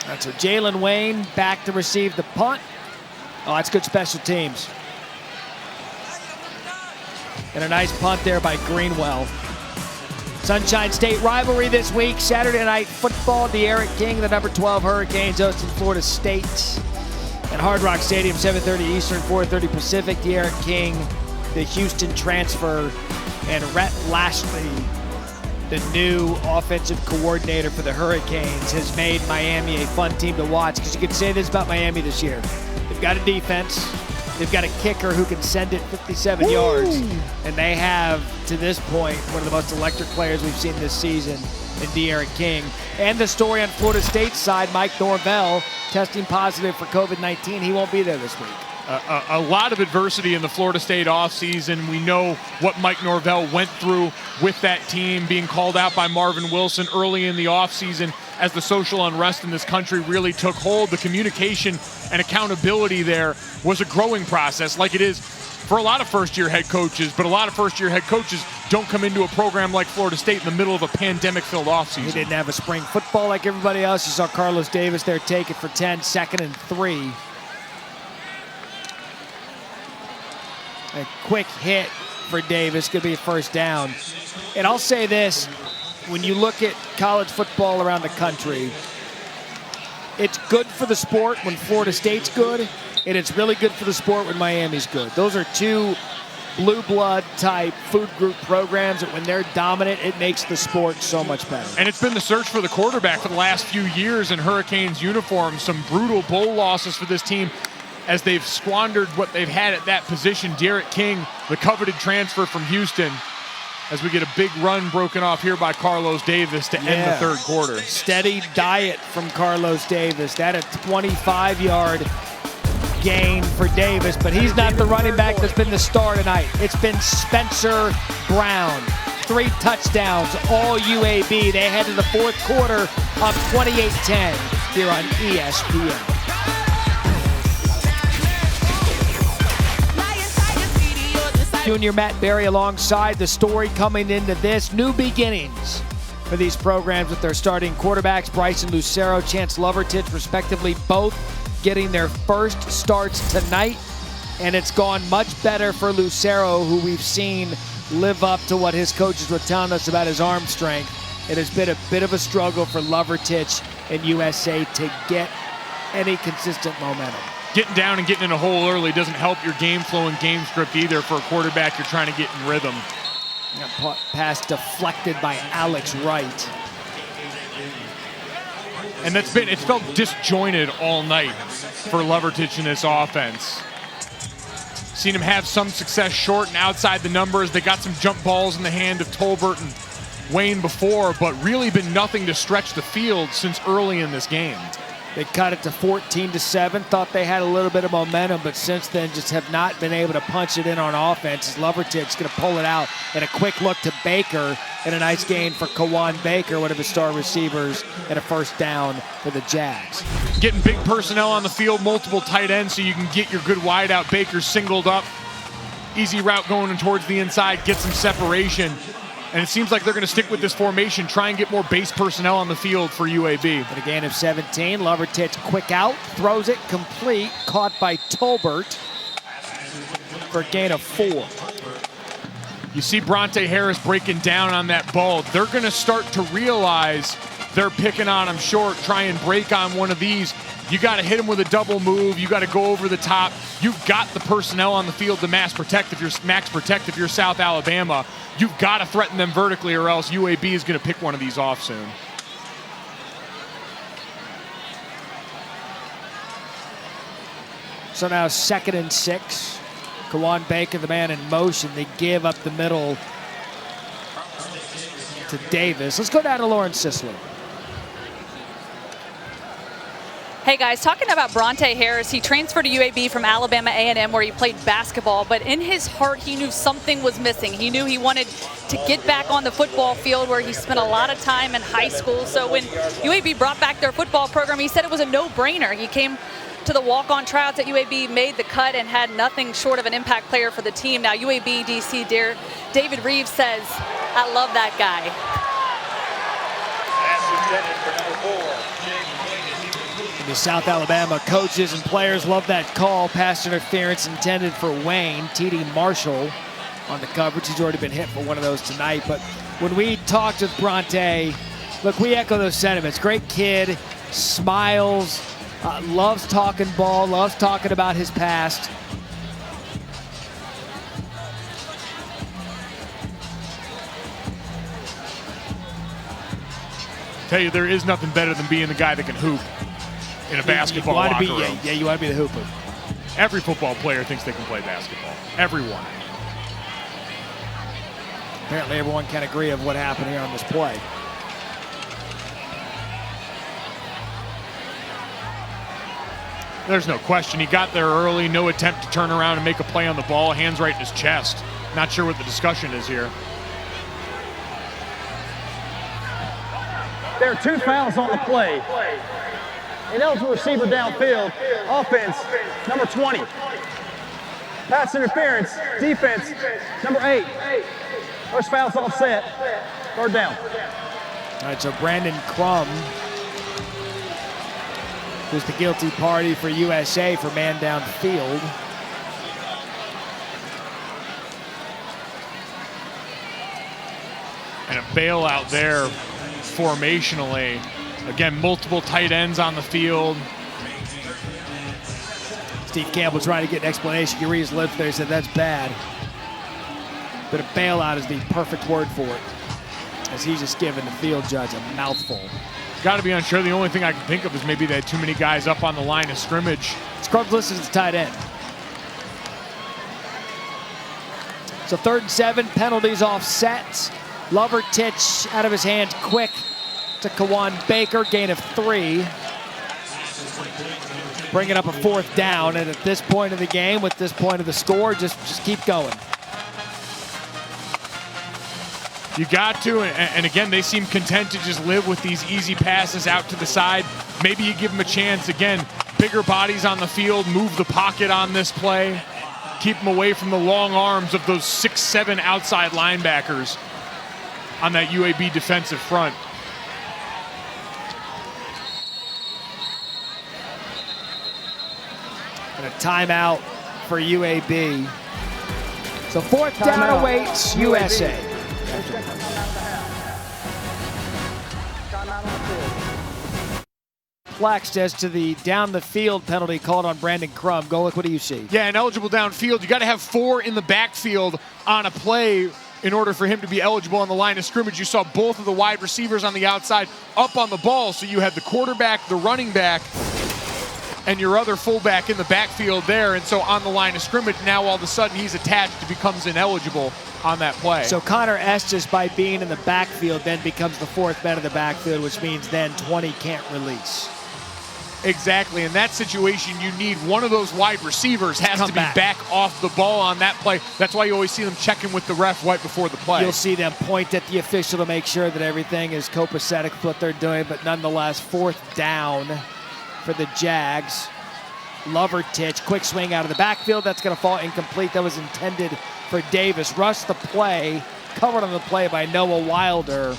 A: That's so Jalen Wayne back to receive the punt. Oh, that's good special teams. And a nice punt there by Greenwell. Sunshine State rivalry this week. Saturday night football. De'Aaron King, the number 12 Hurricanes, hosting Florida State at Hard Rock Stadium, 7:30 Eastern, 4:30 Pacific. De'Aaron King, the Houston transfer, and Rhett Lashley, the new offensive coordinator for the Hurricanes, has made Miami a fun team to watch, because you can say this about Miami this year. They've got a defense. They've got a kicker who can send it 57 yards. And they have, to this point, one of the most electric players we've seen this season in De'Aaron King. And the story on Florida State's side, Mike Norvell, testing positive for COVID-19. He won't be there this week.
B: A lot of adversity in the Florida State offseason. We know what Mike Norvell went through with that team, being called out by Marvin Wilson early in the offseason as the social unrest in this country really took hold. The communication and accountability there was a growing process, like it is for a lot of first-year head coaches, but a lot of first-year head coaches don't come into a program like Florida State in the middle of a pandemic-filled offseason.
A: He didn't have a spring football like everybody else. You saw Carlos Davis there take it for 10, 2nd and 3. A quick hit for Davis, could be a 1st down. And I'll say this, when you look at college football around the country, it's good for the sport when Florida State's good, and it's really good for the sport when Miami's good. Those are two blue blood type food group programs that when they're dominant, it makes the sport so much better.
B: And it's been the search for the quarterback for the last few years in Hurricanes uniforms. Some brutal bowl losses for this team as they've squandered what they've had at that position. De'Aaron King, the coveted transfer from Houston, as we get a big run broken off here by Carlos Davis to end the 3rd quarter.
A: Steady diet from Carlos Davis. That a 25-yard gain for Davis, but he's not the running back that's been the star tonight. It's been Spencer Brown. 3 touchdowns, all UAB. They head to the 4th quarter up 28-10 here on ESPN. Junior Matt Berry alongside. The story coming into this, new beginnings for these programs with their starting quarterbacks, Bryson Lucero, Chance Lovertich, respectively, both getting their first starts tonight. And it's gone much better for Lucero, who we've seen live up to what his coaches were telling us about his arm strength. It has been a bit of a struggle for Lovertich and USA to get any consistent momentum.
B: Getting down and getting in a hole early doesn't help your game flow and game script either for a quarterback you're trying to get in rhythm.
A: Pass deflected by Alex Wright.
B: And it's felt disjointed all night for Lovertich in this offense. Seen him have some success short and outside the numbers. They got some jump balls in the hand of Tolbert and Wayne before, but really been nothing to stretch the field since early in this game.
A: They cut it to 14-7, thought they had a little bit of momentum, but since then just have not been able to punch it in on offense. Lovertich's going to pull it out, and a quick look to Baker, and a nice gain for Kawan Baker, one of his star receivers, and a 1st down for the Jags.
B: Getting big personnel on the field, multiple tight ends, so you can get your good wide out. Baker singled up, easy route going towards the inside, get some separation. And it seems like they're going to stick with this formation, try and get more base personnel on the field for UAB.
A: And a gain of 17. Lovertich quick out, throws it complete, caught by Tolbert for a gain of 4.
B: You see Bronte Harris breaking down on that ball. They're going to start to realize they're picking on him short, try and break on one of these. You got to hit him with a double move. You got to go over the top. You've got the personnel on the field to max protect if you're South Alabama. You've got to threaten them vertically, or else UAB is going to pick one of these off soon.
A: So now 2nd and 6. Kawan Baker, the man in motion. They give up the middle to Davis. Let's go down to Lawrence Sisler.
H: Hey guys, talking about Bronte Harris, he transferred to UAB from Alabama A&M where he played basketball, but in his heart he knew something was missing. He knew he wanted to get back on the football field where he spent a lot of time in high school. So when UAB brought back their football program, he said it was a no-brainer. He came to the walk-on tryouts at UAB, made the cut, and had nothing short of an impact player for the team. Now UAB DC David Reeves says, I love that guy.
A: The South Alabama coaches and players love that call. Pass interference intended for Wayne. T.D. Marshall on the coverage. He's already been hit for one of those tonight. But when we talked with Bronte, look, we echo those sentiments. Great kid, smiles, loves talking ball, loves talking about his past.
B: Tell you, there is nothing better than being the guy that can hoop in a basketball locker room.
A: Yeah, you want to be the hooper.
B: Every football player thinks they can play basketball. Everyone.
A: Apparently everyone can agree of what happened here on this play.
B: There's no question. He got there early, no attempt to turn around and make a play on the ball, hands right in his chest. Not sure what the discussion is here.
I: There are 2 fouls on the play. Ineligible receiver downfield. Offense, number 20. Pass interference, defense, number 8. First foul's offset. 3rd down.
A: All right, so Brandon Crum, who's the guilty party for USA for man downfield.
B: And a bailout there formationally. Again, multiple tight ends on the field.
A: Steve Campbell trying to get an explanation. You read his lips there, he said that's bad. But a bailout is the perfect word for it, as he's just giving the field judge a mouthful.
B: Got to be unsure. The only thing I can think of is maybe they had too many guys up on the line of scrimmage.
A: Scrubs listed as tight end. So 3rd and 7, penalties offset. Lovertich out of his hand quick to Kawan Baker, gain of 3. Bringing up a 4th down, and at this point of the game, with this point of the score, just keep going.
B: You got to, and again, they seem content to just live with these easy passes out to the side. Maybe you give them a chance. Again, bigger bodies on the field, move the pocket on this play. Keep them away from the long arms of those 6'7" outside linebackers on that UAB defensive front.
A: And a timeout for UAB. So 4th down awaits USA. Perplexed as to the down the field penalty called on Brandon Crum. Golick, what do you see?
B: Yeah, ineligible downfield. You got to have 4 in the backfield on a play in order for him to be eligible on the line of scrimmage. You saw both of the wide receivers on the outside up on the ball, so you had the quarterback, the running back, and your other fullback in the backfield there. And so on the line of scrimmage, now all of a sudden he's attached, becomes ineligible on that play.
A: So Connor Estes, by being in the backfield, then becomes the 4th man in the backfield, which means then 20 can't release.
B: Exactly. In that situation, you need one of those wide receivers has to be back off the ball on that play. That's why you always see them checking with the ref right before the play.
A: You'll see them point at the official to make sure that everything is copacetic with what they're doing, but nonetheless, 4th down for the Jags. Lovertich, quick swing out of the backfield. That's going to fall incomplete. That was intended for Davis. Rush the play, covered on the play by Noah Wilder,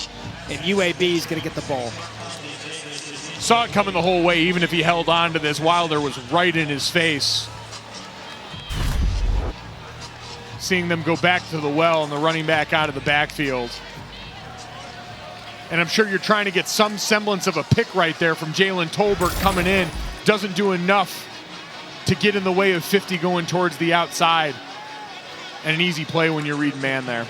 A: and UAB is going to get the ball.
B: Saw it coming the whole way, even if he held on to this. Wilder was right in his face. Seeing them go back to the well and the running back out of the backfield. And I'm sure you're trying to get some semblance of a pick right there from Jalen Tolbert coming in. doesn't do enough to get in the way of 50 going towards the outside. And an easy play when you're reading man there.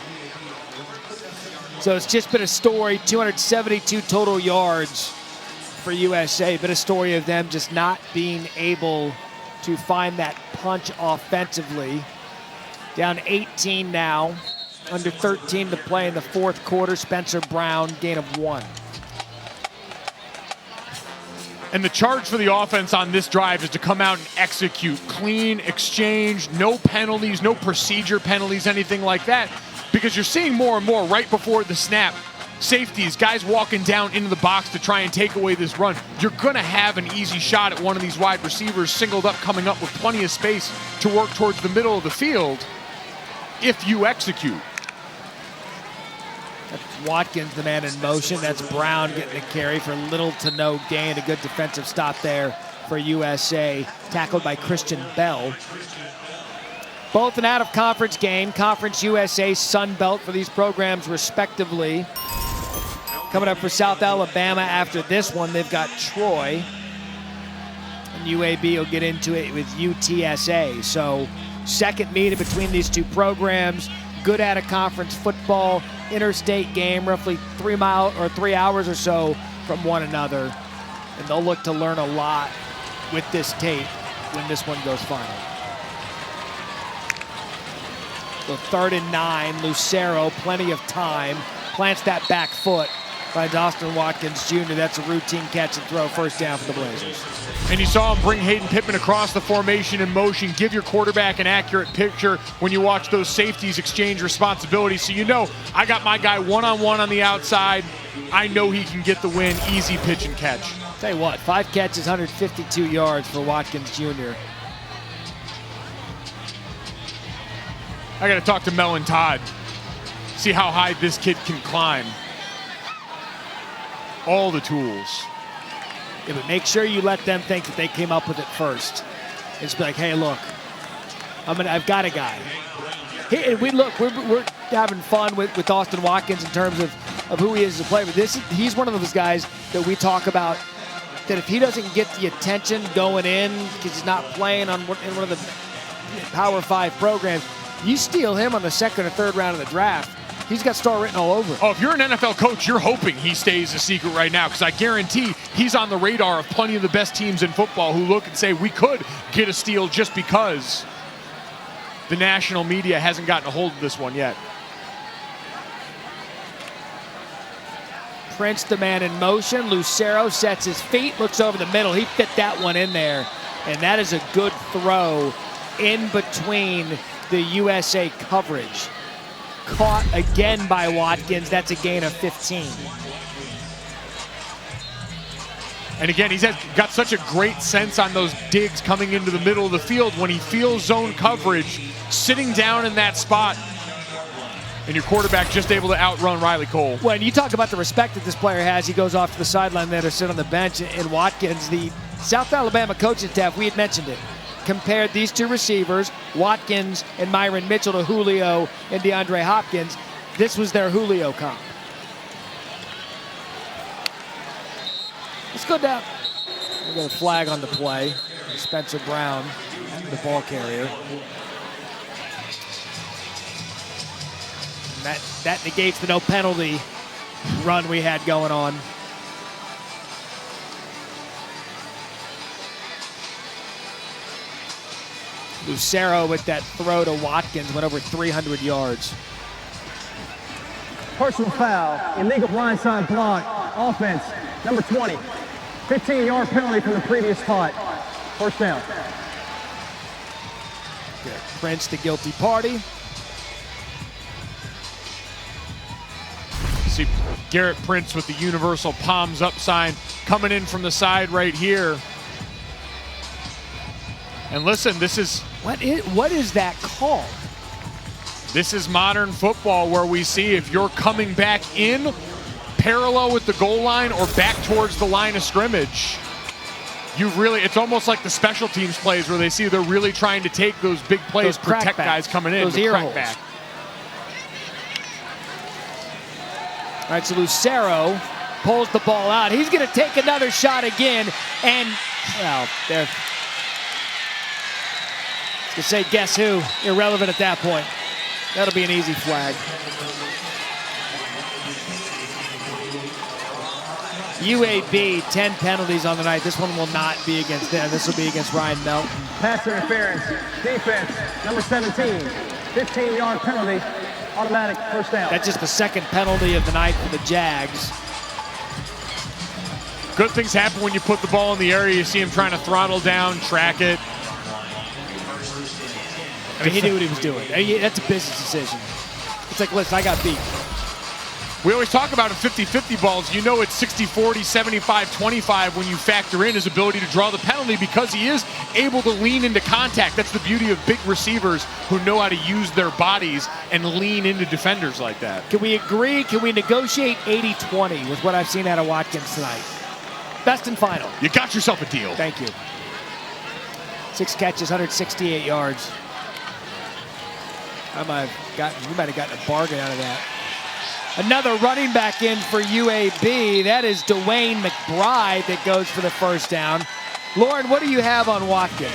A: So it's just been a story, 272 total yards for USA. Been a story of them just not being able to find that punch offensively. Down 18 now, under 13 to play in the fourth quarter. Spencer Brown, gain of 1.
B: And the charge for the offense on this drive is to come out and execute. Clean exchange, no penalties, no procedure penalties, anything like that. Because you're seeing more and more right before the snap. Safeties, guys walking down into the box to try and take away this run. You're going to have an easy shot at one of these wide receivers singled up, coming up with plenty of space to work towards the middle of the field if you execute.
A: That's Watkins, the man in motion. That's Brown getting the carry for little to no gain. A good defensive stop there for USA. Tackled by Christian Bell. Both an out-of-conference game. Conference USA, Sun Belt for these programs respectively. Coming up for South Alabama after this one, they've got Troy. And UAB will get into it with UTSA. So second meeting between these two programs. Good out-of-conference football. Interstate game, roughly 3 hours or so from one another. And they'll look to learn a lot with this tape when this one goes final. So 3rd and 9, Lucero, plenty of time. Plants that back foot by Dawson Watkins Jr. That's a routine catch and throw, first down for the Blazers.
B: And you saw him bring Hayden Pittman across the formation in motion, give your quarterback an accurate picture when you watch those safeties exchange responsibility. So you know, I got my guy one-on-one on the outside. I know he can get the win, easy pitch and catch.
A: Tell you what, 5 catches, 152 yards for Watkins Jr.
B: I got to talk to Mel and Todd, see how high this kid can climb. All the tools.
A: Yeah, but make sure you let them think that they came up with it first. It's be like, hey, look, I've got a guy. Hey, and we're having fun with Austin Watkins in terms of who he is as a player. But he's one of those guys that we talk about that if he doesn't get the attention going in because he's not playing in one of the Power 5 programs, you steal him on the 2nd or 3rd round of the draft, he's got star written all over.
B: Oh, if you're an NFL coach, you're hoping he stays a secret right now, because I guarantee he's on the radar of plenty of the best teams in football who look and say, we could get a steal just because the national media hasn't gotten a hold of this one yet.
A: Prince, the man in motion. Lucero sets his feet, looks over the middle. He fit that one in there, and that is a good throw in between the USA coverage. Caught again by Watkins. That's a gain of 15.
B: And again, he's got such a great sense on those digs coming into the middle of the field when he feels zone coverage, sitting down in that spot, and your quarterback just able to outrun Riley Cole.
A: When you talk about the respect that this player has, he goes off to the sideline there to sit on the bench. And Watkins, the South Alabama coaching staff, we had mentioned it, compared these two receivers, Watkins and Myron Mitchell, to Julio and DeAndre Hopkins. This was their Julio comp. Let's go down. We got a flag on the play. Spencer Brown, the ball carrier. And that negates the no penalty run we had going on. Lucero with that throw to Watkins went over 300 yards.
I: Personal foul, illegal blindside block, offense, number 20. 15-yard penalty from the previous spot. First down.
A: Prince, the guilty party.
B: See Garrett Prince with the universal palms up sign coming in from the side right here. And listen, this is...
A: What is that call?
B: This is modern football, where we see if you're coming back in parallel with the goal line or back towards the line of scrimmage, it's almost like the special teams plays where they see they're really trying to take those big plays, protect guys coming in.
A: Those ear holes.
B: Back.
A: All right, so Lucero pulls the ball out. He's going to take another shot again, and Well, they're to say guess who, irrelevant at that point. That'll be an easy flag. UAB, 10 penalties on the night. This one will not be against them. This will be against Ryan Melton.
I: Pass interference, defense, number 17, 15-yard penalty, automatic first down.
A: That's just the second penalty of the night for the Jags.
B: Good things happen when you put the ball in the area. You see him trying to throttle down, track it.
A: I mean, he knew what he was doing. That's a business decision. It's like, listen, I got beat.
B: We always talk about in 50-50 balls, you know it's 60-40, 75-25 when you factor in his ability to draw the penalty because he is able to lean into contact. That's the beauty of big receivers who know how to use their bodies and lean into defenders like that.
A: Can we agree, can we negotiate 80-20 with what I've seen out of Watkins tonight? Best and final.
B: You got yourself a deal.
A: Thank you. 6 catches, 168 yards. We might have gotten a bargain out of that. Another running back in for UAB. That is Dwayne McBride that goes for the first down. Lauren, what do you have on Watkins?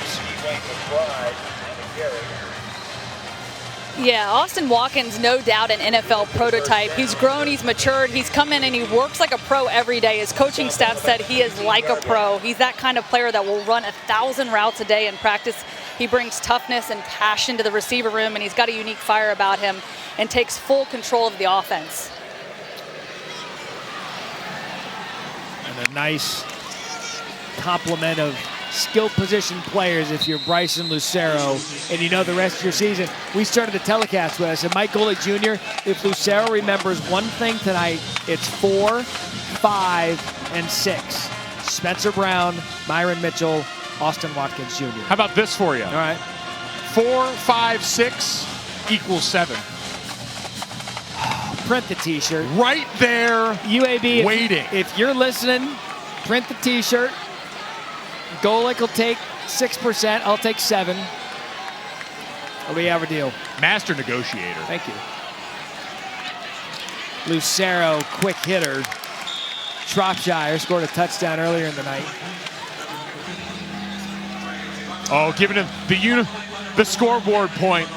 H: Yeah, Austin Watkins, no doubt an NFL prototype. He's grown, he's matured, he's come in and he works like a pro every day. His coaching staff said he is like a pro. He's that kind of player that will run 1,000 routes a day in practice. He brings toughness and passion to the receiver room, and he's got a unique fire about him and takes full control of the offense.
A: And a nice complement of skill position players if you're Bryson Lucero and you know the rest of your season. We started the telecast with us, and Mike Golick Jr., if Lucero remembers one thing tonight, it's 4, 5, and 6. Spencer Brown, Myron Mitchell, Austin Watkins Jr.
B: How about this for you?
A: All right.
B: 4, 5, 6 equals 7.
A: Print the t-shirt.
B: Right there,
A: UAB,
B: waiting.
A: If you're listening, print the t-shirt. Golick will take 6%. I'll take 7. We have a deal.
B: Master negotiator.
A: Thank you. Lucero, quick hitter. Shropshire scored a touchdown earlier in the night.
B: Oh, giving him the scoreboard point.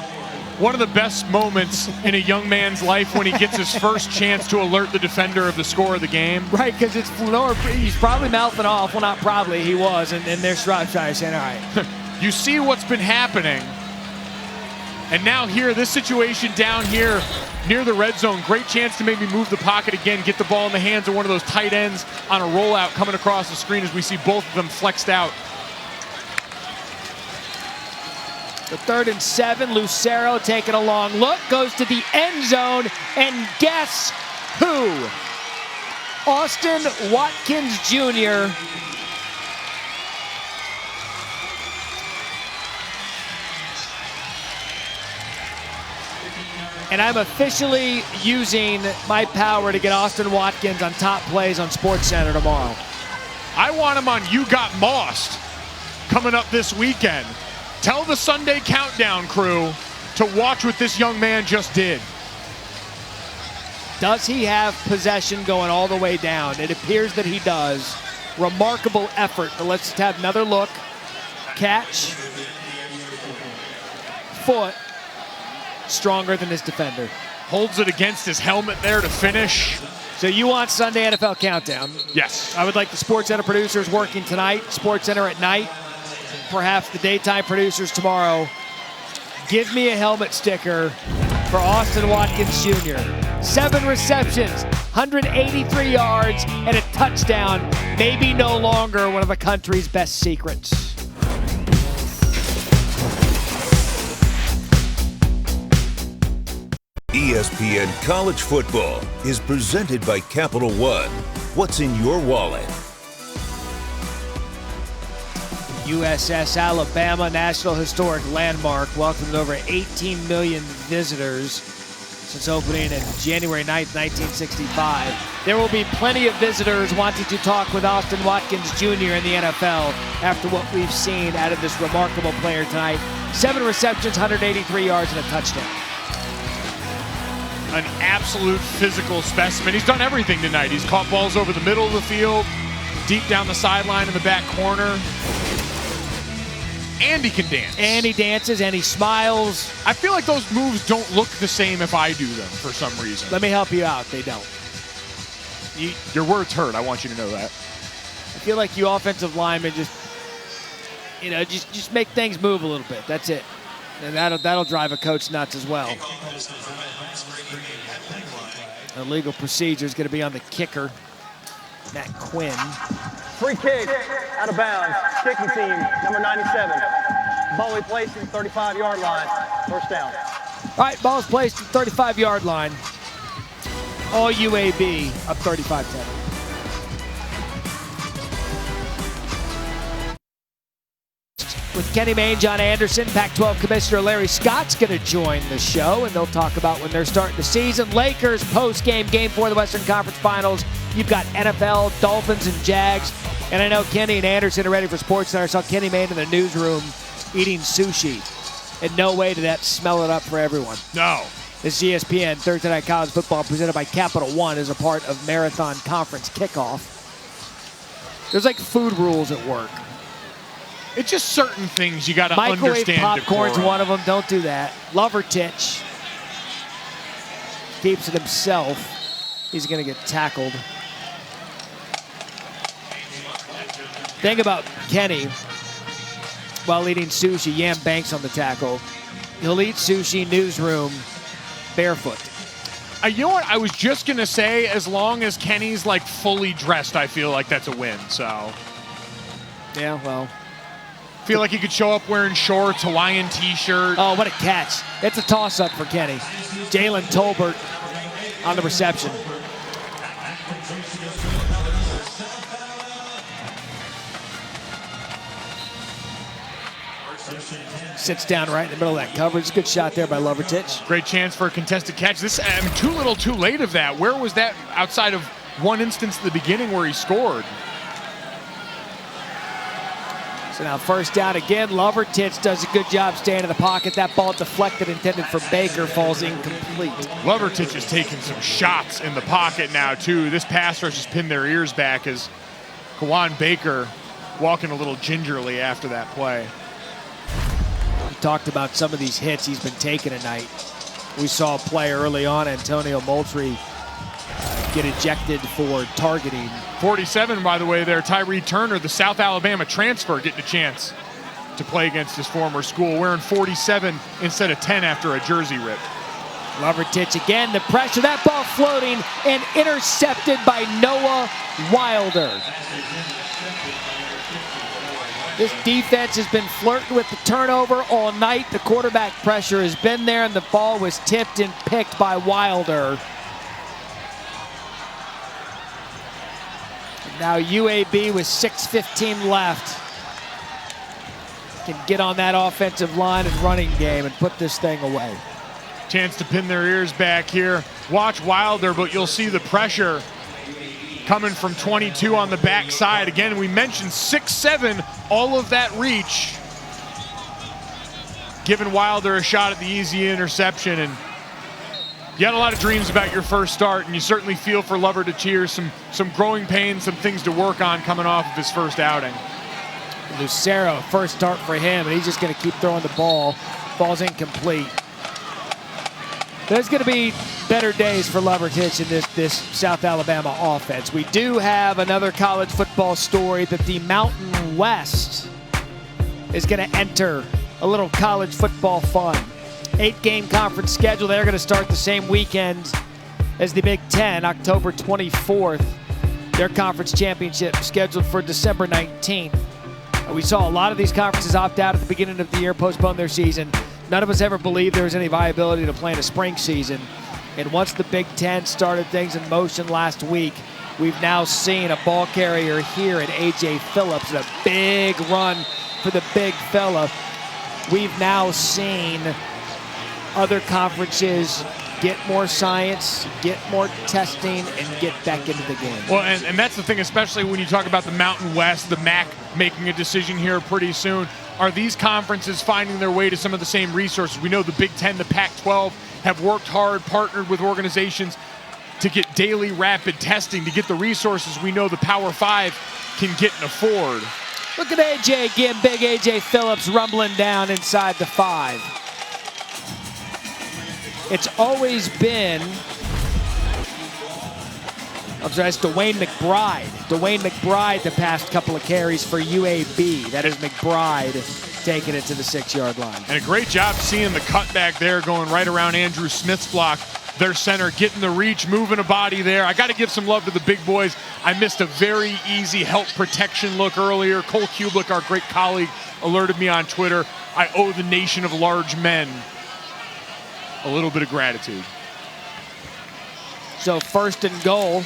B: One of the best moments in a young man's life when he gets his first chance to alert the defender of the score of the game.
A: Right, because it's he's probably mouthing off. Well, not probably, he was, and there's Shropshire saying, all right.
B: You see what's been happening. And now here, this situation down here near the red zone, great chance to maybe move the pocket again, get the ball in the hands of one of those tight ends on a rollout coming across the screen as we see both of them flexed out.
A: The 3rd and 7, Lucero taking a long look, goes to the end zone, and guess who? Austin Watkins Jr. And I'm officially using my power to get Austin Watkins on top plays on SportsCenter tomorrow.
B: I want him on You Got Mossed coming up this weekend. Tell the Sunday Countdown crew to watch what this young man just did.
A: Does he have possession going all the way down? It appears that he does. Remarkable effort, but let's have another look. Catch. Foot. Stronger than his defender.
B: Holds it against his helmet there to finish.
A: So you want Sunday NFL Countdown?
B: Yes.
A: I would like the SportsCenter producers working tonight, SportsCenter at night. Perhaps the daytime producers tomorrow. Give me a helmet sticker for Austin Watkins Jr. 7 receptions, 183 yards, and a touchdown. Maybe no longer one of the country's best secrets.
C: ESPN College Football is presented by Capital One. What's in your wallet?
A: USS Alabama, National Historic Landmark, welcomed over 18 million visitors since opening in January 9th, 1965. There will be plenty of visitors wanting to talk with Austin Watkins Jr. in the NFL after what we've seen out of this remarkable player tonight. 7 receptions, 183 yards, and a touchdown.
B: An absolute physical specimen. He's done everything tonight. He's caught balls over the middle of the field, deep down the sideline in the back corner. And he can dance.
A: And he dances and he smiles.
B: I feel like those moves don't look the same if I do them for some reason.
A: Let me help you out. They don't.
B: Your words hurt. I want you to know that.
A: I feel like you offensive linemen just make things move a little bit. That's it. And that'll drive a coach nuts as well. Illegal procedure is going to be on the kicker, Matt Quinn.
I: Free kick, out of bounds, kicking team, number 97. Ball we placed at the 35-yard line, first down.
A: All right, ball is placed at the 35-yard line. All UAB up 35-10. With Kenny Mayne, John Anderson, Pac-12 Commissioner Larry Scott's going to join the show, and they'll talk about when they're starting the season. Lakers post-game, game 4 of the Western Conference Finals. You've got NFL, Dolphins, and Jags. And I know Kenny and Anderson are ready for SportsCenter. I saw Kenny Mayne in the newsroom eating sushi. In no way did that smell it up for everyone.
B: No.
A: This ESPN Thursday Night College Football presented by Capital One is a part of Marathon Conference Kickoff. There's like food rules at work.
B: It's just certain things you got to understand.
A: Microwave popcorn's one of them. Don't do that. Lovertich keeps it himself. He's going to get tackled. Thing about Kenny, while eating sushi, Yam banks on the tackle. He'll eat sushi, newsroom, barefoot.
B: You know what? I was just going to say, as long as Kenny's like fully dressed, I feel like that's a win. So,
A: yeah, well.
B: Feel like he could show up wearing shorts, Hawaiian t-shirt.
A: Oh, what a catch. It's a toss-up for Kenny. Jalen Tolbert on the reception. Sits down right in the middle of that coverage. Good shot there by Lovertich.
B: Great chance for a contested catch. This, too little, too late of that. Where was that outside of one instance at the beginning where he scored?
A: So now first down again. Lovertich does a good job staying in the pocket. That ball deflected, intended for Baker, falls incomplete.
B: Lovertich is taking some shots in the pocket now, too. This pass rush has pinned their ears back as Kawan Baker walking a little gingerly after that play.
A: We talked about some of these hits he's been taking tonight. We saw a play early on, Antonio Moultrie get ejected for targeting.
B: 47, by the way, there, Tyree Turner, the South Alabama transfer, getting a chance to play against his former school, wearing 47 instead of 10 after a jersey rip.
A: Lovertich again, the pressure, that ball floating and intercepted by Noah Wilder. This defense has been flirting with the turnover all night. The quarterback pressure has been there, and the ball was tipped and picked by Wilder. Now UAB with 6:15 left can get on that offensive line and running game and put this thing away.
B: Chance to pin their ears back here. Watch Wilder, but you'll see the pressure coming from 22 on the backside. Again, we mentioned 6'7", all of that reach. Giving Wilder a shot at the easy interception, and you had a lot of dreams about your first start, and you certainly feel for Lovertich here. Some growing pains, some things to work on coming off of his first outing.
A: Lucero, first start for him, and he's just going to keep throwing the ball. Ball's incomplete. There's going to be better days for Lovertich in this South Alabama offense. We do have another college football story that the Mountain West is going to enter a little college football fun. 8-game conference schedule. They're going to start the same weekend as the Big Ten, October 24th. Their conference championship scheduled for December 19th. We saw a lot of these conferences opt out at the beginning of the year, postpone their season. None of us ever believed there was any viability to play in a spring season. And once the Big Ten started things in motion last week, we've now seen a ball carrier here in A.J. Phillips, and a big run for the big fella. We've now seen other conferences get more science, get more testing, and get back into the game.
B: Well, and that's the thing, especially when you talk about the Mountain West, the MAC making a decision here pretty soon. Are these conferences finding their way to some of the same resources? We know the Big Ten, the Pac-12 have worked hard, partnered with organizations to get daily rapid testing, to get the resources we know the Power 5 can get and afford.
A: Look at AJ again, big AJ Phillips rumbling down inside the 5. It's always been, I'm sorry, it's Dwayne McBride. Dwayne McBride the past couple of carries for UAB. That is McBride taking it to the 6-yard line.
B: And a great job seeing the cutback there going right around Andrew Smith's block. Their center getting the reach, moving a body there. I got to give some love to the big boys. I missed a very easy help protection look earlier. Cole Kublik, our great colleague, alerted me on Twitter. I owe the nation of large men a little bit of gratitude.
A: So 1st and goal.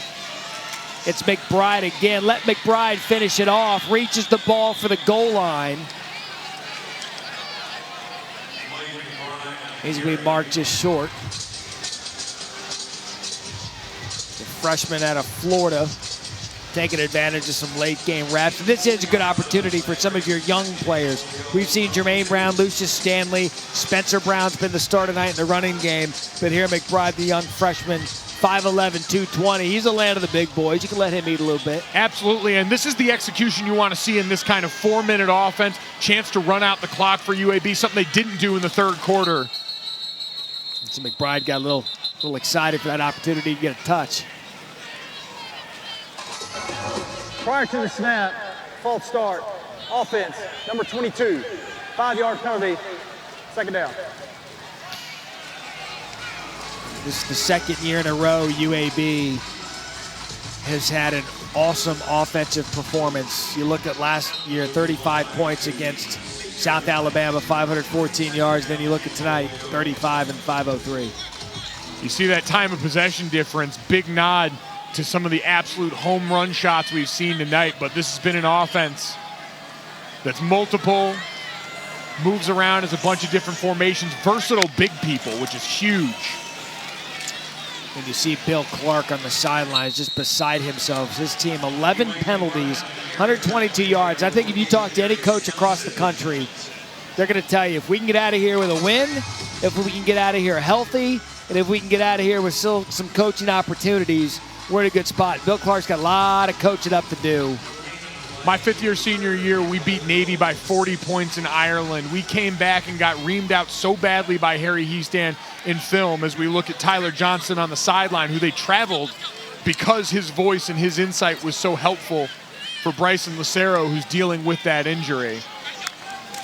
A: It's McBride again. Let McBride finish it off. Reaches the ball for the goal line. He's going to be marked just short. The freshman out of Florida taking advantage of some late game reps. And this is a good opportunity for some of your young players. We've seen Jermaine Brown, Lucius Stanley, Spencer Brown's been the star tonight in the running game. But here McBride, the young freshman, 5'11", 220. He's the land of the big boys. You can let him eat a little bit.
B: Absolutely, and this is the execution you want to see in this kind of 4-minute offense. Chance to run out the clock for UAB, something they didn't do in the 3rd quarter.
A: So McBride got a little excited for that opportunity to get a touch.
I: Prior to the snap, false start, offense, number 22, 5-yard penalty, 2nd down.
A: This is the 2nd year in a row UAB has had an awesome offensive performance. You look at last year, 35 points against South Alabama, 514 yards. Then you look at tonight, 35 and 503.
B: You see that time of possession difference, big nod to some of the absolute home run shots we've seen tonight, but this has been an offense that's multiple, moves around as a bunch of different formations, versatile big people, which is huge.
A: And you see Bill Clark on the sidelines just beside himself. His team, 11 penalties, 122 yards. I think if you talk to any coach across the country, they're going to tell you, if we can get out of here with a win, if we can get out of here healthy, and if we can get out of here with still some coaching opportunities, we're in a good spot. Bill Clark's got a lot of coaching up to do.
B: My 5th-year senior year, we beat Navy by 40 points in Ireland. We came back and got reamed out so badly by Harry Heastan in film as we look at Tyler Johnson on the sideline, who they traveled because his voice and his insight was so helpful for Bryson Lucero, who's dealing with that injury.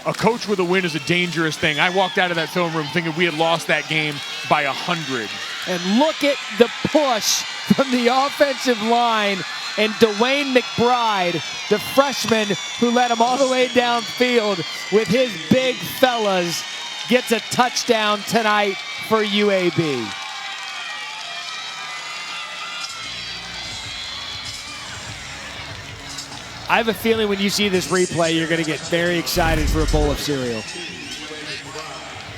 B: A coach with a win is a dangerous thing. I walked out of that film room thinking we had lost that game by 100.
A: And look at the push from the offensive line. And Dwayne McBride, the freshman who led him all the way downfield with his big fellas, gets a touchdown tonight for UAB. I have a feeling when you see this replay, you're going to get very excited for a bowl of cereal.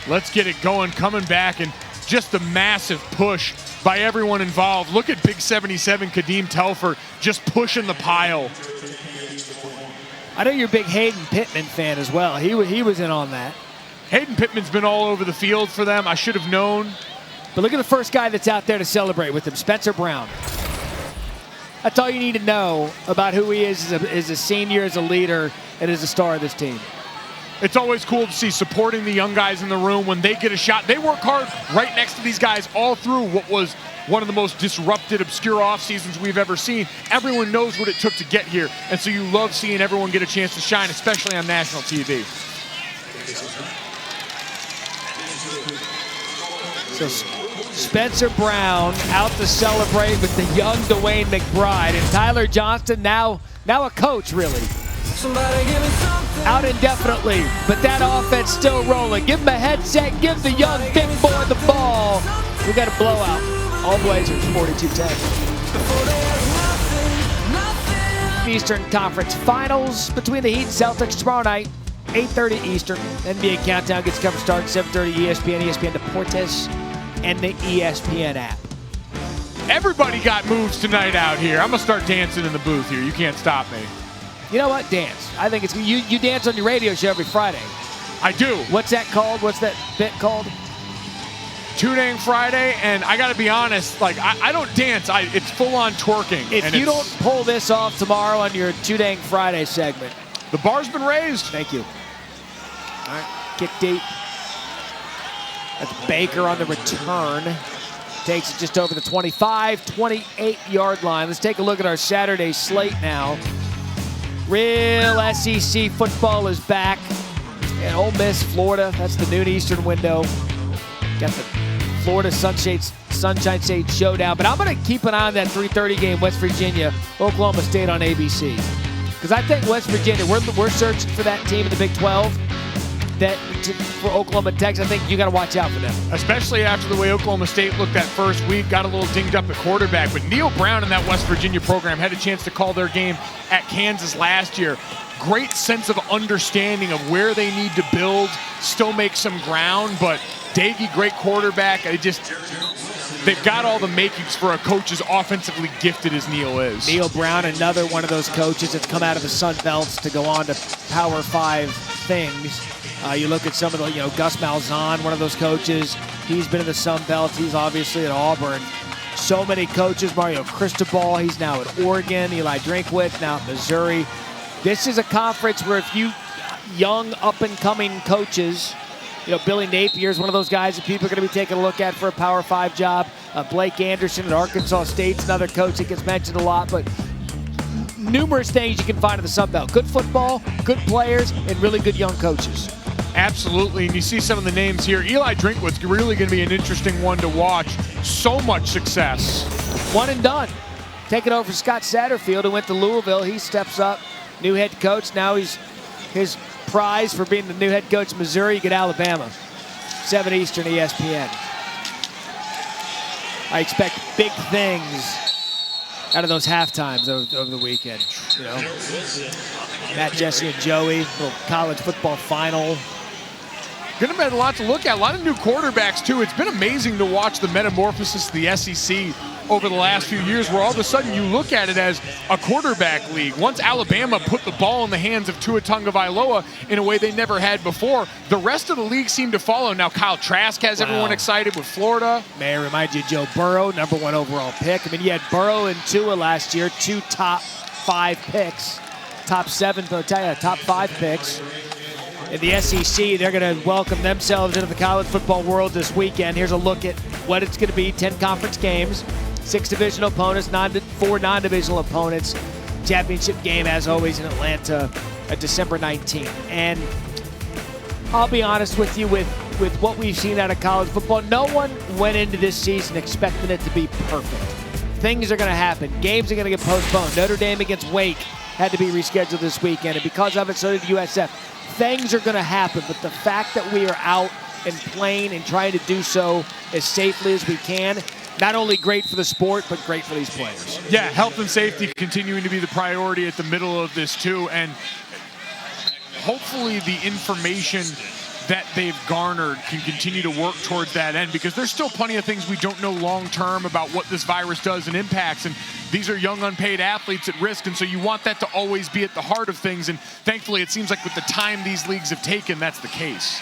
B: Let's get it going, coming back, and just a massive push by everyone involved. Look at Big 77 Kadeem Telford just pushing the pile.
A: I know you're a big Hayden Pittman fan as well. He was in on that.
B: Hayden Pittman's been all over the field for them. I should have known.
A: But look at the first guy that's out there to celebrate with him, Spencer Brown. That's all you need to know about who he is as a senior, as a leader, and as a star of this team.
B: It's always cool to see supporting the young guys in the room when they get a shot. They work hard right next to these guys all through what was one of the most disrupted, obscure off seasons we've ever seen. Everyone knows what it took to get here, and so you love seeing everyone get a chance to shine, especially on national TV.
A: So Spencer Brown out to celebrate with the young Dwayne McBride, and Tyler Johnston now a coach, really. Out indefinitely, but that offense still rolling. Give him a headset, give the young big boy the ball. We got a blowout. All Blazers, 42-10. Eastern Conference Finals between the Heat and Celtics tomorrow night, 8:30 Eastern. NBA Countdown gets coverage starting 7:30 ESPN, ESPN Deportes, and the ESPN app.
B: Everybody got moves tonight out here. I'm going to start dancing in the booth here. You can't stop me.
A: You know what? Dance. I think it's you dance on your radio show every Friday.
B: I do.
A: What's that called? What's that bit called?
B: Two-Dang Friday, and I got to be honest, like I don't dance. It's full-on twerking.
A: If you don't pull this off tomorrow on your Two-Dang Friday segment.
B: The bar's been raised.
A: Thank you. All right, kick deep. That's Baker on the return. Takes it just over the 25, 28-yard line. Let's take a look at our Saturday slate now. Real SEC football is back. And Ole Miss, Florida, that's the noon Eastern window. Got the Florida Sunshine State showdown. But I'm going to keep an eye on that 3:30 game, West Virginia, Oklahoma State on ABC. Because I think West Virginia, we're searching for that team in the Big 12. For Oklahoma and Texas, I think you got to watch out for them.
B: Especially after the way Oklahoma State looked that first week, got a little dinged up at quarterback. But Neil Brown and that West Virginia program had a chance to call their game at Kansas last year. Great sense of understanding of where they need to build, still make some ground. But Daggy, great quarterback. They've got all the makings for a coach as offensively gifted as Neil is.
A: Neil Brown, another one of those coaches that's come out of the Sun Belts to go on to Power 5 things. You look at some of the, Gus Malzahn, one of those coaches. He's been in the Sun Belt. He's obviously at Auburn. So many coaches. Mario Cristobal, he's now at Oregon. Eli Drinkwitz, now at Missouri. This is a conference where if you young, up-and-coming coaches, Billy Napier is one of those guys that people are going to be taking a look at for a Power 5 job. Blake Anderson at Arkansas State's another coach that gets mentioned a lot, but numerous things you can find in the Sun Belt. Good football, good players, and really good young coaches.
B: Absolutely, and you see some of the names here. Eli Drinkwitz really going to be an interesting one to watch. So much success.
A: One and done. Taking over for Scott Satterfield, who went to Louisville. He steps up, new head coach. Now his prize for being the new head coach of Missouri, you get Alabama. 7 Eastern, ESPN. I expect big things out of those halftimes over the weekend. Matt, Jesse, and Joey, little college football final.
B: Going to be a lot to look at. A lot of new quarterbacks, too. It's been amazing to watch the metamorphosis of the SEC over the last few years, where all of a sudden you look at it as a quarterback league. Once Alabama put the ball in the hands of Tua Tagovailoa in a way they never had before, the rest of the league seemed to follow. Now Kyle Trask has everyone excited with Florida.
A: May I remind you, Joe Burrow, #1 overall pick. I mean, you had Burrow and Tua last year, 2 top 5 picks. Top 7, but I'll tell you, top 5 picks. In the SEC, they're going to welcome themselves into the college football world this weekend. Here's a look at what it's going to be. 10 conference games, 6 divisional opponents, 4 non-divisional opponents. Championship game, as always, in Atlanta at December 19th. And I'll be honest with you, with what we've seen out of college football, no one went into this season expecting it to be perfect. Things are going to happen. Games are going to get postponed. Notre Dame against Wake had to be rescheduled this weekend, and because of it, so did USF. Things are going to happen, but the fact that we are out and playing and trying to do so as safely as we can, not only great for the sport, but great for these players.
B: Yeah, health and safety continuing to be the priority at the middle of this, too, and hopefully the information that they've garnered can continue to work towards that end, because there's still plenty of things we don't know long-term about what this virus does and impacts, and these are young unpaid athletes at risk, and so you want that to always be at the heart of things, and thankfully it seems like with the time these leagues have taken, that's the case.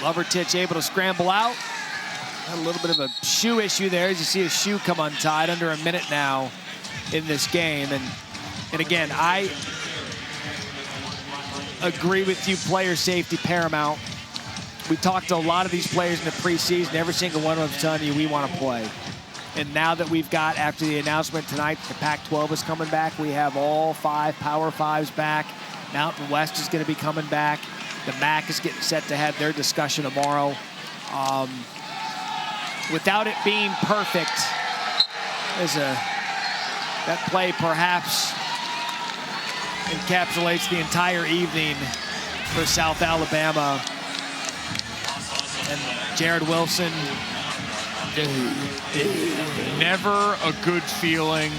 A: Lovertich able to scramble out. Had a little bit of a shoe issue there as you see his shoe come untied. Under a minute now in this game, and again, I agree with you, player safety paramount. We talked to a lot of these players in the preseason. Every single one of them telling you we want to play. And now that we've got, after the announcement tonight, the Pac-12 is coming back, we have all 5 Power 5s back. Mountain West is going to be coming back. The MAC is getting set to have their discussion tomorrow. Without it being perfect, that play perhaps encapsulates the entire evening for South Alabama. And Jared Wilson.
B: Never a good feeling.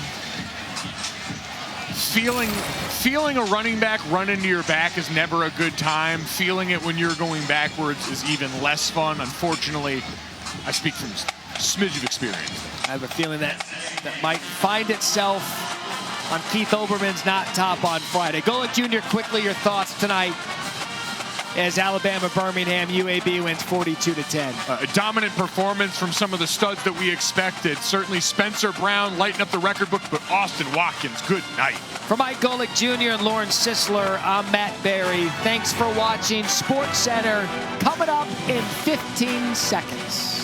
B: Feeling a running back run into your back is never a good time. Feeling it when you're going backwards is even less fun. Unfortunately, I speak from a smidge of experience.
A: I have a feeling that might find itself on Keith Olbermann's Not Top on Friday. Golick Jr., quickly, your thoughts tonight. as Alabama-Birmingham. UAB wins 42-10.
B: A dominant performance from some of the studs that we expected. Certainly Spencer Brown lighting up the record book, but Austin Watkins, good night.
A: For Mike Golick Jr. and Lauren Sisler, I'm Matt Barry. Thanks for watching SportsCenter. Coming up in 15 seconds.